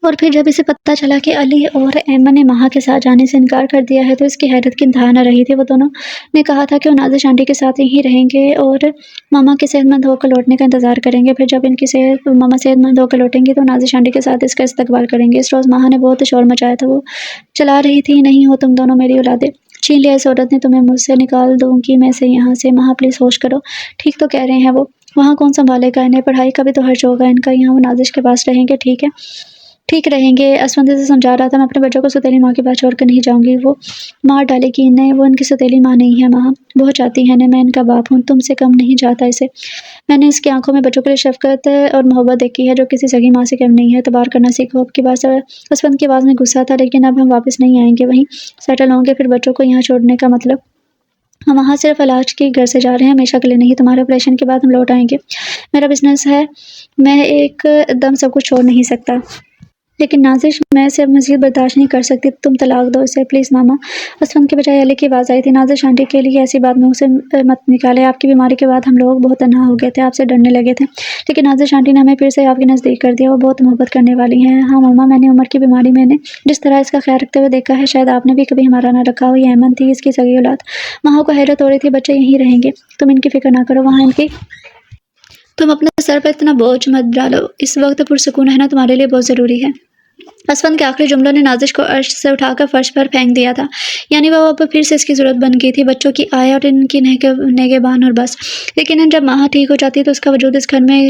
اور پھر جب اسے پتہ چلا کہ علی اور ایمن نے ماہا کے ساتھ جانے سے انکار کر دیا ہے تو اس کی حیرت کی انتہا نہ رہی تھی۔ وہ دونوں نے کہا تھا کہ وہ نازش آنٹی کے ساتھ یہیں رہیں گے اور ماما کے صحت مند ہو کر لوٹنے کا انتظار کریں گے۔ پھر جب ان کی ماما صحت مند ہو کر لوٹیں گی تو نازش آنٹی کے ساتھ اس کا استقبال کریں گے۔ اس روز ماہا نے بہت شور مچایا تھا، وہ چلا رہی تھی، نہیں ہو تم دونوں میری اولادیں، چھین لیا اس عورت نے تمہیں مجھ سے، نکال دوں گی میں سے یہاں سے۔ ماہا پلیز ہوش کرو، ٹھیک تو کہہ رہے ہیں وہ، وہاں کون سنبھالے گا انہیں، پڑھائی کا بھی تو حرج ہوگا ان کا، یہاں وہ نازش کے پاس رہیں گے، ٹھیک ہے ٹھیک رہیں گے۔ اسفند سے سمجھا رہا تھا، میں اپنے بچوں کو ستیلی ماں کے پاس چھوڑ کر نہیں جاؤں گی، وہ مار ڈالے گی انہیں، وہ ان کی ستیلی ماں نہیں ہے، ماں بہت چاہتی ہے انہیں، میں ان کا باپ ہوں، تم سے کم نہیں چاہتا اسے، میں نے اس کی آنکھوں میں بچوں کے لیے شفقت اور محبت دیکھی ہے جو کسی سگی ماں سے کم نہیں ہے، اعتبار کرنا سیکھو اب کی بات۔ اسفند کی آواز میں غصہ تھا، لیکن اب ہم واپس نہیں آئیں گے، وہیں سیٹل ہوں گے، پھر بچوں کو یہاں چھوڑنے کا مطلب؟ ہم وہاں صرف علاج کے گھر سے جا رہے ہیں، ہمیشہ کے لیے نہیں، تمہارے آپریشن کے بعد ہم لوٹ آئیں گے، میرا بزنس ہے، میں ایک دم سب کچھ چھوڑ نہیں سکتا۔ لیکن نازش، میں اسے اب مزید برداشت نہیں کر سکتی، تم طلاق دو اسے پلیز ماما۔ اسفند کے بجائے علی کی آواز آئی تھی، نازش آنٹی کے لیے ایسی بات منہ سے مت نکالے، آپ کی بیماری کے بعد ہم لوگ بہت تنہا ہو گئے تھے، آپ سے ڈرنے لگے تھے، لیکن نازش آنٹی نے ہمیں پھر سے آپ کے نزدیک کر دیا، وہ بہت محبت کرنے والی ہیں۔ ہاں ماما، میں نے عمر کی بیماری میں نے جس طرح اس کا خیال رکھتے ہوئے دیکھا ہے، شاید آپ نے بھی کبھی ہمارا نہ رکھا ہو، یہ ایمن تھی اس کی سگی اولاد۔ ماہا کو حیرت ہو رہی تھی، بچے یہیں رہیں گے، تم ان کی فکر نہ کرو، وہاں ان کی، تم اپنے سر پر اتنا بوجھ مت ڈالو، اس وقت پرسکون رہنا تمہارے لیے بہت ضروری ہے۔ اسفند کے آخری جملوں نے نازش کو عرش سے اٹھا کر فرش پر پھینک دیا تھا، یعنی وہ اب پھر سے اس کی ضرورت بن گئی تھی، بچوں کی آیا اور ان کی نگہبان اور بس۔ لیکن جب ماہا ٹھیک ہو جاتی تو اس کا وجود اس گھر میں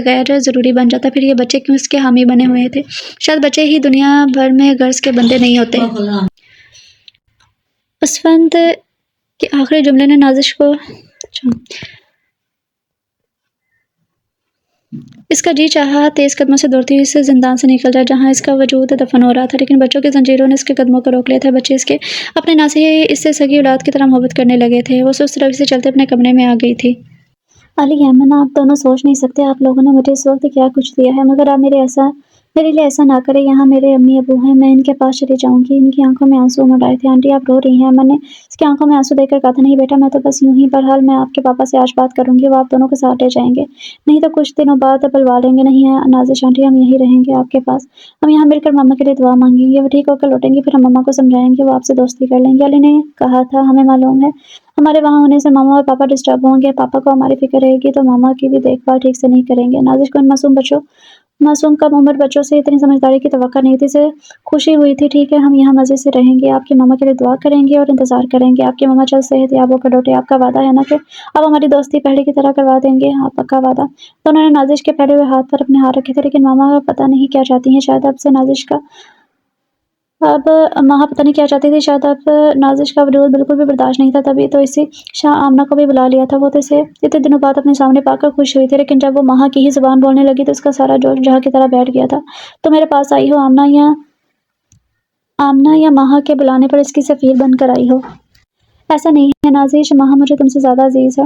غیر ضروری بن جاتا، پھر یہ بچے کیوں اس کے حامی بنے ہوئے تھے؟ شاید بچے ہی دنیا بھر میں غرض کے بندے نہیں ہوتے۔ اسفند کے آخری جملے نے نازش کو اس کا جی چاہا تیز قدموں سے دوڑتی ہوئی اس زندان سے نکل جائے جہاں اس کا وجود دفن ہو رہا تھا، لیکن بچوں کی زنجیروں نے اس کے قدموں کو روک لیا تھا۔ بچے اس کے اپنے نہ سے اس سے سگی اولاد کی طرح محبت کرنے لگے تھے۔ وہ سست روی سے چلتے اپنے کمرے میں آ گئی تھی۔ علی، ایمن، آپ دونوں سوچ نہیں سکتے آپ لوگوں نے مجھے اس وقت کیا کچھ دیا ہے، مگر آپ میرے لیے ایسا نہ کریں، یہاں میرے امی ابو ہیں، میں ان کے پاس چلی جاؤں گی۔ ان کی آنکھوں میں آنسو امڑ آئے تھے۔ آنٹی آپ رو رہی ہیں، میں نے اس کی آنکھوں میں آنسو دیکھ کر کہا تھا، نہیں بیٹا، میں تو بس یوں ہی، بہرحال میں آپ کے پاپا سے آج بات کروں گی، وہ آپ دونوں کو ساتھ لے جائیں گے، نہیں تو کچھ دنوں بعد بلوا لیں گے۔ نہیں نازش آنٹی، ہم یہیں رہیں گے آپ کے پاس، ہم یہاں مل کر ماما کے لیے دعا مانگیں گے، وہ ٹھیک ہو کر لوٹیں گی، پھر ہم ماما کو سمجھائیں گے، وہ آپ سے دوستی کر لیں گے۔ علی نے کہا تھا، ہمیں معلوم ہے ہمارے وہاں ہونے سے ماما اور پاپا ڈسٹرب ہوں گے، پاپا کو ہماری فکر رہے گی تو ماما کی بھی دیکھ بھال ٹھیک سے نہیں کریں گے۔ نازش کو ان معصوم کم عمر بچوں سے اتنی سمجھداری کی توقع نہیں تھی، اسے خوشی ہوئی تھی۔ ٹھیک ہے، ہم یہاں مزے سے رہیں گے، آپ کی ماما کے لیے دعا کریں گے اور انتظار کریں گے، آپ کی ماما جلد صحت یاب ہو کر لوٹے، آپ کا وعدہ ہے نا کہ آپ ہماری دوستی پہلے کی طرح کروا دیں گے؟ ہاں پکا وعدہ۔ دونوں نے نازش کے پھیلے ہوئے ہاتھ پر اپنے ہاتھ رکھے تھے، لیکن ماما پتہ نہیں کیا چاہتی ہیں، شاید اب ماہا پتہ نہیں کیا چاہتی تھی، شاید اب نازش کا وجود بالکل بھی برداشت نہیں تھا، تبھی تو اسی شاہ آمنہ کو بھی بلا لیا تھا، وہ تو اسے اتنے دنوں بعد اپنے سامنے پا کر خوش ہوئی تھی، لیکن جب وہ ماہا کی ہی زبان بولنے لگی تو اس کا سارا جوش جہاں کی طرح بیٹھ گیا تھا۔ تو میرے پاس آئی ہو آمنہ، یا ماہا کے بلانے پر اس کی سفیر بن کر آئی ہو؟ ایسا نہیں ہے نازش، ماہا مجھے تم سے زیادہ عزیز ہے،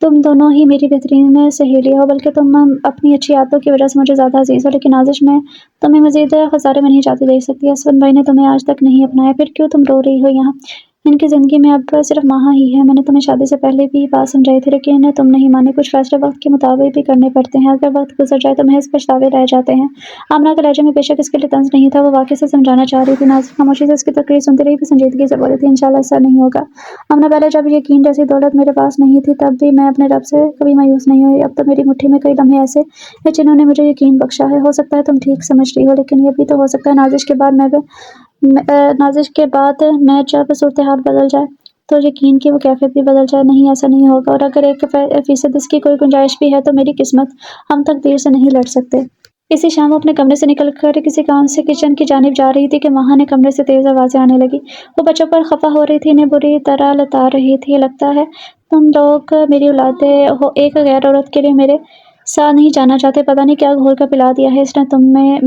تم دونوں ہی میری بہترین سہیلی ہو، بلکہ تم اپنی اچھی عادتوں کی وجہ سے مجھے زیادہ عزیز ہو، لیکن نازش میں تمہیں مزید خسارے میں نہیں جاتی دیکھ سکتی۔ اسفند بھائی نے تمہیں آج تک نہیں اپنایا، پھر کیوں تم رو رہی ہو یہاں؟ ان کی زندگی میں اب صرف ماہا ہی ہے، میں نے تمہیں شادی سے پہلے بھی بات سمجھائی تھی، لیکن تم نہیں مانی، کچھ فیصلے وقت کے مطابق بھی کرنے پڑتے ہیں، اگر وقت گزر جائے تو محض پچھتاوے رہ جاتے ہیں۔ آمنہ کے لہجے میں بے شک اس کے لیے طنز نہیں تھا، وہ واقعی سے سمجھانا چاہ رہی تھی۔ نازش خاموشی سے اس کی تقریر سنتی رہی، پھر سنجیدگی سے بولی تھی، انشاءاللہ ایسا نہیں ہوگا آمنہ، پہلے جب یقین جیسی دولت میرے پاس نہیں تھی تب بھی میں اپنے رب سے کبھی مایوس نہیں ہوئی، اب تو میری مٹھی میں کئی لمحے ایسے ہیں جنہوں نے مجھے یقین بخشا ہے۔ ہو سکتا ہے تم ٹھیک سمجھ رہی ہو، لیکن یہ بھی تو ہو سکتا ہے نازش کے بعد میں جب صورتحال بدل جائے تو یقین کی وہ کیفیت بھی بدل جائے۔ نہیں ایسا نہیں ہوگا، اور اگر 1% اس کی کوئی گنجائش بھی ہے تو میری قسمت، ہم تقدیر سے نہیں لڑ سکتے۔ اسی شام وہ اپنے کمرے سے نکل کر کسی کام سے کچن کی جانب جا رہی تھی کہ وہاں نے کمرے سے تیز آوازیں آنے لگی۔ وہ بچوں پر خفا ہو رہی تھی، انہیں بری طرح لتاڑ رہی تھی۔ لگتا ہے تم لوگ میری اولادیں ہو، ایک غیر عورت کے لیے میرے ساتھ نہیں جانا چاہتے۔ پتہ نہیں کیا گھول کر پلا دیا ہے اس نے تمہیں۔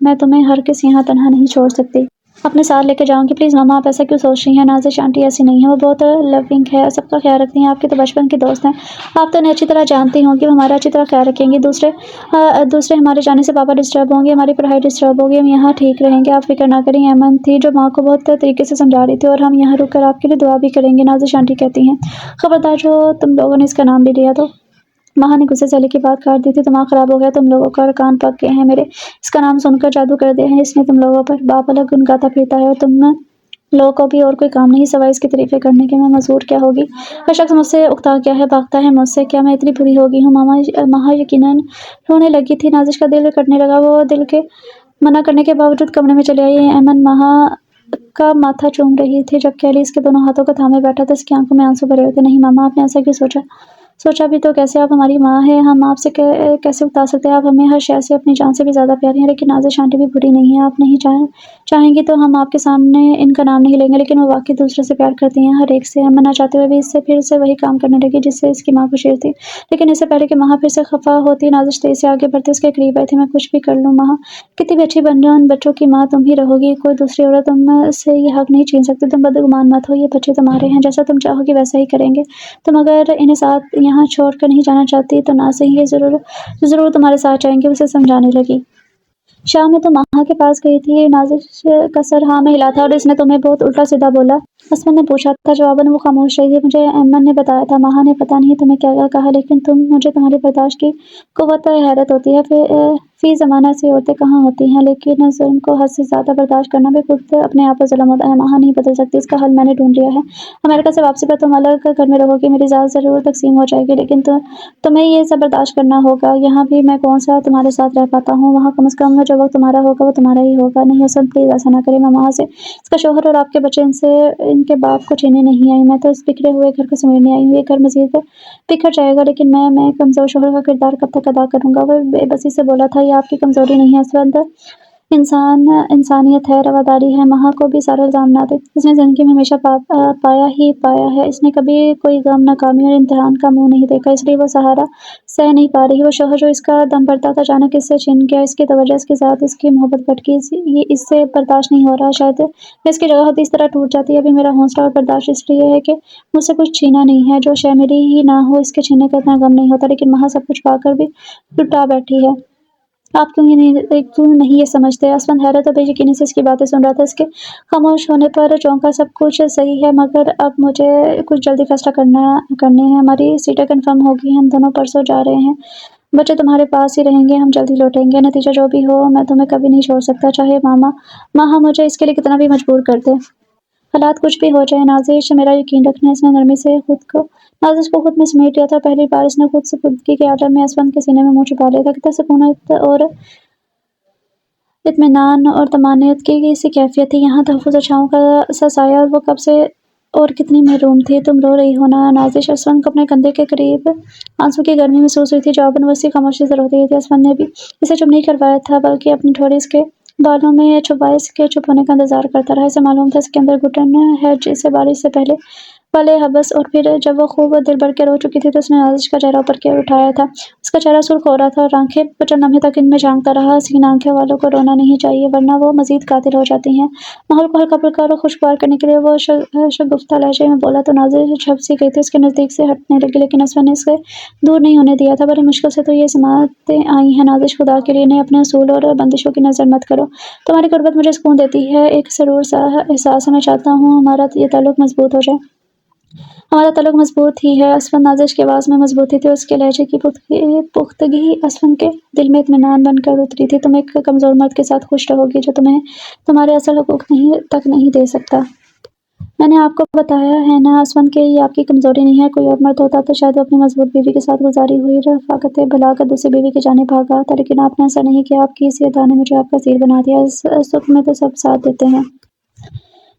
میں تمہیں ہرگز یہاں تنہا نہیں چھوڑ سکتی۔ اپنے ساتھ لے کے جاؤں گی۔ پلیز ماما، آپ ایسا کیوں سوچ رہی ہیں؟ نازش آنٹی ایسی نہیں ہے، وہ بہت لونگ ہے، سب کا خیال رکھتی ہیں، آپ کی تو بچپن کی دوست ہیں، آپ تو انہیں اچھی طرح جانتی ہوں گی، وہ ہمارا اچھی طرح خیال رکھیں گی۔ دوسرے ہمارے جانے سے پاپا ڈسٹرب ہوں گے، ہماری پڑھائی ڈسٹرب ہوگی، ہم یہاں ٹھیک رہیں گے، آپ فکر نہ کریں۔ ایمن تھی جو ماں کو بہت طریقے سے سمجھا رہی تھی، اور ہم یہاں رک کر آپ کے لیے دعا بھی کریں گے۔ نازش آنٹی کہتی ہیں، خبردار جو تم لوگوں نے اس کا نام بھی لیا تو۔ ماں نے غصے سے علی کی بات کاٹ دی تھی، دماغ خراب ہو گیا تم لوگوں کا، اور کان پک گئے ہیں میرے، اس کا نام سن کر جادو کر دیا ہے اس نے تم لوگوں پر۔ باپ الگ گنگاتا پھرتا ہے، اور تم لوگوں کو بھی اور کوئی کام نہیں سوائے اس کی تعریفیں کرنے کے۔ میں معذور کیا ہوگی؟ ہر شخص مجھ سے اکتا گیا ہے، بھاگتا ہے مجھ سے، کیا میں اتنی بری ہو گئی ہوں؟ ماں یقیناً رونے لگی تھی، نازش کا دل کٹنے لگا، وہ دل کے منع کرنے کے باوجود کمرے میں چلی آئی۔ ایمن ماں کا ماتھا چوم رہی تھی جبکہ علی اس کے دونوں ہاتھوں کو تھامے بیٹھا تھا، اس کی آنکھوں میں آنسو بھرے ہوئے تھے۔ نہیں ماما، آپ نے ایسا کیوں سوچا بھی تو کیسے؟ آپ ہماری ماں ہیں، ہم آپ سے کیسے اکتا سکتے ہیں؟ آپ ہمیں ہر شے سے اپنی جان سے بھی زیادہ پیاری ہیں۔ لیکن نازش آنٹی بھی بری نہیں ہے، آپ نہیں چاہیں گی تو ہم آپ کے سامنے ان کا نام نہیں لیں گے، لیکن وہ واقعی دوسرے سے پیار کرتی ہیں، ہر ایک سے۔ ایمن نہ چاہتے ہوئے بھی اس سے پھر سے وہی کام کرنے لگی جس سے اس کی ماں خوش تھی، لیکن اس سے پہلے کہ ماں پھر سے خفا ہوتی، نازش تیزی سے آگے بڑھتے اس کے قریب آئی تھی۔ میں کچھ بھی کر لوں ماں، کتنی بھی اچھی بن جاؤ، ان بچوں کی ماں تم ہی رہو گی، کوئی دوسری عورت تم سے یہ حق نہیں چھین سکتی۔ تم بدگمان مت ہو، یہ بچے تمہارے ہیں، جیسا تم چاہو گی ویسا ہی کریں گے۔ تم اگر انہیں ساتھ یہاں چھوڑ کر نہیں جانا چاہتی تو نہ صحیح، یہ ضرور تمہارے ساتھ جائیں گے، اسے سمجھانے لگی۔ شام میں تم ماں کے پاس گئی تھی؟ نازش کا سر ہاں میں ہلا تھا۔ اور اس نے تمہیں بہت الٹا سیدھا بولا؟ اسمن نے پوچھا تھا۔ جواباً وہ خاموش رہی تھی۔ مجھے ایمن نے بتایا تھا۔ ماں نے پتہ نہیں تمہیں کیا کہا، لیکن مجھے تمہاری برداشت کی قوت پر حیرت ہوتی ہے۔ فی زمانہ ایسی عورتیں کہاں ہوتی ہیں، لیکن ظلم کو حد سے زیادہ برداشت کرنا بھی خود اپنے آپ پر ظلم ہوتا ہے۔ ماں نہیں بدل سکتی، اس کا حل میں نے ڈھونڈ لیا ہے۔ امریکہ سے واپسی پر تم الگ گھر میں رہو گی، میری ذات ضرور تقسیم ہو جائے گی، لیکن تمہیں یہ سب برداشت کرنا ہوگا۔ یہاں بھی میں کون سا تمہارے ساتھ رہ پاتا ہوں، وہاں کم از کم جو وقت تمہارا ہوگا وہ تمہارا ہی ہوگا۔ نہیں حسن، پلیز ایسا نہ کرے۔ میں وہاں سے اس کا شوہر اور آپ کے بچے ان کے باپ کو چھیننے نہیں آئی، میں تو اس بکھرے ہوئے گھر کو سمیٹنے آئی ہوں۔ یہ گھر مزید بکھر جائے گا، لیکن میں کمزور شوہر کا کردار کب تک ادا کروں گا؟ وہ بے بسی سے بولا تھا۔ یہ آپ کی کمزوری نہیں ہے اسود، انسانیت ہے، رواداری ہے۔ ماں کو بھی سارا الزام نہ دے، اس نے زندگی میں ہمیشہ پایا ہے، اس نے کبھی کوئی غم، ناکامی اور امتحان کا منہ نہیں دیکھا، اس لیے وہ سہارا سہ نہیں پا رہی۔ وہ شوہر جو اس کا دم بھرتا تھا اچانک اس سے چھن گیا، اس کی توجہ، اس کی ذات، اس کی محبت بھٹکی، یہ اس سے برداشت نہیں ہو رہا۔ شاید میں اس کی جگہ ہوتی اس طرح ٹوٹ جاتی۔ ابھی میرا حوصلہ اور برداشت اس لیے ہے کہ مجھ سے کچھ چھینا نہیں ہے، جو شے میری ہی نہ ہو اس کے چھیننے کا اتنا غم نہیں ہوتا، لیکن ماں سب کچھ پا کر بھی لٹا بیٹھی ہے۔ آپ کیوں نہیں یہ سمجھتے؟ اسفند حیرت اور بے یقینی سے اس کی باتیں سن رہا تھا۔ اس کے خاموش ہونے پر چونکا۔ سب کچھ صحیح ہے، مگر اب مجھے کچھ جلدی فیصلہ کرنے ہیں۔ ہماری سیٹیں کنفرم ہوگی، ہم دونوں پرسوں جا رہے ہیں، بچے تمہارے پاس ہی رہیں گے، ہم جلدی لوٹیں گے۔ نتیجہ جو بھی ہو، میں تمہیں کبھی نہیں چھوڑ سکتا، چاہے ماں مجھے اس کے لیے کتنا بھی مجبور کر دے۔ حالات کچھ بھی ہو جائے نازش، میرا یقین رکھنا۔ اس نے نرمی سے نازش کو خود میں سمیٹ لیا تھا۔ پہلی بار اس نے خود سپردگی کے عالم میں اسفند کے سینے میں منہ چھپا لیا تھا۔ کتنا سکون اور اطمینان اور طمانینت کی سی کیفیت تھی یہاں، تحفظ اور چھاؤں کا سا سایہ، اور وہ کب سے اور کتنی محروم تھی۔ تم رو رہی ہو نا؟ نازش اسفند کو اپنے کندھے کے قریب آنسوں کی گرمی محسوس ہوئی تھی۔ جواباً وہ اسی خاموشی سے روتی رہی تھی۔ اسفند نے بھی اسے چپ نہیں کروایا تھا، بلکہ اپنی ٹھوڑی اس کے بالوں میں چھپائے اس کے چپ ہونے کا انتظار کرتا رہا۔ اسے معلوم تھا اس کے اندر گھٹن ہے جسے بارش سے پہلے والے حبس، اور پھر جب وہ خوب دل بھر کے رو چکی تھی تو اس نے نازش کا چہرہ اوپر کی اور اٹھایا تھا۔ اس کا چہرہ سرخ ہو رہا تھا اور آنکھیں چند لمحے تک ان میں جھانکتا رہا۔ حسین آنکھیں والوں کو رونا نہیں چاہیے، ورنہ وہ مزید قاتل ہو جاتی ہیں۔ ماحول کو ہلکا پھلکا اور خوشگوار کرنے کے لیے وہ شگفتہ لہجے میں بولا تو نازش جھپ سی گئی تھی، اس کے نزدیک سے ہٹنے لگی، لیکن اسفند نے اسے دور نہیں ہونے دیا تھا۔ بڑی مشکل سے تو یہ سماعتیں آئی ہیں۔ نازش، خدا کے لیے انہیں اپنے اصول اور بندشوں کی نظر مت کرو، تمہاری قربت مجھے سکون دیتی ہے، ایک سرور سا احساس ہے۔ میں چاہتا ہوں ہمارا یہ تعلق مضبوط ہو جائے۔ ہمارا تعلق مضبوط ہی ہے اسفند۔ نازش کی آواز میں مضبوطی تھی اور اس کے لہجے کی پختگی اسفند کے دل میں اطمینان بن کر اتری تھی۔ تم ایک کمزور مرد کے ساتھ خوش رہو گی جو تمہیں تمہارے اصل حقوق تک نہیں دے سکتا۔ میں نے آپ کو بتایا ہے نا اسفند کہ یہ آپ کی کمزوری نہیں ہے۔ کوئی اور مرد ہوتا تو شاید وہ اپنی مضبوط بیوی کے ساتھ گزاری ہوئی رفاقتیں بھلا کر دوسری بیوی کی جانب بھاگا آتا، لیکن آپ نے ایسا نہیں کیا۔ آپ کی اسی ادا نے مجھے آپ کا اسیر بنا دیا۔ اس سکھ میں تو سب ساتھ دیتے ہیں۔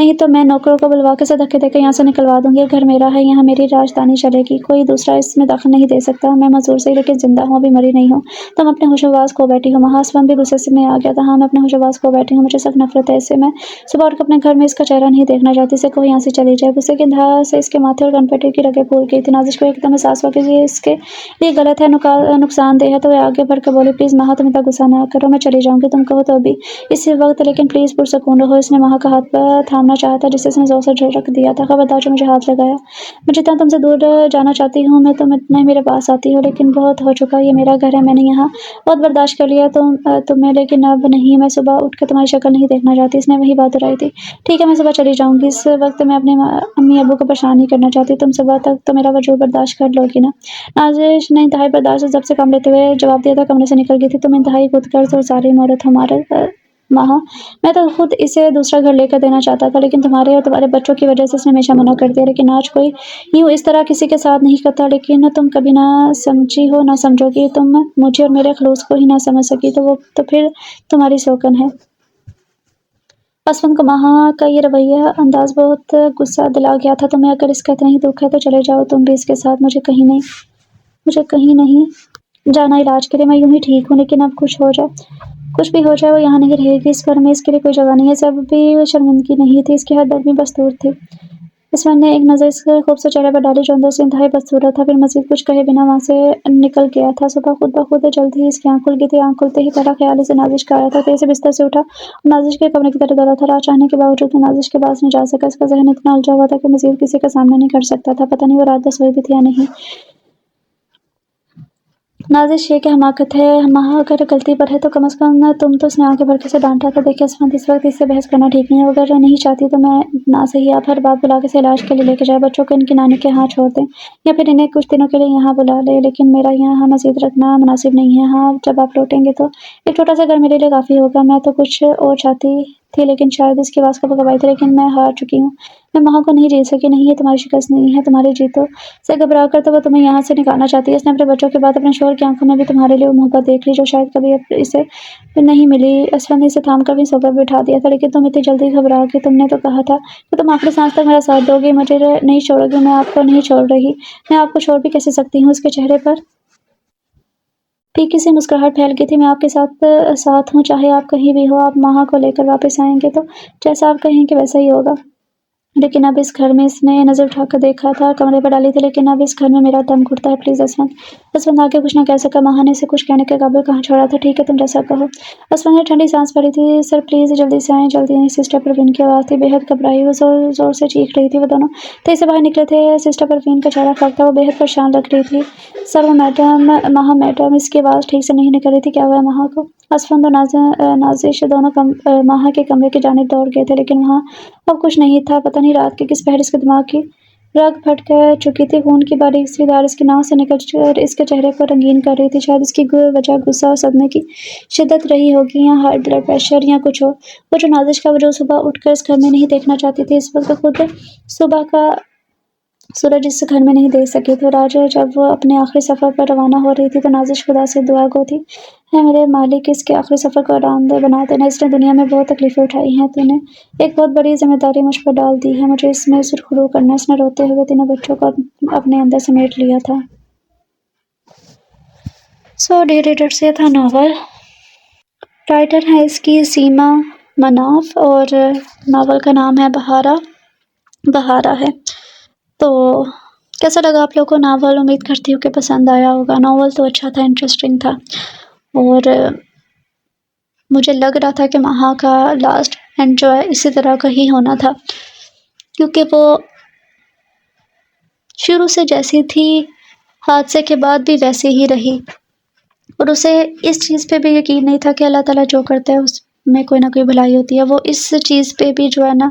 نہیں تو میں نوکروں کو بلوا کے دھکے دے کے یہاں سے نکلوا دوں گی. گھر میرا ہے, یہاں میری راجدھانی چلے گی, کوئی دوسرا اس میں دخل نہیں دے سکتا. میں معذور صحیح لیکن زندہ ہوں, ابھی مری نہیں ہوں. تم اپنے ہوش و حواس کھو بیٹھی ہو. اسفند بھی غصے سے میں آ گیا تھا. ہاں, میں اپنے ہوش و حواس کھو بیٹھی ہوں, مجھے سخت نفرت ہے اس سے. میں صبح اٹھ کے اپنے گھر میں اس کا چہرہ نہیں دیکھنا چاہتی. اسے کہو یہاں سے چلی جائے. غصے کی انتہا سے اس کے ماتھے اور کنپٹی کی رگیں پھول گئی تھی. نازش کو ایک دم احساس ہوا کہ یہ اس کے لیے غلط ہے, نقصان دہ ہے, تو وہ آگے بڑھ کے بولی, پلیز مہا, تم اتنا غصہ نہ کرو, میں چلی جاؤں گی. تم کہو تو ابھی اسی وقت, لیکن پلیز پرسکون رہو. اس نے مہا کا ہاتھ تھامنا چاہا تھا جسے اس نے زور سے جھٹک دیا تھا. خبردار جو مجھے ہاتھ لگایا. میں جتنا تم سے دور جانا چاہتی ہوں, میں تم اتنا ہی میرے پاس آتی ہو, لیکن بہت ہو چکا. یہ میرا گھر ہے, میں نے یہاں بہت برداشت کر لیا تمہیں, لیکن اب نہیں. میں صبح اٹھ کے تمہاری شکل نہیں دیکھنا چاہتی. اس نے وہی بات دہرائی تھی. ٹھیک ہے, میں صبح چلی جاؤں گی. اس وقت میں اپنے امی ابو کو پریشان نہیں کرنا چاہتی. تم صبح تک تو میرا وجود برداشت کر لو گی نا. نازش نے انتہائی برداشت سے ضبط سے کام لیتے ہوئے جواب دیا تھا. کمرے سے نکل گئی تھی. تم انتہائی خود غرض اور ظالم عورت ہو مہا. میں تو خود اسے دوسرا گھر لے کر دینا چاہتا تھا, لیکن تمہارے اور تمہارے بچوں کی وجہ سے اس نے ہمیشہ منع کر دیا. لیکن آج کوئی یوں اس طرح کسی کے ساتھ نہیں کرتا. لیکن تم کبھی نہ سمجھی ہو, نہ سمجھو گی. تم مجھے اور میرے خلوص کو ہی نہ سمجھ سکی, تو وہ تو پھر تمہاری سوکن ہے. اسفند کو مہا کا یہ رویہ انداز بہت غصہ دلا گیا تھا. تمہیں اگر اس کا اتنا ہی دکھ ہے تو چلے جاؤ تم بھی اس کے ساتھ. مجھے کہیں نہیں جانا علاج کے لیے. میں یوں ہی ٹھیک ہوں, لیکن اب کچھ بھی ہو جائے, وہ یہاں نہیں رہے گی. اس گھر میں اس کے لیے کوئی جگہ نہیں ہے. سب بھی شرمندگی نہیں تھی, اس کی ہر درد میں بس دور تھی. اسفند نے ایک نظر اس کے خوبصورت چہرے پر ڈالی جو اندر سے انتہائی بدصورت تھا. پھر مزید کچھ کہے بنا وہاں سے نکل گیا تھا. صبح خود بخود جلد ہی اس کی آنکھ کھل گئی تھی. آنکھ کھلتے ہی پہلا خیال اسے نازش کا آیا تھا. تیزی سے بستر سے اٹھا اور نازش کے کمرے کی طرف دوڑا تھا. راہ چاہنے کے باوجود وہ نازش کے پاس نہیں جا سکا. اس کا ذہن اتنا الجھا ہوا تھا کہ مزید کسی کا سامنا نہیں کر سکتا تھا. پتہ نہیں وہ رات 10 ہوئی بھی تھی یا نہیں. نازش یہ کہ حماقت ہے. مہا اگر غلطی پر ہے تو کم از کم تم تو اس نے آنکھیں بھر کے اسے ڈانٹا تھا. دیکھیں اسفند, اس وقت اس سے بحث کرنا ٹھیک نہیں ہے. اگر نہیں چاہتی تو میں نہ صحیح آپ ہر بات بلا کے اسے علاج کے لیے لے کے جائے. بچوں کو ان کی نانی کے ہاں چھوڑ دیں, یا پھر انہیں کچھ دنوں کے لیے یہاں بلا لے. لیکن میرا یہاں مزید رکھنا مناسب نہیں ہے. ہاں, جب آپ لوٹیں گے تو ایک چھوٹا سا گھر میرے لیے کافی ہوگا. میں تو کچھ اور چاہتی تھی, لیکن شاید اس کی آواز کو گوائی تھی, لیکن میں ہار چکی ہوں. میں مہا کو نہیں جیت سکی. نہیں, یہ تمہاری شکست نہیں ہے, تمہاری جیتوں سے گھبرا کر تو وہ تمہیں یہاں سے نکالنا چاہتی ہے. اس نے اپنے بچوں کے بعد اپنے شوہر کی آنکھوں میں بھی تمہارے لیے وہ محبت دیکھ لی جو شاید کبھی اسے نہیں ملی. اسفند نے اسے تھام کر اپنی صحبت میں بٹھا دیا تھا. لیکن تم اتنی جلدی گھبرا گئی. تم نے تو کہا تھا کہ تم آخری سانس تک میرا ساتھ دو گی, مجھے نہیں چھوڑو گی. میں آپ کو نہیں چھوڑ رہی. میں آپ کو چھوڑ بھی کیسے سکتی ہوں. اس کے چہرے پر پھیکی سی مسکراہٹ پھیل گئی تھی. میں آپ کے ساتھ ہوں, چاہے آپ کہیں بھی ہو. آپ مہا کو لے کر واپس آئیں گے تو جیسا آپ کہیں گے ویسا ہی ہوگا. لیکن اب اس گھر میں, اس نے نظر اٹھا کر دیکھا تھا, کمرے پر ڈالی تھی, لیکن اب اس گھر میں میرا دم گھٹتا ہے. پلیز اسفند. اسفند آگے کچھ نہ کہہ سکا. مہا نے اسے کچھ کہنے کے قابل کہاں چھوڑا تھا. ٹھیک ہے, تم جیسا کہو. اسفند نے ٹھنڈی سانس بھری تھی. سر پلیز جلدی سے آئیں, جلدی آئیں. سسٹر پروین کی آواز تھی. بے حد گھبرائی وہ زور زور سے چیخ رہی تھی. وہ دونوں تیزی سے باہر نکلے تھے. سسٹر پروین کا چہرہ خاک تھا. وہ بے حد پریشان لگ رہی تھی. سر وہ مہا میڈم, اس کی آواز ٹھیک سے نہیں نکل رہی تھی. کیا ہوا ہے مہا کو. اسفند اور نازش دونوں مہا کے کمرے کی جانب دوڑ گئے تھے, لیکن وہاں اب کچھ نہیں تھا. پتہ نہیں رات کے کس پہر اس کے دماغ کی رگ پھٹ چکی تھی. خون کی باریک سی دھار اس کی ناک سے نکل کر اس کے چہرے کو رنگین کر رہی تھی. شاید اس کی وجہ غصہ اور صدمے کی شدت رہی ہوگی, یا ہائی بلڈ پریشر, یا کچھ اور. وہ جو نازش کا وجود صبح اٹھ کر اس گھر میں نہیں دیکھنا چاہتی تھی, اس وقت خود صبح کا سورج اس گھر میں نہیں دیکھ سکی تھی. اور آج جب وہ اپنے آخری سفر پر روانہ ہو رہی تھی تو نازش خدا سے دعا گو تھی. ہے میرے مالک, اس کے آخری سفر کو آرام دہ بنا دینا. اس نے دنیا میں بہت تکلیفیں اٹھائی ہیں, تو نے ایک بہت بڑی ذمہ داری مجھ پر ڈال دی ہے. مجھے اس میں سرخرو کرنا. اس نے روتے ہوئے تینوں بچوں کو اپنے اندر سمیٹ لیا تھا. ڈیئر ریڈرز, یہ تھا ناول. رائٹر ہے اس کی سیما مناف, اور ناول کا نام ہے بہارا ہے. تو کیسا لگا آپ لوگوں کو ناول. امید کرتی ہوں کہ پسند آیا ہوگا. ناول تو اچھا تھا, انٹرسٹنگ تھا, اور مجھے لگ رہا تھا کہ مہا کا لاسٹ اینڈ جو ہے اسی طرح کا ہی ہونا تھا, کیونکہ وہ شروع سے جیسی تھی حادثے کے بعد بھی ویسی ہی رہی, اور اسے اس چیز پہ بھی یقین نہیں تھا کہ اللہ تعالیٰ جو کرتا ہے اس میں کوئی نہ کوئی بھلائی ہوتی ہے. وہ اس چیز پہ بھی جو ہے نا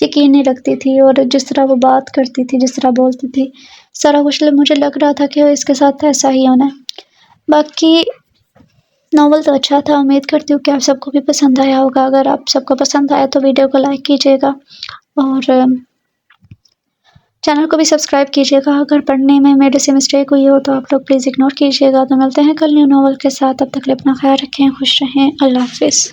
یقین نہیں رکھتی تھی, اور جس طرح وہ بات کرتی تھی, جس طرح بولتی تھی, سارا کچھ مجھے لگ رہا تھا کہ اس کے ساتھ ایسا ہی ہونا ہے. باقی ناول تو اچھا تھا. امید کرتی ہوں کہ آپ سب کو بھی پسند آیا ہوگا. اگر آپ سب کو پسند آیا تو ویڈیو کو لائک کیجیے گا, اور چینل کو بھی سبسکرائب کیجیے گا. اگر پڑھنے میں میرے سے مسٹیک ہوئی ہو تو آپ لوگ پلیز اگنور کیجیے گا. تو ملتے ہیں کل نیو ناول کے ساتھ. تب تک کے لیے اپنا خیال رکھیں, خوش رہیں. اللہ حافظ.